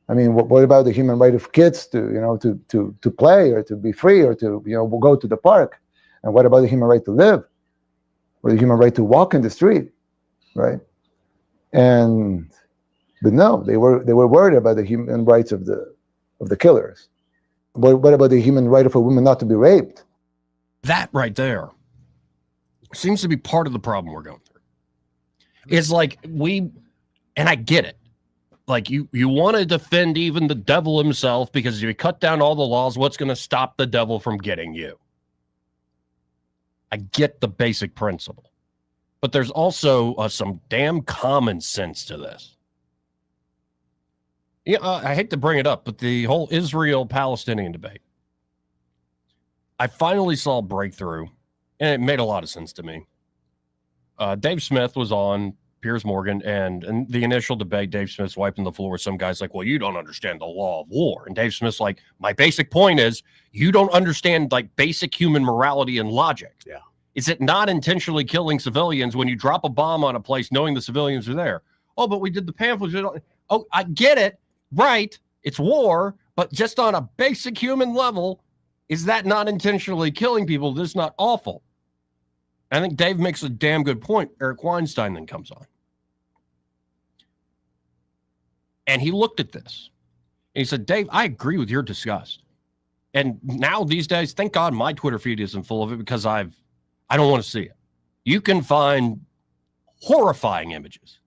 I mean, what about the human right of kids to play or to be free or to go to the park? And what about the human right to live, or the human right to walk in the street, right? But no, they were worried about the human rights of the killers. What about the human right for women not to be raped? That right there seems to be part of the problem we're going through. It's like and I get it. Like you want to defend even the devil himself, because if you cut down all the laws, what's going to stop the devil from getting you? I get the basic principle, but there's also some damn common sense to this. Yeah, I hate to bring it up, but the whole Israel-Palestinian debate, I finally saw a breakthrough, and it made a lot of sense to me. Dave Smith was on Piers Morgan, and in the initial debate, Dave Smith's wiping the floor with some guys like, well, you don't understand the law of war. And Dave Smith's like, my basic point is you don't understand like basic human morality and logic. Yeah. Is it not intentionally killing civilians when you drop a bomb on a place knowing the civilians are there? Oh, but we did the pamphlets. Oh, I get it. Right. It's war, but just on a basic human level, is that not intentionally killing people? This is not awful. I think Dave makes a damn good point. Eric Weinstein then comes on. And he looked at this and he said, Dave, I agree with your disgust. And now these days, thank God my Twitter feed isn't full of it, because I don't want to see it. You can find horrifying images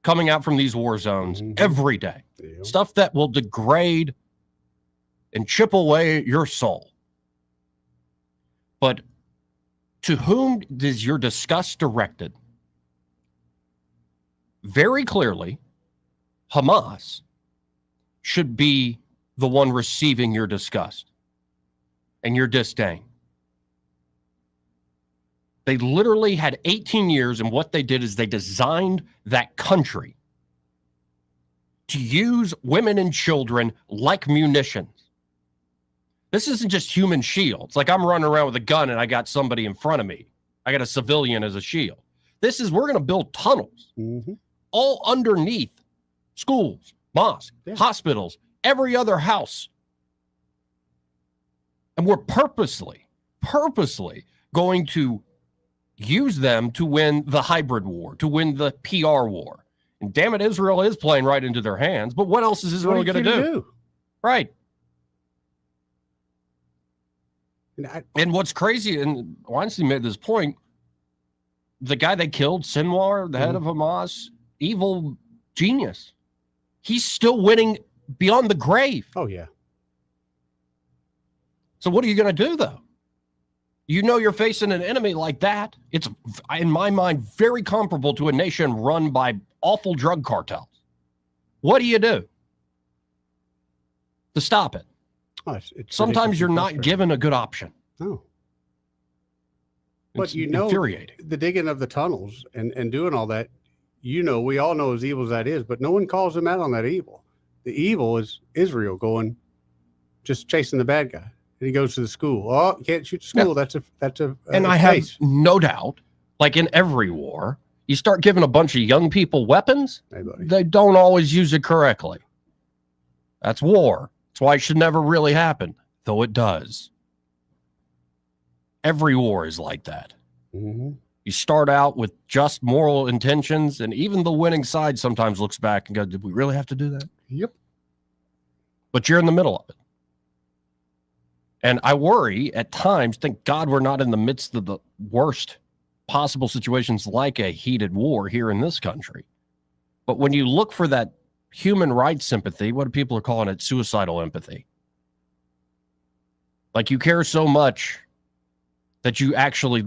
coming out from these war zones every day. Yeah. Stuff that will degrade and chip away at your soul. But to whom is your disgust directed? Very clearly, Hamas should be the one receiving your disgust and your disdain. They literally had 18 years, and what they did is they designed that country to use women and children like munitions. This isn't just human shields. Like I'm running around with a gun and I got somebody in front of me. I got a civilian as a shield. This is, we're going to build tunnels all underneath schools, mosques, hospitals, every other house. And we're purposely going to use them to win the hybrid war, to win the PR war. And damn it, Israel is playing right into their hands. But what else is Israel going to do? Right. And what's crazy, and Weinstein made this point, the guy they killed, Sinwar, the head of Hamas, evil genius, he's still winning beyond the grave. Oh, yeah. So what are you going to do, though? You know you're facing an enemy like that. It's, in my mind, very comparable to a nation run by awful drug cartels. What do you do to stop it? Oh, it's sometimes you're not given a good option. No. But It's you know, infuriating. the digging of the tunnels and doing all that, you know, we all know as evil as that is, but no one calls them out on that evil. The evil is Israel going, just chasing the bad guy. And he goes to the school. Oh, you can't shoot the school. Yeah. That's a And I have no doubt, like in every war, you start giving a bunch of young people weapons, they don't always use it correctly. That's war. That's why it should never really happen, though it does. Every war is like that. You start out with just moral intentions, and even the winning side sometimes looks back and goes, did we really have to do that? Yep. But you're in the middle of it. And I worry at times, thank God we're not in the midst of the worst possible situations like a heated war here in this country. But when you look for that human rights sympathy, what people are calling it, suicidal empathy. Like you care so much that you actually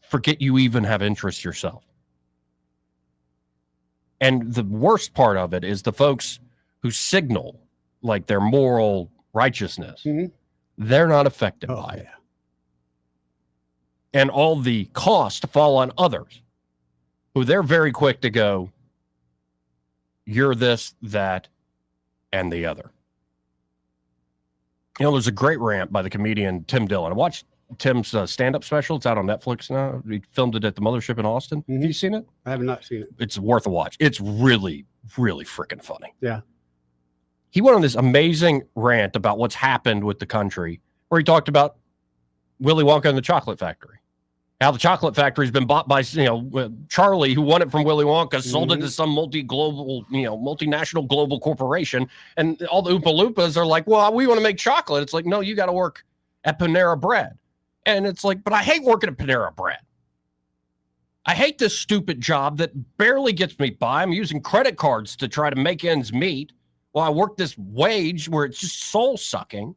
forget you even have interests yourself. And the worst part of it is the folks who signal like their moral righteousness. They're not affected by it. And all the costs fall on others who they're very quick to go, you're this, that, and the other. You know, there's a great rant by the comedian Tim Dillon. I watched Tim's stand-up special. It's out on Netflix now. He filmed it at the Mothership in Austin. Have you seen it? I have not seen it. It's worth a watch. It's really, really freaking funny. Yeah. He went on this amazing rant about what's happened with the country, where he talked about Willy Wonka and the Chocolate Factory. How the chocolate factory's been bought by, Charlie, who won it from Willy Wonka, sold it to some multinational global corporation. And all the Oompa Loompas are like, well, we want to make chocolate. It's like, no, you got to work at Panera Bread. And it's like, but I hate working at Panera Bread. I hate this stupid job that barely gets me by. I'm using credit cards to try to make ends meet while I work this wage where it's just soul sucking.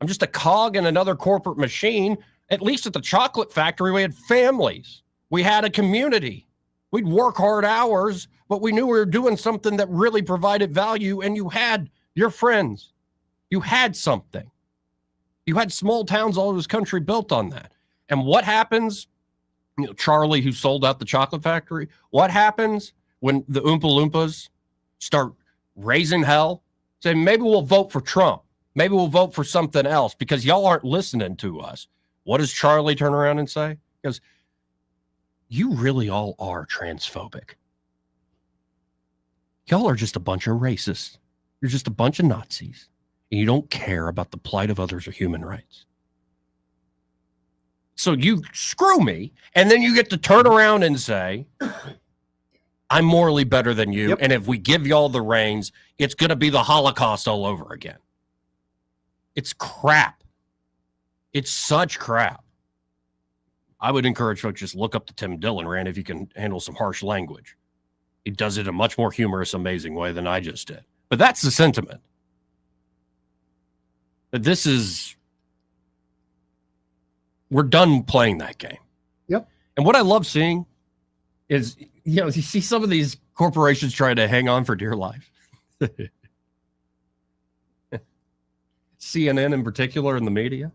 I'm just a cog in another corporate machine. At least at the chocolate factory, we had families. We had a community. We'd work hard hours, but we knew we were doing something that really provided value, and you had your friends. You had something. You had small towns all over this country built on that. And what happens, Charlie, who sold out the chocolate factory, what happens when the Oompa Loompas start raising hell, saying, maybe we'll vote for Trump. Maybe we'll vote for something else because y'all aren't listening to us. What does Charlie turn around and say? He goes, you really all are transphobic. Y'all are just a bunch of racists. You're just a bunch of Nazis. And you don't care about the plight of others or human rights. So you screw me, and then you get to turn around and say, I'm morally better than you, and if we give y'all the reins, it's going to be the Holocaust all over again. It's crap. It's such crap. I would encourage folks just look up the Tim Dillon rant if you can handle some harsh language. He does it in a much more humorous, amazing way than I just did. But that's the sentiment. This is, we're done playing that game. Yep. And what I love seeing is, you see some of these corporations trying to hang on for dear life. CNN in particular in the media.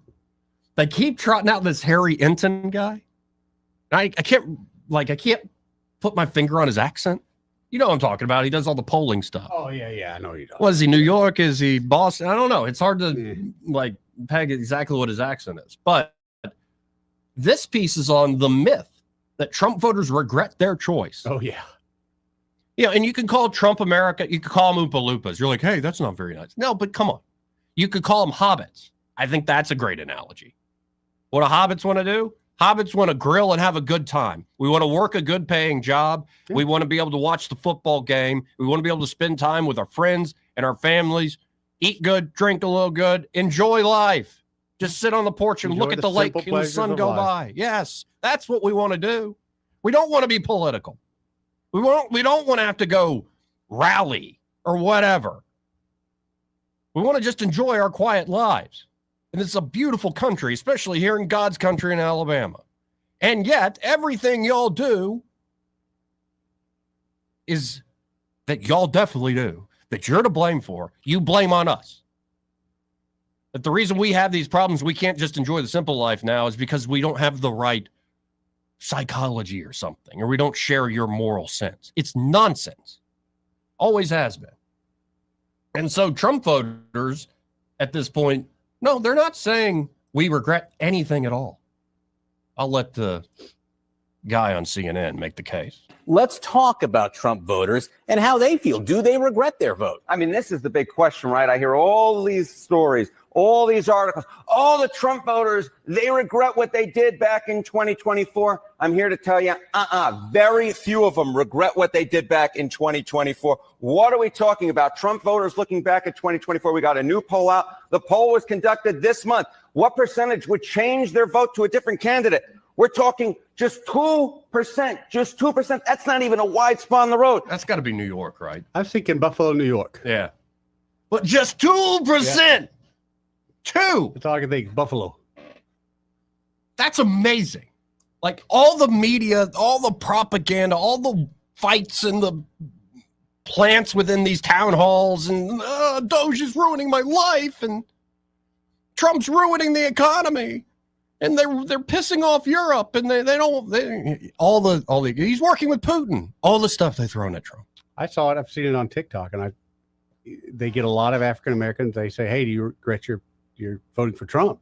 They keep trotting out this Harry Enton guy. I can't put my finger on his accent. You know what I'm talking about. He does all the polling stuff. Oh, yeah, I know you don't. What is he, New York? Is he Boston? I don't know. It's hard to like peg exactly what his accent is. But this piece is on the myth that Trump voters regret their choice. Oh, yeah. Yeah, and you can call Trump America. You could call them Oompa Loompas. You're like, hey, that's not very nice. No, but come on. You could call them hobbits. I think that's a great analogy. What do hobbits want to do? Hobbits want to grill and have a good time. We want to work a good paying job. We want to be able to watch the football game. We want to be able to spend time with our friends and our families, eat good, drink a little good, enjoy life. Just sit on the porch and look at the lake and the sun go by. Yes, that's what we want to do. We don't want to be political. We don't want to have to go rally or whatever. We want to just enjoy our quiet lives. And it's a beautiful country, especially here in God's country in Alabama. And yet, everything y'all do is that y'all definitely do, that you're to blame for, you blame on us. But the reason we have these problems, we can't just enjoy the simple life now, is because we don't have the right psychology or something, or we don't share your moral sense. It's nonsense. Always has been. And so Trump voters at this point, no, they're not saying we regret anything at all. I'll let the guy on CNN make the case. Let's talk about Trump voters and how they feel. Do they regret their vote? I mean, this is the big question, right? I hear all these stories, all these articles. Oh, the Trump voters, they regret what they did back in 2024. I'm here to tell you, very few of them regret what they did back in 2024. What are we talking about? Trump voters looking back at 2024. We got a new poll out. The poll was conducted this month. What percentage would change their vote to a different candidate? We're talking just 2%, just 2%. That's not even a wide spot on the road. That's got to be New York, right? I was thinking Buffalo, New York. Yeah. But just 2%. Yeah. 2. That's all I can think. Buffalo. That's amazing. Like all the media, all the propaganda, all the fights and the plants within these town halls, and Doge is ruining my life, and Trump's ruining the economy. And they're pissing off Europe, and he's working with Putin. All the stuff they thrown at Trump. I saw it. I've seen it on TikTok, and they get a lot of African Americans. They say, "Hey, do you regret you're voting for Trump?"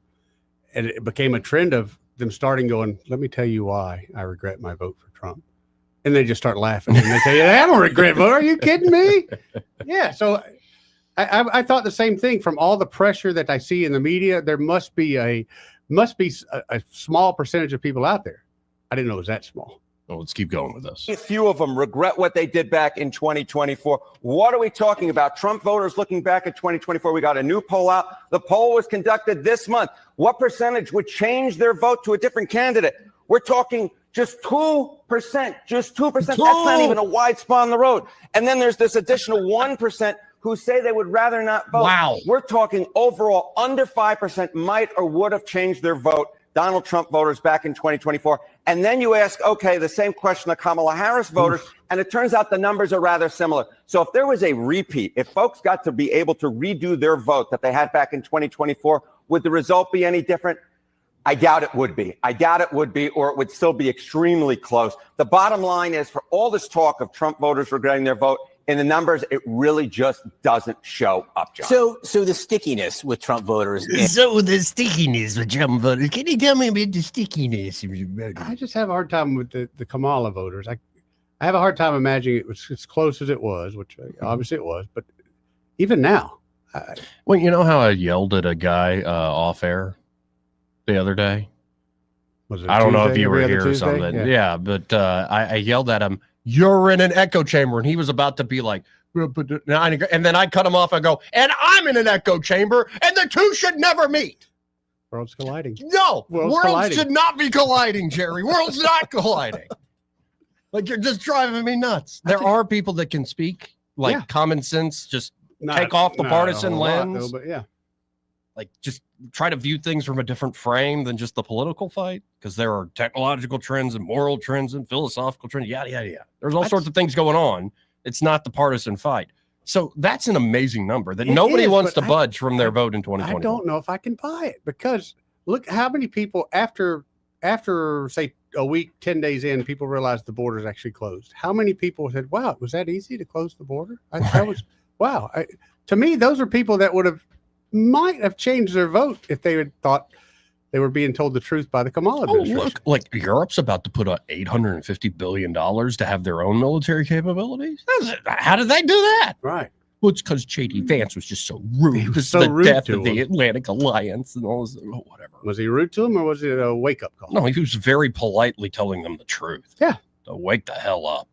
And it became a trend of them starting going, "Let me tell you why I regret my vote for Trump," and they just start laughing. And they say, "I don't regret voting. Are you kidding me?" Yeah. So I thought the same thing. From all the pressure that I see in the media, there must be a small percentage of people out there. I didn't know it was that small. Well, let's keep going with this. A few of them regret what they did back in 2024. What are we talking about? Trump voters looking back at 2024. We got a new poll out. The poll was conducted this month. What percentage would change their vote to a different candidate? We're talking just 2%, just 2%. That's not even a wide spot on the road. And then there's this additional 1% who say they would rather not vote. Wow. We're talking overall under 5% might or would have changed their vote, Donald Trump voters back in 2024. And then you ask, okay, the same question to Kamala Harris voters, and it turns out the numbers are rather similar. So if there was a repeat, if folks got to be able to redo their vote that they had back in 2024, would the result be any different? I doubt it would be. I doubt it would be, or it would still be extremely close. The bottom line is, for all this talk of Trump voters regretting their vote, in the numbers, it really just doesn't show up, John. So the stickiness with Trump voters. Can you tell me about the stickiness? I just have a hard time with the Kamala voters. I have a hard time imagining it was as close as it was, which obviously it was. But even now. Well, you know how I yelled at a guy off air the other day? Was it I don't know if Tuesday, you were every here other or Tuesday? something. Yeah, but I yelled at him, "You're in an echo chamber," and he was about to be like, and then I cut him off and go, "And I'm in an echo chamber, and the two should never meet." Worlds colliding. No, worlds colliding. should not be colliding, Jerry. Worlds not colliding. Like, you're just driving me nuts. There are people that can speak like common sense, just take off the partisan lens. But yeah. Like, just try to view things from a different frame than just the political fight, because there are technological trends and moral trends and philosophical trends. Yada, yada, yada. There's all sorts of things going on. It's not the partisan fight. So that's an amazing number that nobody wants to budge from their vote in 2020. I don't know if I can buy it, because look how many people after say a week, 10 days in, people realized the border's actually closed. How many people said, wow, was that easy to close the border? That was, wow. To me, those are people that might have changed their vote if they had thought they were being told the truth by the Kamala administration. Look, like Europe's about to put out $850 billion to have their own military capabilities. How did they do that? Right. Well, it's because J.D. Vance was just so rude. This is the death of the Atlantic Alliance and all this, whatever. Was he rude to him, or was it a wake-up call? No, he was very politely telling them the truth. Yeah. To wake the hell up.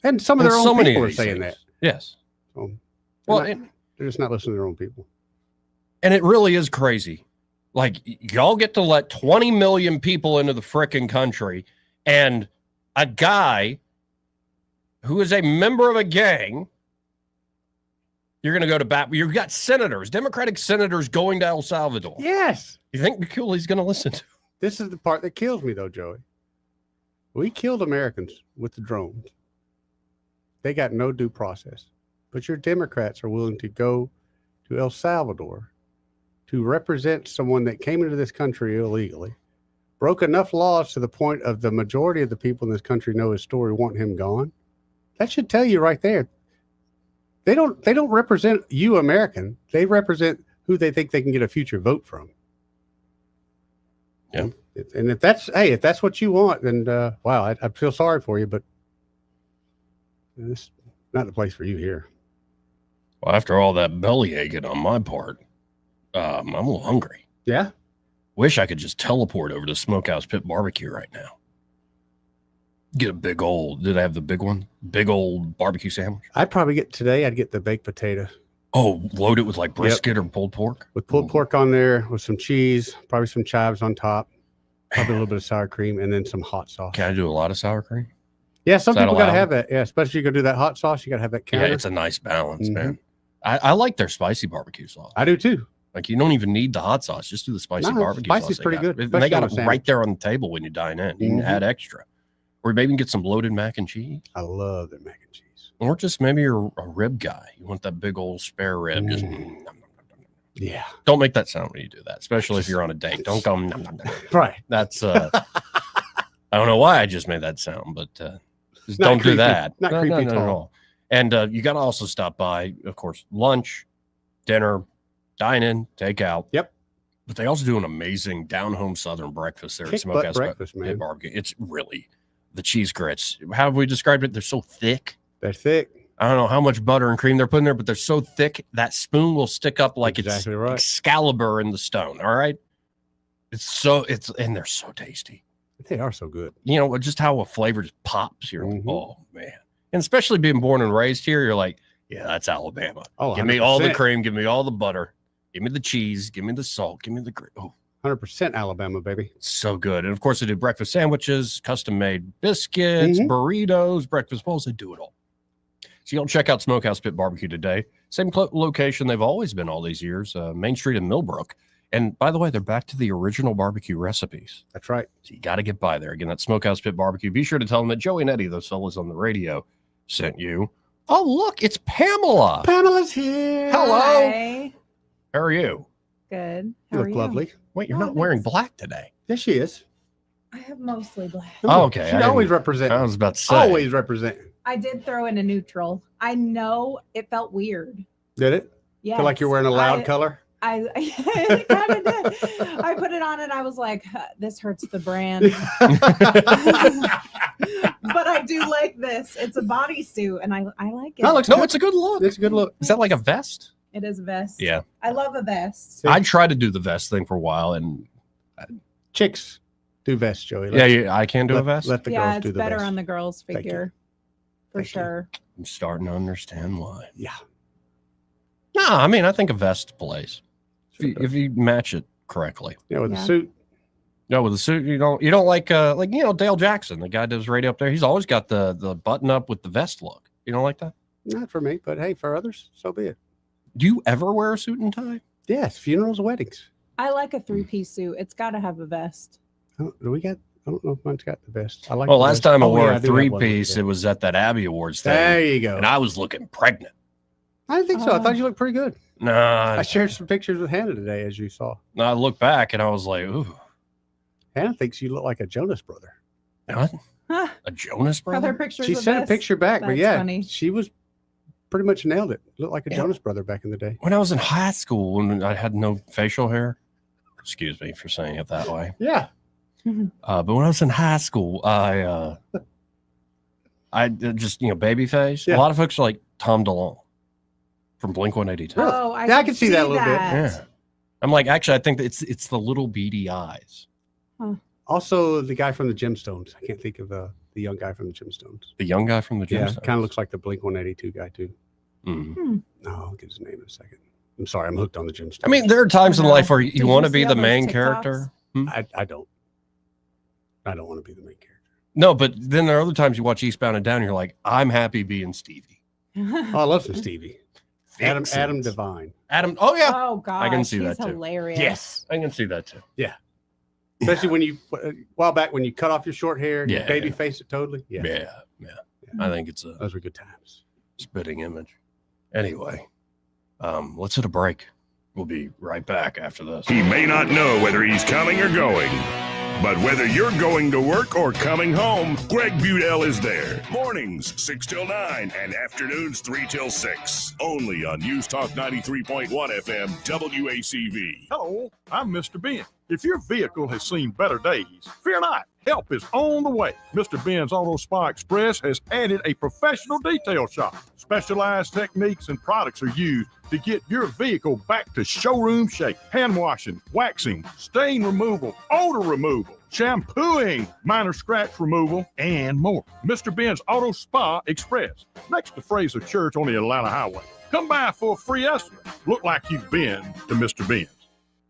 And some of their own people are saying that. Yes. So they're just not listening to their own people. And it really is crazy. Like, y'all get to let 20 million people into the frickin' country, and a guy who is a member of a gang, you're going to go to bat. You've got senators, Democratic senators going to El Salvador. Yes. You think McCulley's going to listen to? This is the part that kills me, though, Joey. We killed Americans with the drones. They got no due process. But your Democrats are willing to go to El Salvador to represent someone that came into this country illegally, broke enough laws to the point of the majority of the people in this country know his story, want him gone. That should tell you right there. They don't represent you, American. They represent who they think they can get a future vote from. Yeah. And if that's what you want, then wow, I feel sorry for you, but this is not the place for you here. Well, after all that belly aching on my part, I'm a little hungry. Yeah. Wish I could just teleport over to Smokehouse Pit Barbecue right now. Get a big old, did I have the big one? Big old barbecue sandwich? I'd get the baked potato. Oh, load it with like brisket or pulled pork? With pulled pork on there, with some cheese, probably some chives on top, probably a little bit of sour cream, and then some hot sauce. Can I do a lot of sour cream? Yeah, some people got to have that. Yeah, especially if you go do that hot sauce, you got to have that counter. Yeah, it's a nice balance, man. I like their spicy barbecue sauce. I do too. Like, you don't even need the hot sauce. Just do the spicy barbecue sauce. Spicy's pretty good. And they got it right there on the table when you dine in. You can add extra. Or maybe you can get some loaded mac and cheese. I love their mac and cheese. Or just maybe you're a rib guy. You want that big old spare rib. Just yeah. Don't make that sound when you do that, especially if you're on a date. Don't go nom, nom, nom. Right. That's I don't know why I just made that sound, but just don't do that. Not creepy at all. And you got to also stop by, of course, lunch, dinner, dine in, take out. Yep. But they also do an amazing down-home Southern breakfast there at Smokehouse breakfast, man. Barbecue. It's really the cheese grits. How have we described it? They're so thick. They're thick. I don't know how much butter and cream they're putting there, but they're so thick that spoon will stick up like exactly it's right. Excalibur in the stone. All right. And they're so tasty. They are so good. You know, just how a flavor just pops. You're like, oh man. And especially being born and raised here, you're like, yeah, that's Alabama. Oh, give me all the cream, give me all the butter, give me the cheese, give me the salt, give me the 100% Alabama, baby. So good. And of course, they do breakfast sandwiches, custom made biscuits, burritos, breakfast bowls. They do it all. So you'll check out Smokehouse Pit Barbecue today. Same location they've always been all these years, Main Street in Millbrook. And by the way, they're back to the original barbecue recipes. That's right. So you got to get by there. Again, that's Smokehouse Pit Barbecue. Be sure to tell them that Joey and Eddie, those fellas on the radio, sent you. Oh, look, it's Pamela. Pamela's here. Hello. Hi. How are you? Good. You look lovely. Wait, you're not wearing black today. Yes, she is. I have mostly black. Oh, okay. She always represents. I was about to say. Always representing. I did throw in a neutral. I know it felt weird. Did it? Yeah. Feel like you're wearing a loud color? I kind of did. I put it on and I was like, this hurts the brand. But I do like this. It's a bodysuit and I like it. No, it's a good look. It's a good look. Is that like a vest? It is a vest. Yeah. I love a vest. I tried to do the vest thing for a while, and chicks do vests, Joey. I can do a vest. Let the girls do the vest. Yeah, it's better on the girls' figure. For sure. I'm starting to understand why. Yeah. No, I mean, I think a vest plays if you match it correctly. Yeah, with a suit. No, with the suit, you don't like Dale Jackson, the guy that does radio up there. He's always got the button up with the vest look. You don't like that? Not for me, but hey, for others, so be it. Do you ever wear a suit and tie? Yes, funerals, weddings. I like a 3-piece suit. It's got to have a vest. I don't know if mine's got the vest. I like. Well, last time I wore a 3-piece, it was at that Abbey Awards thing. There you go. And I was looking pregnant. I didn't think so. I thought you looked pretty good. Nah. I shared some pictures with Hannah today, as you saw. I looked back and I was like, ooh. Hannah thinks you look like a Jonas brother. What? A Jonas Are there brother? pictures She of sent a this? picture back, but That's yeah, funny. she was pretty much nailed it. Looked like a Yeah. Jonas brother back in the day. When I was in high school, when I had no facial hair, excuse me for saying it that way. Yeah. But when I was in high school, I just, baby face. Yeah. A lot of folks are like Tom DeLonge from Blink-182. Oh, I can see that a little bit. Yeah. I'm like, actually, I think that it's the little beady eyes. Also, the guy from the Gemstones. I can't think of the young guy from the Gemstones. The young guy from the Yeah, Gemstones. kind of looks like the Blink-182 guy too. Mhm. No, I'll get his name in a second. I'm sorry, I'm hooked on the Gemstones. I mean, there are times in life where Did you want to you be see the all those main TikToks? character. I don't. I don't want to be the main character. No, but then there are other times you watch Eastbound and Down, and you're like, I'm happy being Stevie. Oh, I love some Stevie. Adam Excellent. Devine. Adam, oh yeah. Oh God, I can see that too. Hilarious. Yes. I can see that too. Yeah. Especially when you a while back when you cut off your short hair and you Yeah. baby face it totally. Yeah. Yeah. I think it's a Those were good times. spitting image. Anyway, let's hit a break. We'll be right back after this. He may not know whether he's coming or going, but whether you're going to work or coming home, Greg Budell is there. Mornings 6 till 9 and afternoons 3 till 6. Only on News Talk 93.1 FM WACV. Hello, I'm Mr. Ben. If your vehicle has seen better days, fear not. Help is on the way. Mr. Ben's Auto Spa Express has added a professional detail shop. Specialized techniques and products are used to get your vehicle back to showroom shape. Hand washing, waxing, stain removal, odor removal, shampooing, minor scratch removal, and more. Mr. Ben's Auto Spa Express, next to Fraser Church on the Atlanta Highway. Come by for a free estimate. Look like you've been to Mr. Ben's.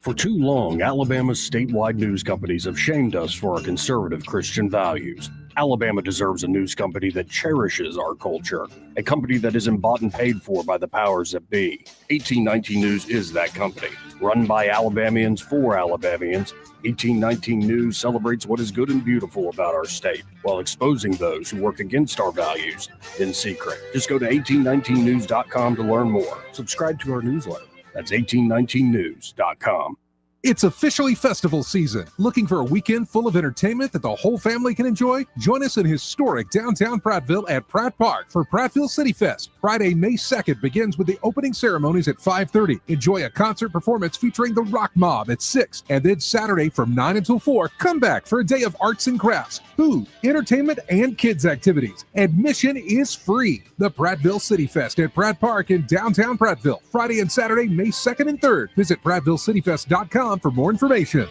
For too long, Alabama's statewide news companies have shamed us for our conservative Christian values. Alabama deserves a news company that cherishes our culture, a company that isn't bought and paid for by the powers that be. 1819 News is that company. Run by Alabamians for Alabamians, 1819 News celebrates what is good and beautiful about our state while exposing those who work against our values in secret. Just go to 1819news.com to learn more. Subscribe to our newsletter. That's 1819news.com. It's officially festival season. Looking for a weekend full of entertainment that the whole family can enjoy? Join us in historic downtown Prattville at Pratt Park for Prattville City Fest. Friday, May 2nd begins with the opening ceremonies at 5:30. Enjoy a concert performance featuring the Rock Mob at 6. And then Saturday from 9 until 4, come back for a day of arts and crafts, food, entertainment, and kids activities. Admission is free. The Prattville City Fest at Pratt Park in downtown Prattville. Friday and Saturday, May 2nd and 3rd. Visit PrattvilleCityFest.com for more information.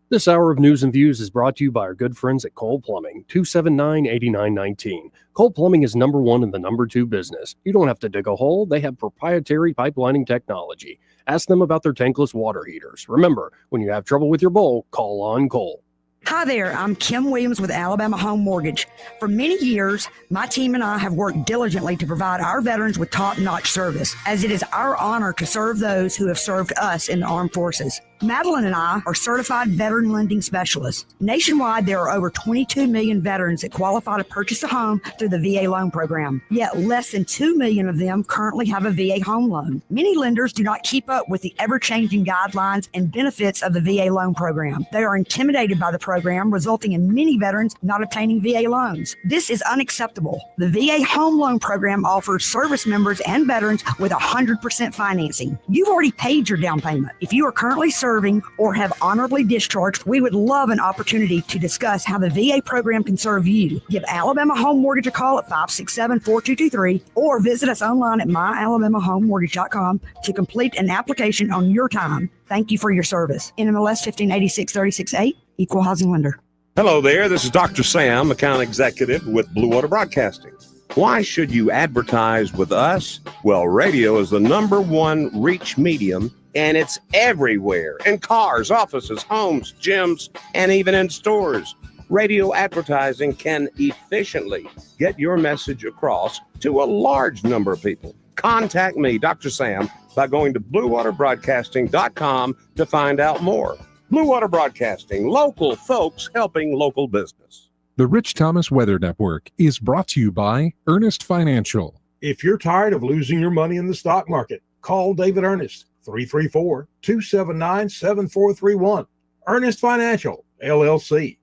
This hour of News and Views is brought to you by our good friends at Cole Plumbing, 279-8919. Cole Plumbing is number one in the number two business. You don't have to dig a hole. They have proprietary pipelining technology. Ask them about their tankless water heaters. Remember, when you have trouble with your bowl, call on Cole. Hi there, I'm Kim Williams with Alabama Home Mortgage. For many years, my team and I have worked diligently to provide our veterans with top-notch service, as it is our honor to serve those who have served us in the armed forces. Madeline and I are certified veteran lending specialists. Nationwide, there are over 22 million veterans that qualify to purchase a home through the VA loan program, yet less than 2 million of them currently have a VA home loan. Many lenders do not keep up with the ever-changing guidelines and benefits of the VA loan program. They are intimidated by the program, resulting in many veterans not obtaining VA loans. This is unacceptable. The VA home loan program offers service members and veterans with 100% financing. You've already paid your down payment. If you are currently serving or have honorably discharged, we would love an opportunity to discuss how the VA program can serve you. Give Alabama Home Mortgage a call at 567-4223 or visit us online at myalabamahomemortgage.com to complete an application on your time. Thank you for your service. NMLS 1586-368, Equal Housing Lender. Hello there, this is Dr. Sam, account executive with Blue Water Broadcasting. Why should you advertise with us? Well, radio is the #1 reach medium, and it's everywhere, in cars, offices, homes, gyms, and even in stores. Radio advertising can efficiently get your message across to a large number of people. Contact me, Dr. Sam, by going to BlueWaterBroadcasting.com to find out more. Blue Water Broadcasting, local folks helping local business. The Rich Thomas Weather Network is brought to you by Ernest Financial. If you're tired of losing your money in the stock market, call David Ernest, 334-279-7431. Ernest Financial, LLC.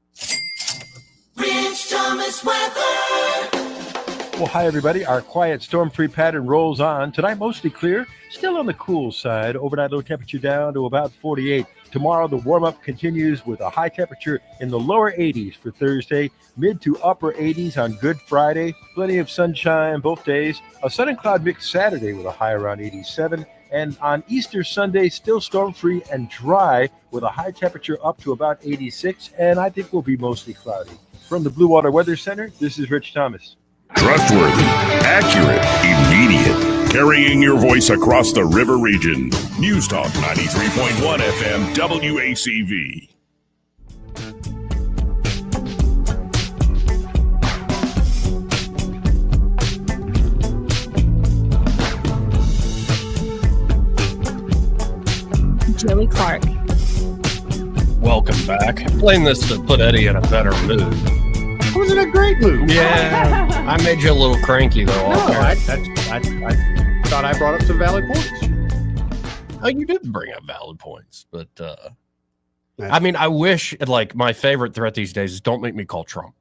Rich this weather. Well, hi, everybody. Our quiet storm-free pattern rolls on. Tonight, mostly clear, still on the cool side. Overnight low temperature down to about 48. Tomorrow, the warm-up continues with a high temperature in the lower 80s for Thursday, mid to upper 80s on Good Friday. Plenty of sunshine both days. A sun and cloud mix Saturday with a high around 87. And on Easter Sunday, still storm-free and dry with a high temperature up to about 86. And I think will be mostly cloudy. From the Blue Water Weather Center, this is Rich Thomas. Trustworthy, accurate, immediate. Carrying your voice across the river region. News Talk 93.1 FM WACV. Joey Clark. Welcome back. Playing this to put Eddie in a better mood. Was it a great move? Yeah. I made you a little cranky, though. No, I thought I brought up some valid points. Oh, you did bring up valid points, but I mean, I wish, like, my favorite threat these days is don't make me call Trump.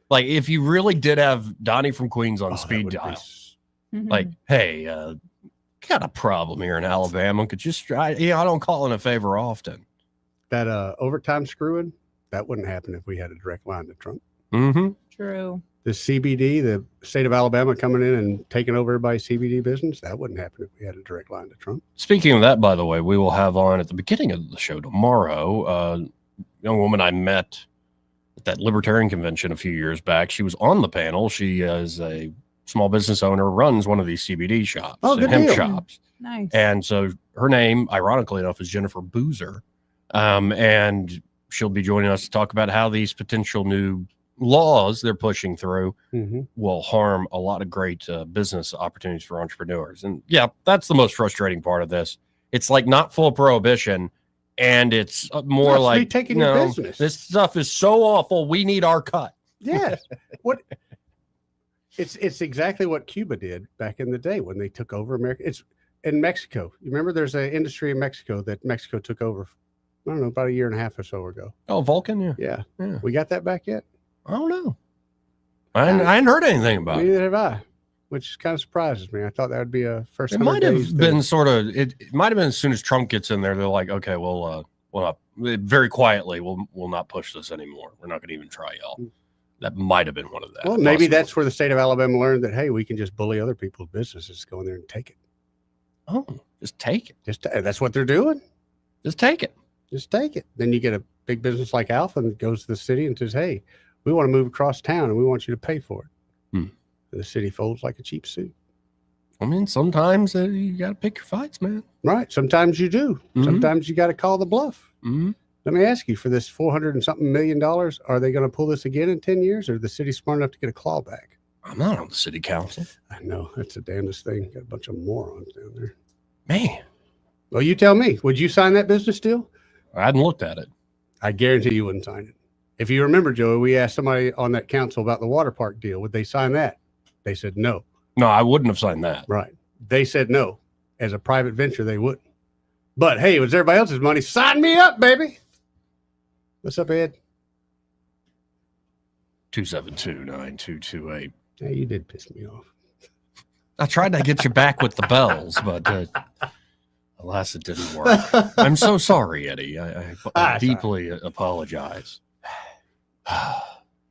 Like, if you really did have Donnie from Queens on speed dial, like, hey, got a problem here in Alabama. Could you try? I don't call in a favor often. That overtime screwing, that wouldn't happen if we had a direct line to Trump. Mm-hmm. True. The CBD, the state of Alabama coming in and taking over everybody's CBD business, that wouldn't happen if we had a direct line to Trump. Speaking of that, by the way, we will have on at the beginning of the show tomorrow, a young woman I met at that libertarian convention a few years back. She was on the panel. She is a small business owner, runs one of these CBD shops, good hemp deal. shops. Nice. And so her name, ironically enough, is Jennifer Boozer. And she'll be joining us to talk about how these potential new laws they're pushing through will harm a lot of great business opportunities for entrepreneurs. And yeah, that's the most frustrating part of this. It's like not full prohibition, and it's more like taking your business. This stuff is so awful. We need our cut. Yes. What? It's exactly what Cuba did back in the day when they took over America. It's in Mexico. You remember there's an industry in Mexico that Mexico took over, I don't know, about a year and a half or so ago. Oh, Vulcan? Yeah. We got that back yet? I don't know. I hadn't heard anything about it. Neither have I, which kind of surprises me. I thought that would be a first. It might have been sort of. It might have been as soon as Trump gets in there, they're like, okay, we'll not very quietly. We'll not push this anymore. We're not going to even try, y'all. That might have been one of that. Well, maybe that's where the state of Alabama learned that, hey, we can just bully other people's businesses. Go in there and take it. Oh, just take it. That's what they're doing. Just take it. Just take it. Then you get a big business like Alpha that goes to the city and says, hey, we want to move across town and we want you to pay for it. And the city folds like a cheap suit. I mean, sometimes you got to pick your fights, man. Right. Sometimes you do. Sometimes you got to call the bluff. Let me ask you, for this $400 and something million, are they going to pull this again in 10 years, or is the city smart enough to get a claw back? I'm not on the city council. I know. That's the damnedest thing. Got a bunch of morons down there. Man. Well, you tell me. Would you sign that business deal? I hadn't looked at it. I guarantee you wouldn't sign it. If you remember, Joey, we asked somebody on that council about the water park deal. Would they sign that? They said no. No, I wouldn't have signed that. Right. They said no. As a private venture, they wouldn't. But, hey, it was everybody else's money. Sign me up, baby. What's up, Ed? 272-9228. Yeah, you did piss me off. I tried to get you back with the bells, but alas, it didn't work. I'm so sorry, Eddie. I deeply apologize.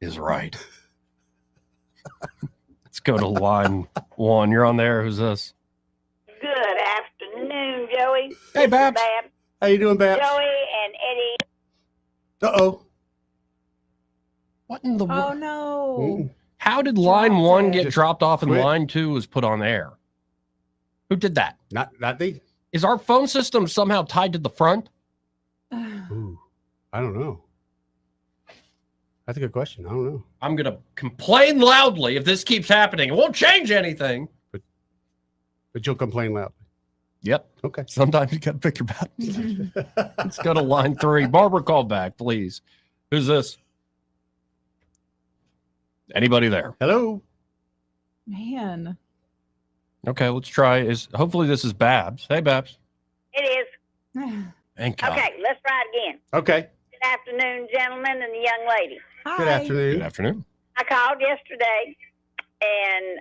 Is right. Let's go to line one. You're on there. Who's this? Good afternoon, Joey. Hey, Babs. How you doing, Babs? Joey and Eddie. Uh-oh. What in the world? Oh, no. How did line one get dropped off and line two was put on air? Who did that? Not me. Is our phone system somehow tied to the front? Ooh, I don't know. That's a good question. I don't know. I'm going to complain loudly if this keeps happening. It won't change anything. But you'll complain loudly. Yep. Okay. Sometimes you got to pick your battles. Let's go to line three. Barbara, call back, please. Who's this? Anybody there? Hello. Man. Okay, let's try. Hopefully this is Babs. Hey, Babs. It is. Thank God. Okay, let's try it again. Okay. Good afternoon, gentlemen and the young lady. Hi. Good afternoon. Good afternoon. I called yesterday and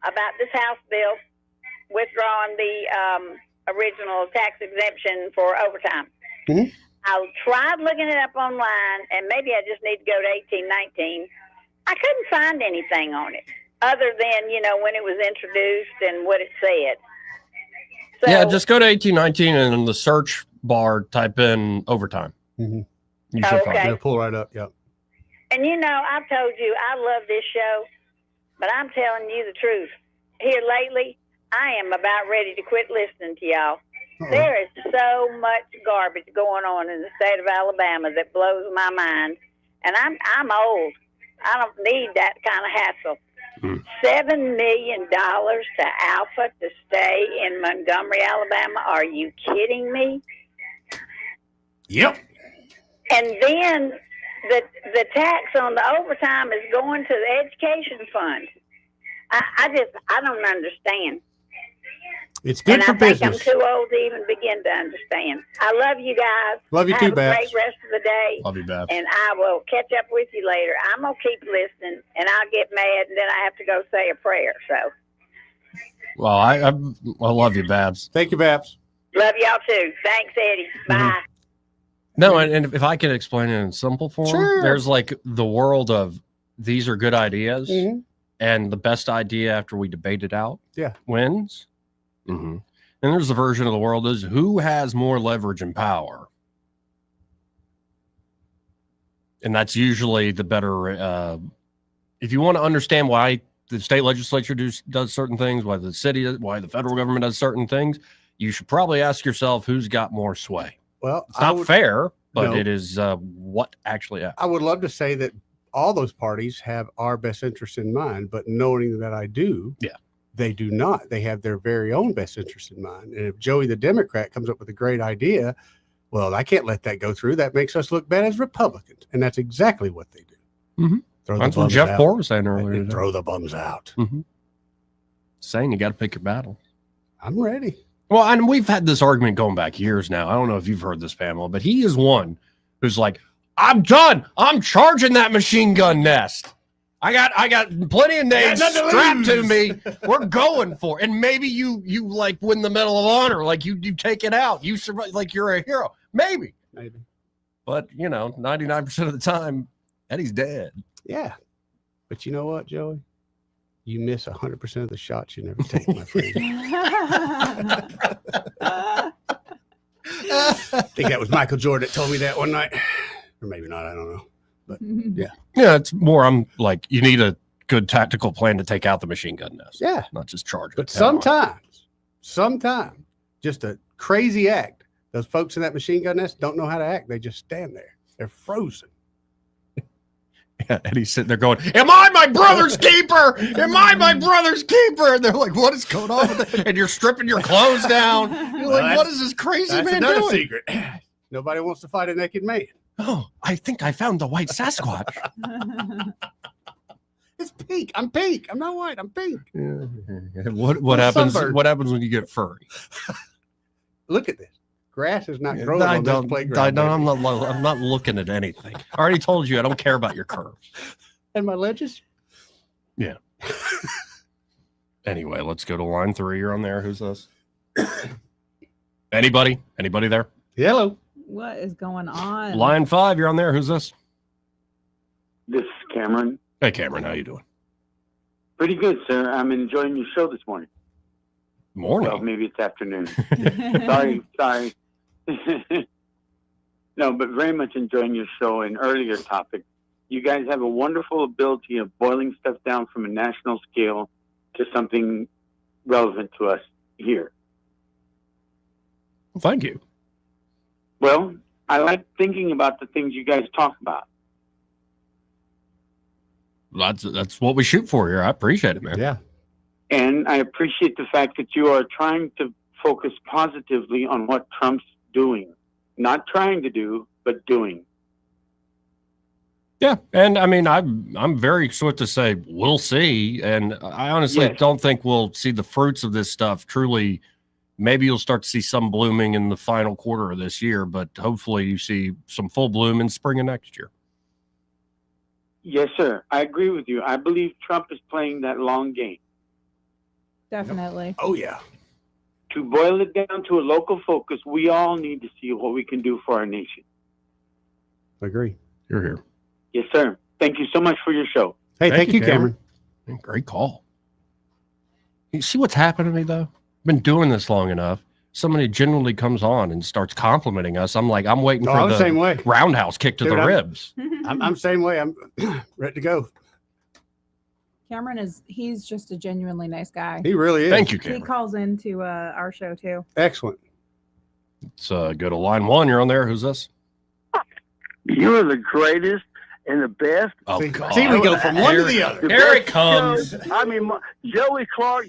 about this House bill withdrawing the original tax exemption for overtime. Mm-hmm. I tried looking it up online, and maybe I just need to go to 1819. I couldn't find anything on it other than, when it was introduced and what it said. So, yeah, just go to 1819 and in the search bar type in overtime. Mm-hmm. You should find It'll it. pull right up. Yep. And I've told you I love this show, but I'm telling you the truth. Here lately, I am about ready to quit listening to y'all. Uh-oh. There is so much garbage going on in the state of Alabama that blows my mind. And I'm old. I don't need that kind of hassle. $7 million to Alpha to stay in Montgomery, Alabama. Are you kidding me? Yep. And then the tax on the overtime is going to the education fund. I don't understand. It's good for I think business. I'm too old to even begin to understand. I love you guys. Love you too, Have a Babs. great rest of the day. Love you, Babs. And I will catch up with you later. I'm going to keep listening, and I'll get mad, and then I have to go say a prayer. So, Well, I love you, Babs. Thank you, Babs. love y'all too. Thanks, Eddie. Bye. No, and if I could explain it in simple form, Sure. there's like the world of these are good ideas, Mhm. and the best idea after we debate it out Yeah. wins. Mm-hmm. And there's the version of the world is who has more leverage and power. And that's usually the better, if you want to understand why the state legislature does certain things, why the city, why the federal government does certain things, you should probably ask yourself who's got more sway. Well, It's not fair, but No. it is what actually happens. I would love to say that all those parties have our best interests in mind, but knowing that I do, they do not. They have their very own best interests in mind. And if Joey the Democrat comes up with a great idea, well, I can't let that go through. That makes us look bad as Republicans. And that's exactly what they do. Mm-hmm. Throw That's the what bums Jeff out. Poor was saying earlier. And today. throw the bums out. Mm-hmm. Saying you got to pick your battle. I'm ready. Well, and we've had this argument going back years now. I don't know if you've heard this, Pamela, but he is one who's like, I'm done. I'm charging that machine gun nest. I got plenty of names strapped to me. We're going for it. And maybe you like win the Medal of Honor, like you take it out. You survive, like you're a hero. Maybe. But 99% of the time, Eddie's dead. Yeah. But you know what, Joey? You miss 100% of the shots you never take, my friend. I think that was Michael Jordan that told me that one night. Or maybe not, I don't know. But yeah. Yeah, it's more I'm like, you need a good tactical plan to take out the machine gun nest. Yeah. Not just charge it. But head on. sometimes, just a crazy act. Those folks in that machine gun nest don't know how to act. They just stand there. They're frozen. Yeah, Eddie's sitting there going, am I my brother's keeper? Am I my brother's keeper? And they're like, what is going on with it? And you're stripping your clothes down. You're Well, like, what is this crazy That's man another doing? secret. Nobody wants to fight a naked man. Oh, I think I found the white Sasquatch. It's pink. I'm pink. I'm not white. I'm pink. What happens? Sunbird. What happens when you get furry? Look at this. Grass is not growing on this playground. I'm not looking at anything. I already told you I don't care about your curves. And my ledges? Yeah. Anyway, let's go to line 3. You're on there. Who's this? Anybody? Anybody there? Hello. What is going on? Line 5. You're on there. Who's this? This is Cameron. Hey, Cameron. How you doing? Pretty good, sir. I'm enjoying your show this morning. Morning. Well, maybe it's afternoon. sorry. No, but very much enjoying your show. An earlier topic. You guys have a wonderful ability of boiling stuff down from a national scale to something relevant to us here. Well, thank you. Well, I like thinking about the things you guys talk about. That's what we shoot for here. I appreciate it, man. Yeah. And I appreciate the fact that you are trying to focus positively on what Trump's doing. Not trying to do, but doing. Yeah, and I mean, I'm very swift to say we'll see, and I honestly Yes. don't think we'll see the fruits of this stuff truly. Maybe you'll start to see some blooming in the final quarter of this year, but hopefully you see some full bloom in spring of next year. Yes, sir. I agree with you. I believe Trump is playing that long game. Definitely. Oh, yeah. To boil it down to a local focus, we all need to see what we can do for our nation. Agree. You're here. Yes, sir. Thank you so much for your show. Hey, thank you, Cameron. Great call. You see what's happened to me, though? I've been doing this long enough. Somebody genuinely comes on and starts complimenting us. I'm like, I'm waiting for the same way. roundhouse kick to Dude, the ribs. I'm same way. I'm ready to go. Cameron he's just a genuinely nice guy. He really is. Thank you, He Cameron. calls into our show too. Excellent. Let's go to line one. You're on there. Who's this? You're the greatest and the best. Oh, God. See, we go from one to the other. Here it best comes. show. I mean, Joey Clark,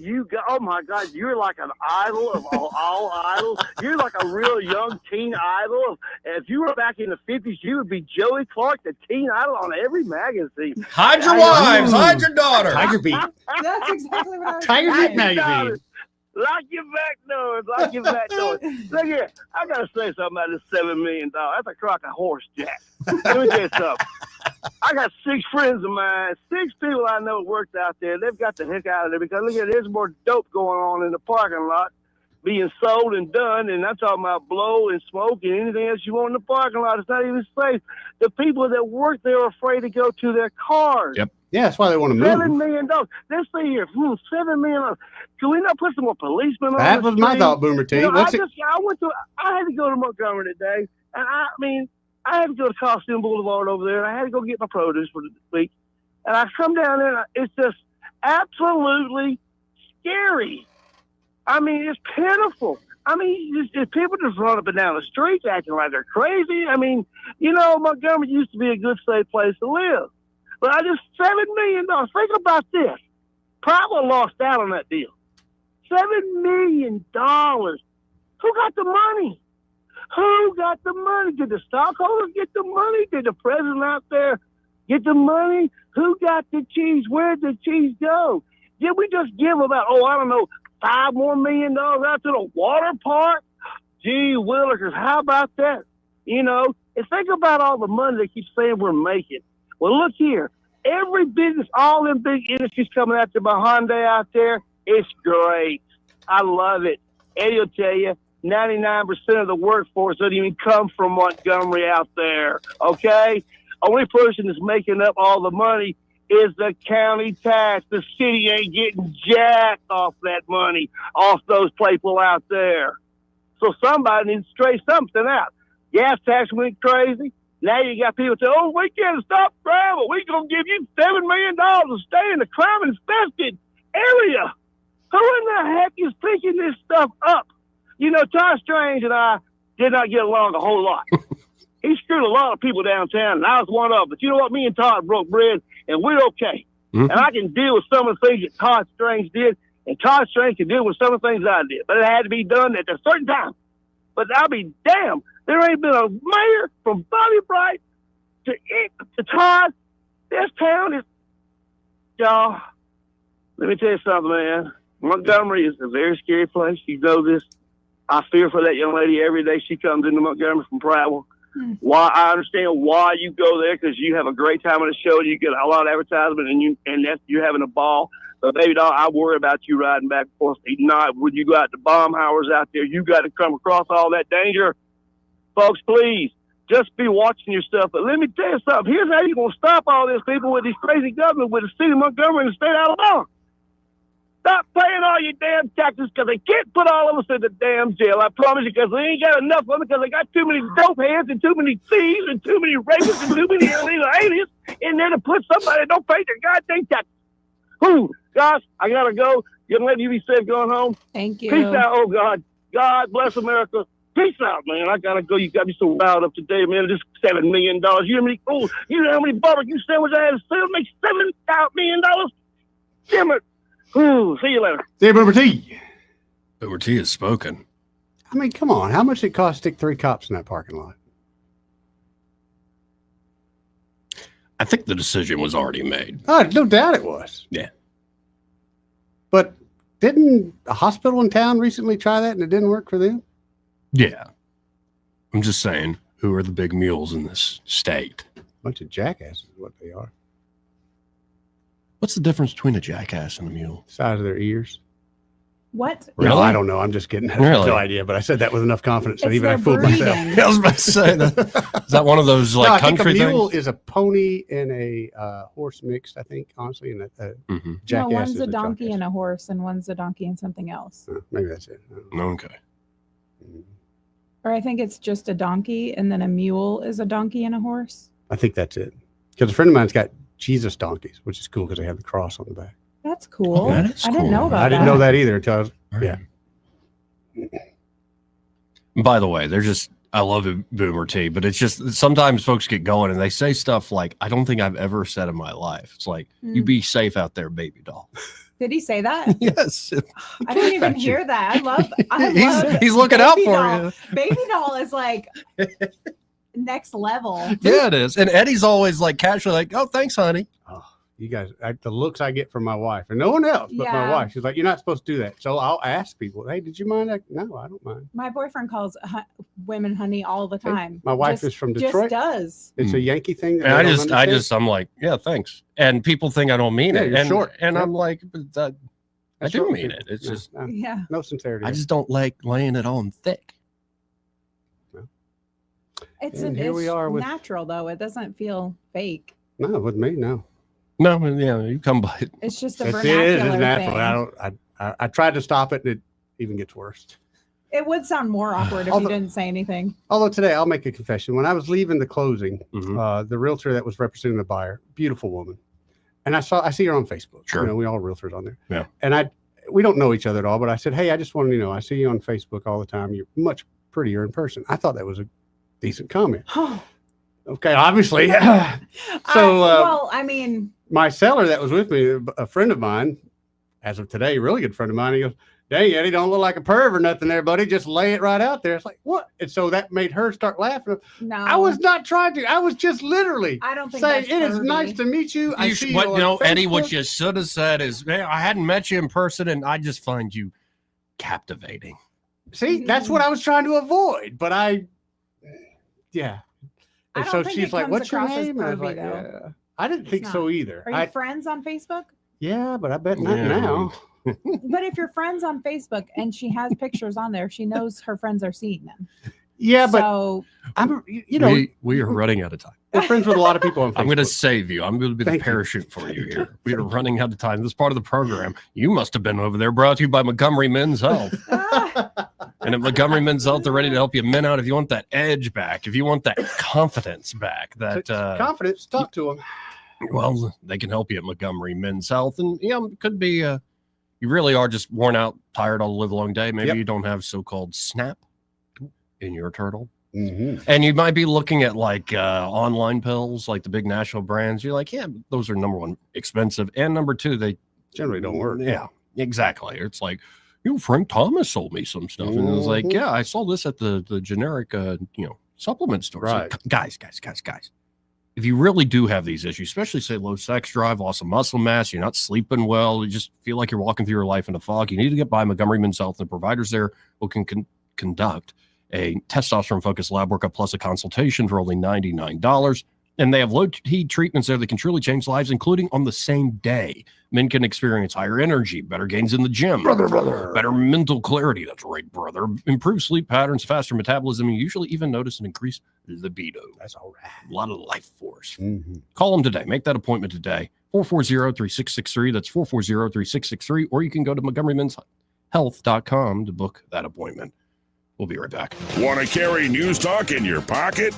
oh my God, you're like an idol of all idols. You're like a real young teen idol. If you were back in the 50s, you would be Joey Clark, the teen idol on every magazine. Hide your wives, hide your daughters. Tiger Beat. That's exactly what I was Tiger saying. Beat magazine. Lock your back doors. Lock your back doors. Look here. I got to say something about this $7 million. That's a crock of horse jack. Let me tell you something. I got 6 friends of mine, 6 people I know worked out there. They've got the heck out of there because look at there's more dope going on in the parking lot being sold and done. And I'm talking about blow and smoke and anything else you want in the parking lot. It's not even safe. The people that work there are afraid to go to their cars. Yep. Yeah, that's why they want to move. $7 million. Let's see here. $7 million. Can we not put some more policemen on That the was my street? thought, Boomer T. You know, What's it? I had to go to Montgomery today, and I had to go to Costume Boulevard over there, and I had to go get my produce for the week. And I come down there, and it's just absolutely scary. I mean, it's pitiful. I mean, people just run up and down the streets acting like they're crazy. I mean, you know, Montgomery used to be a good, safe place to live. But I just, $7 million. Think about this. Probably lost out on that deal. $7 million. Who got the money? Who got the money? Did the stockholders get the money? Did the president out there get the money? Who got the cheese? Where'd the cheese go? Did we just give about, $5 more million out to the water park? Gee willikers, how about that? You know, and think about all the money they keep saying we're making. Well, look here. Every business, all them big industries coming out to my Hyundai out there, it's great. I love it. Eddie will tell you, 99% of the workforce doesn't even come from Montgomery out there, okay? Only person that's making up all the money is the county tax. The city ain't getting jack off that money, off those people out there. So somebody needs to straighten something out. Gas tax went crazy. Now you got people say, we can't stop travel. We're going to give you $7 million to stay in the crime-infested area. Who in the heck is picking this stuff up? You know, Todd Strange and I did not get along a whole lot. He screwed a lot of people downtown, and I was one of them. But you know what? Me and Todd broke bread, and we're okay. Mm-hmm. And I can deal with some of the things that Todd Strange did, and Todd Strange can deal with some of the things I did. But it had to be done at a certain time. But I'll be damned. There ain't been a mayor from Bobby Bright to Todd. This town is, y'all, let me tell you something, man. Montgomery is a very scary place. You know this. I fear for that young lady every day she comes into Montgomery from Prattville. Why I understand why you go there, because you have a great time on the show. You get a lot of advertisement, and you're having a ball. But baby doll, I worry about you riding back and forth each night. When you go out to bomb hours out there, you got to come across all that danger. Folks, please, just be watching your stuff. But let me tell you something. Here's how you're going to stop all these people with these crazy government, with the city of Montgomery and the state of Alabama. Stop paying all your damn taxes, because they can't put all of us in the damn jail. I promise you, because they ain't got enough of them, because they got too many dope heads and too many thieves and too many rapists and too many illegal aliens in there to put somebody that don't pay their goddamn taxes. Whew, gosh, I got to go. Young lady, you be safe going home. Thank you. Peace out. Oh, God. God bless America. Peace out, man. I got to go. You got me so riled up today, man. This $7 million. You know how many barbecue sandwiches I had to sell? Make $7 million? Damn it. Ooh, see you later. See you, Boomer T. Boomer T has spoken. I mean, come on. How much did it cost to stick 3 cops in that parking lot? I think the decision was already made. Oh, no doubt it was. Yeah. But didn't a hospital in town recently try that and it didn't work for them? Yeah. I'm just saying, who are the big mules in this state? Bunch of jackasses is what they are. What's the difference between a jackass and a mule? Size of their ears. What? No, I don't know. I'm just kidding. I have no idea, but I said that with enough confidence that It's even I their fooled myself. breeding. I was about to say that. Is that one of those like No, I country think a mule things? is a pony and a horse mixed, I think, honestly. And a jackass No, one's is a donkey jackass. and a horse, and one's a donkey and something else. Maybe that's it. Okay. Or I think it's just a donkey, and then a mule is a donkey and a horse. I think that's it. Because a friend of mine's got Jesus donkeys, which is cool because they have the cross on the back. That's cool. that is I didn't cool. know about that. I didn't know that either until I was, yeah. By the way, I love it, Boomer T, but it's just sometimes folks get going and they say stuff like, I don't think I've ever said in my life. It's like, you be safe out there, baby doll. Did he say that? Yes. I didn't even hear that. I love He's looking out Baby for Doll. you. Baby doll is like next level. Yeah, it is. And Eddie's always like casually like, oh, thanks, honey. You guys, the looks I get from my wife and no one else but my Yeah. wife. She's like, you're not supposed to do that. So I'll ask people, hey, did you mind that? No, I don't mind. My boyfriend calls women honey all the time. My wife is from Detroit. Just does. It's a Yankee thing. that And they don't understand. I'm like, yeah, thanks. And people think I don't mean Yeah, it. you're And, short. and Yep. I'm like, but I That's do short mean people. it. It's No, just, no, Yeah. no sincerity. I just don't like laying it on thick. And here we are with- natural though. It doesn't feel fake. No, with me, no. No, yeah, you come by it. It's just a It vernacular is natural. thing. I tried to stop it and it even gets worse. It would sound more awkward if Although- you didn't say anything. Although today I'll make a confession. When I was leaving the closing, Mm-hmm. the realtor that was representing the buyer, beautiful woman, and I see her on Facebook. Sure. You know, we all realtors on there. Yeah. And we don't know each other at all, but I said, hey, I just wanted to know, I see you on Facebook all the time. You're much prettier in person. I thought that was a decent comment. Okay, obviously. Well, I mean, My seller that was with me, a friend of mine, as of today, a really good friend of mine, he goes, dang, Eddie, don't look like a perv or nothing there, buddy. Just lay it right out there. It's like, what? And so that made her start laughing. no. I was not trying to. I was just literally I don't think saying, that's it is pervy. nice to meet you. I see What, you on Eddie, what Facebook." you should have said is, man, I hadn't met you in person and I just find you captivating. See, that's what I was trying to avoid. But yeah. I And don't so think she's it like, comes what's your across as name? And I was pervy, like, though. yeah. I didn't think It's so not. either. Are you friends on Facebook? Yeah, but I bet not Yeah. now. But if you're friends on Facebook and she has pictures on there, she knows her friends are seeing them. Yeah, but So I'm, know, we are running out of time. we're friends with a lot of people on Facebook. I'm going to save you. I'm going to be the Thank you. parachute for you here. We are running out of time. This part of the program, you must have been over there, brought to you by Montgomery Men's Health. And at Montgomery Men's Health, they're ready to help you men out if you want that edge back, if you want that confidence back, that confidence. Talk to them. well, they can help you at Montgomery Men's Health. And yeah, it could be you really are just worn out, tired all the live long day. Maybe Yep. you don't have so-called SNAP in your turtle. Mm-hmm. And you might be looking at like online pills, like the big national brands. You're like, yeah, those are number one, expensive. And number two, they generally don't work. Yeah, exactly. It's like, Frank Thomas sold me some stuff. And it was like, Mhm. yeah, I saw this at the generic, supplement store. So, Right. guys. If you really do have these issues, especially say low sex drive, loss of muscle mass, you're not sleeping well, you just feel like you're walking through your life in a fog, you need to get by Montgomery Men's Health. The providers there who can conduct a testosterone focused lab workup plus a consultation for only $99. And they have low heat treatments there that can truly change lives, including on the same day. Men can experience higher energy, better gains in the gym, Brother. better mental clarity. That's right, brother. Improved sleep patterns, faster metabolism, and you usually even notice an increased libido. That's all right. A lot of life force. Mm-hmm. Call them today. Make that appointment today. 440-3663. That's 440-3663. Or you can go to MontgomeryMen'sHealth.com to book that appointment. We'll be right back. Want to carry News Talk in your pocket?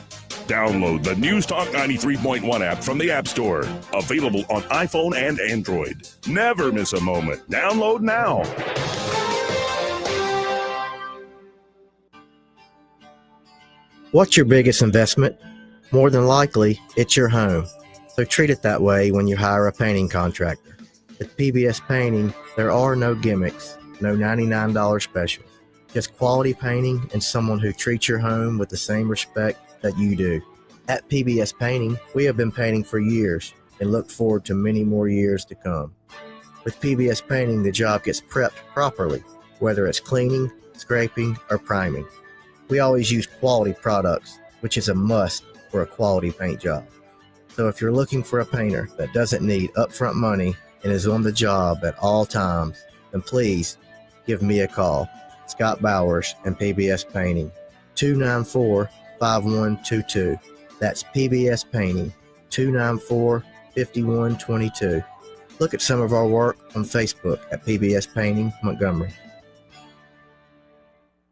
Download the News Talk 93.1 app from the App Store. Available on iPhone and Android. Never miss a moment. Download now. What's your biggest investment? More than likely, it's your home. So treat it that way when you hire a painting contractor. At PBS Painting, there are no gimmicks, no $99 specials. Just quality painting and someone who treats your home with the same respect that you do. At PBS Painting, we have been painting for years and look forward to many more years to come. With PBS Painting, the job gets prepped properly, whether it's cleaning, scraping, or priming. We always use quality products, which is a must for a quality paint job. So if you're looking for a painter that doesn't need upfront money and is on the job at all times, then please give me a call. Scott Bowers and PBS Painting, 294-5122. That's PBS Painting, 294-5122. Look at some of our work on Facebook at PBS Painting Montgomery.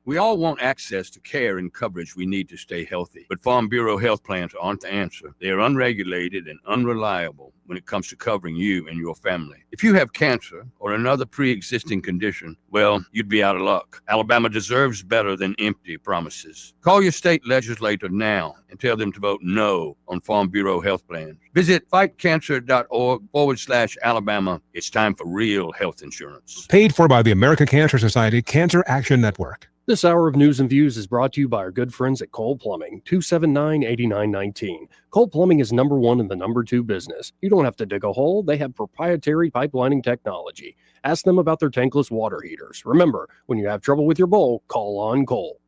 We all want access to care and coverage we need to stay healthy, but Farm Bureau health plans aren't the answer. They are unregulated and unreliable when it comes to covering you and your family. If you have cancer or another pre-existing condition, well, you'd be out of luck. Alabama deserves better than empty promises. Call your state legislator now and tell them to vote no on Farm Bureau health plans. Visit fightcancer.org/Alabama. It's time for real health insurance. Paid for by the American Cancer Society Cancer Action Network. This hour of News and Views is brought to you by our good friends at Cole Plumbing, 279-8919. Cole Plumbing is number one in the number two business. You don't have to dig a hole. They have proprietary pipelining technology. Ask them about their tankless water heaters. Remember, when you have trouble with your bowl, call on Cole.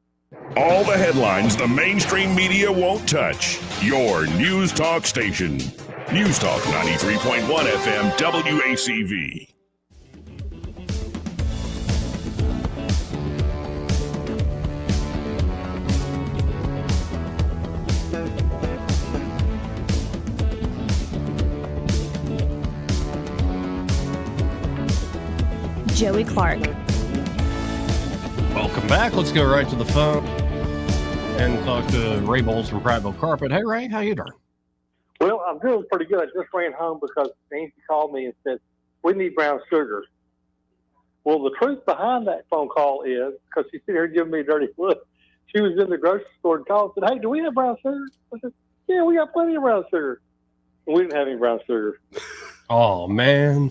All the headlines the mainstream media won't touch. Your News Talk station. News Talk 93.1 FM WACV. Joey Clark. Welcome back. Let's go right to the phone and talk to Ray Bowles from Prattville Carpet. Hey, Ray, how you doing? Well, I'm doing pretty good. I just ran home because Nancy called me and said, we need brown sugar. Well, the truth behind that phone call is, because she's sitting here giving me a dirty look, she was in the grocery store and called and said, hey, do we have brown sugar? I said, yeah, we got plenty of brown sugar. And we didn't have any brown sugar. Oh, man.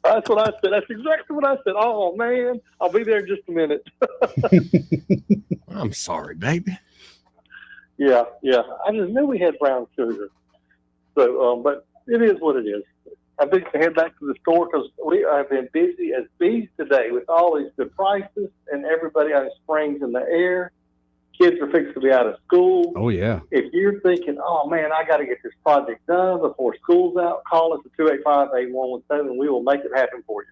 That's what I said. That's exactly what I said. Oh, man, I'll be there in just a minute. I'm sorry, baby. Yeah. I just knew we had brown sugar. So, but it is what it is. I've been to head back to the store because we have been busy as bees today with all these good prices and everybody on springs in the air. Kids are fixing to be out of school. Oh, yeah. If you're thinking, oh, man, I got to get this project done before school's out, call us at 285-8117 and we will make it happen for you.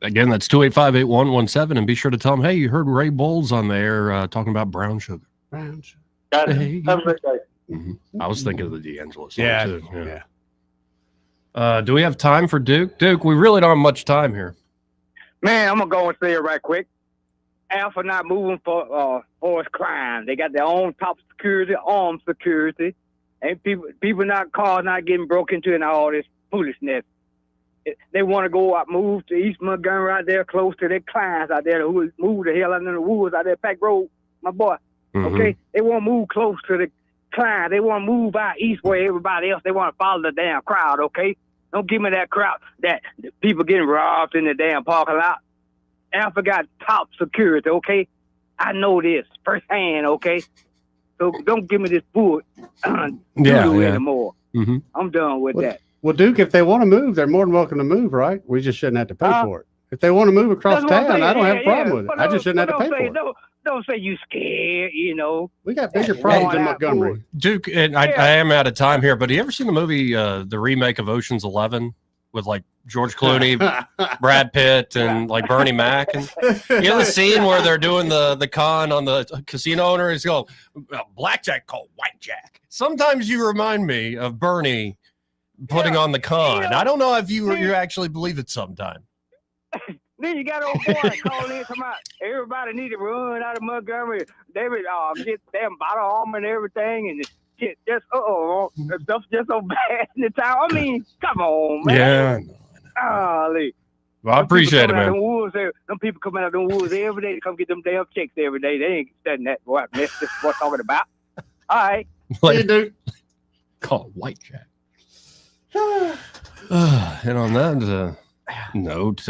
Again, that's 285-8117, and be sure to tell them, hey, you heard Ray Bowles on there talking about brown sugar. Brown sugar. Got it. Hey. Have a great day. Mm-hmm. I was thinking of the D'Angelo song, Yeah. too. Yeah. Do we have time for Duke? Duke, we really don't have much time here. Man, I'm going to go and say it right quick. Alpha not moving for horse crime. They got their own top security, armed security, and people cars not getting broken into and all this foolishness. They want to go out, move to East Montgomery out there, close to their clients out there who move the hell out in the woods out there, Pack Road, my boy. Mm-hmm. Okay, they want to move close to the clients. They want to move out east where everybody else. They want to follow the damn crowd. Okay, don't give me that crowd that people getting robbed in the damn parking lot. Alpha got top security, okay? I know this firsthand, okay? So don't give me this bull anymore. Mm-hmm. I'm done with that. Well, Duke, if they want to move, they're more than welcome to move, right? We just shouldn't have to pay for it. If they want to move across town, I don't have a problem with it. I just shouldn't have to pay for it. Don't say you scared, you know. We got bigger problems in Montgomery. Duke, and I am out of time here, but have you ever seen the movie, the remake of Ocean's 11? With like George Clooney, Brad Pitt, and like Bernie Mac, and you know the scene where they're doing the con on the casino owner. He's going blackjack called white jack. Sometimes you remind me of Bernie putting on the con. I don't know if you actually believe it sometime. Then you got old boy calling in talking about everybody need to run out of Montgomery. They would get damn bottle armor and everything, and shit, just stuff's just so bad in the town. I mean, come on, man. Yeah. Golly. Well, I appreciate it, man. Them people come out of them woods every day to come get them damn checks every day. They ain't studying that. Boy, that's just what I'm talking about. All right. Hey, dude. Call it white jack. And on that note,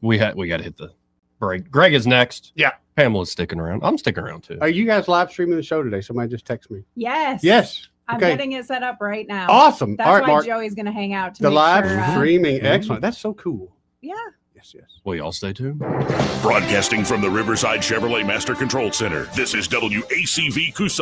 we got to hit the break. Greg is next. Yeah. Pamela's sticking around. I'm sticking around too. Are you guys live streaming the show today? Somebody just text me. Yes. Yes. I'm Okay. getting it set up right now. Awesome. That's All right, why Mark. Joey's going to hang out to The make live sure, streaming. Excellent. That's so cool. Yeah. Yes. Will y'all stay tuned? Broadcasting from the Riverside Chevrolet Master Control Center, this is WACV Coosa.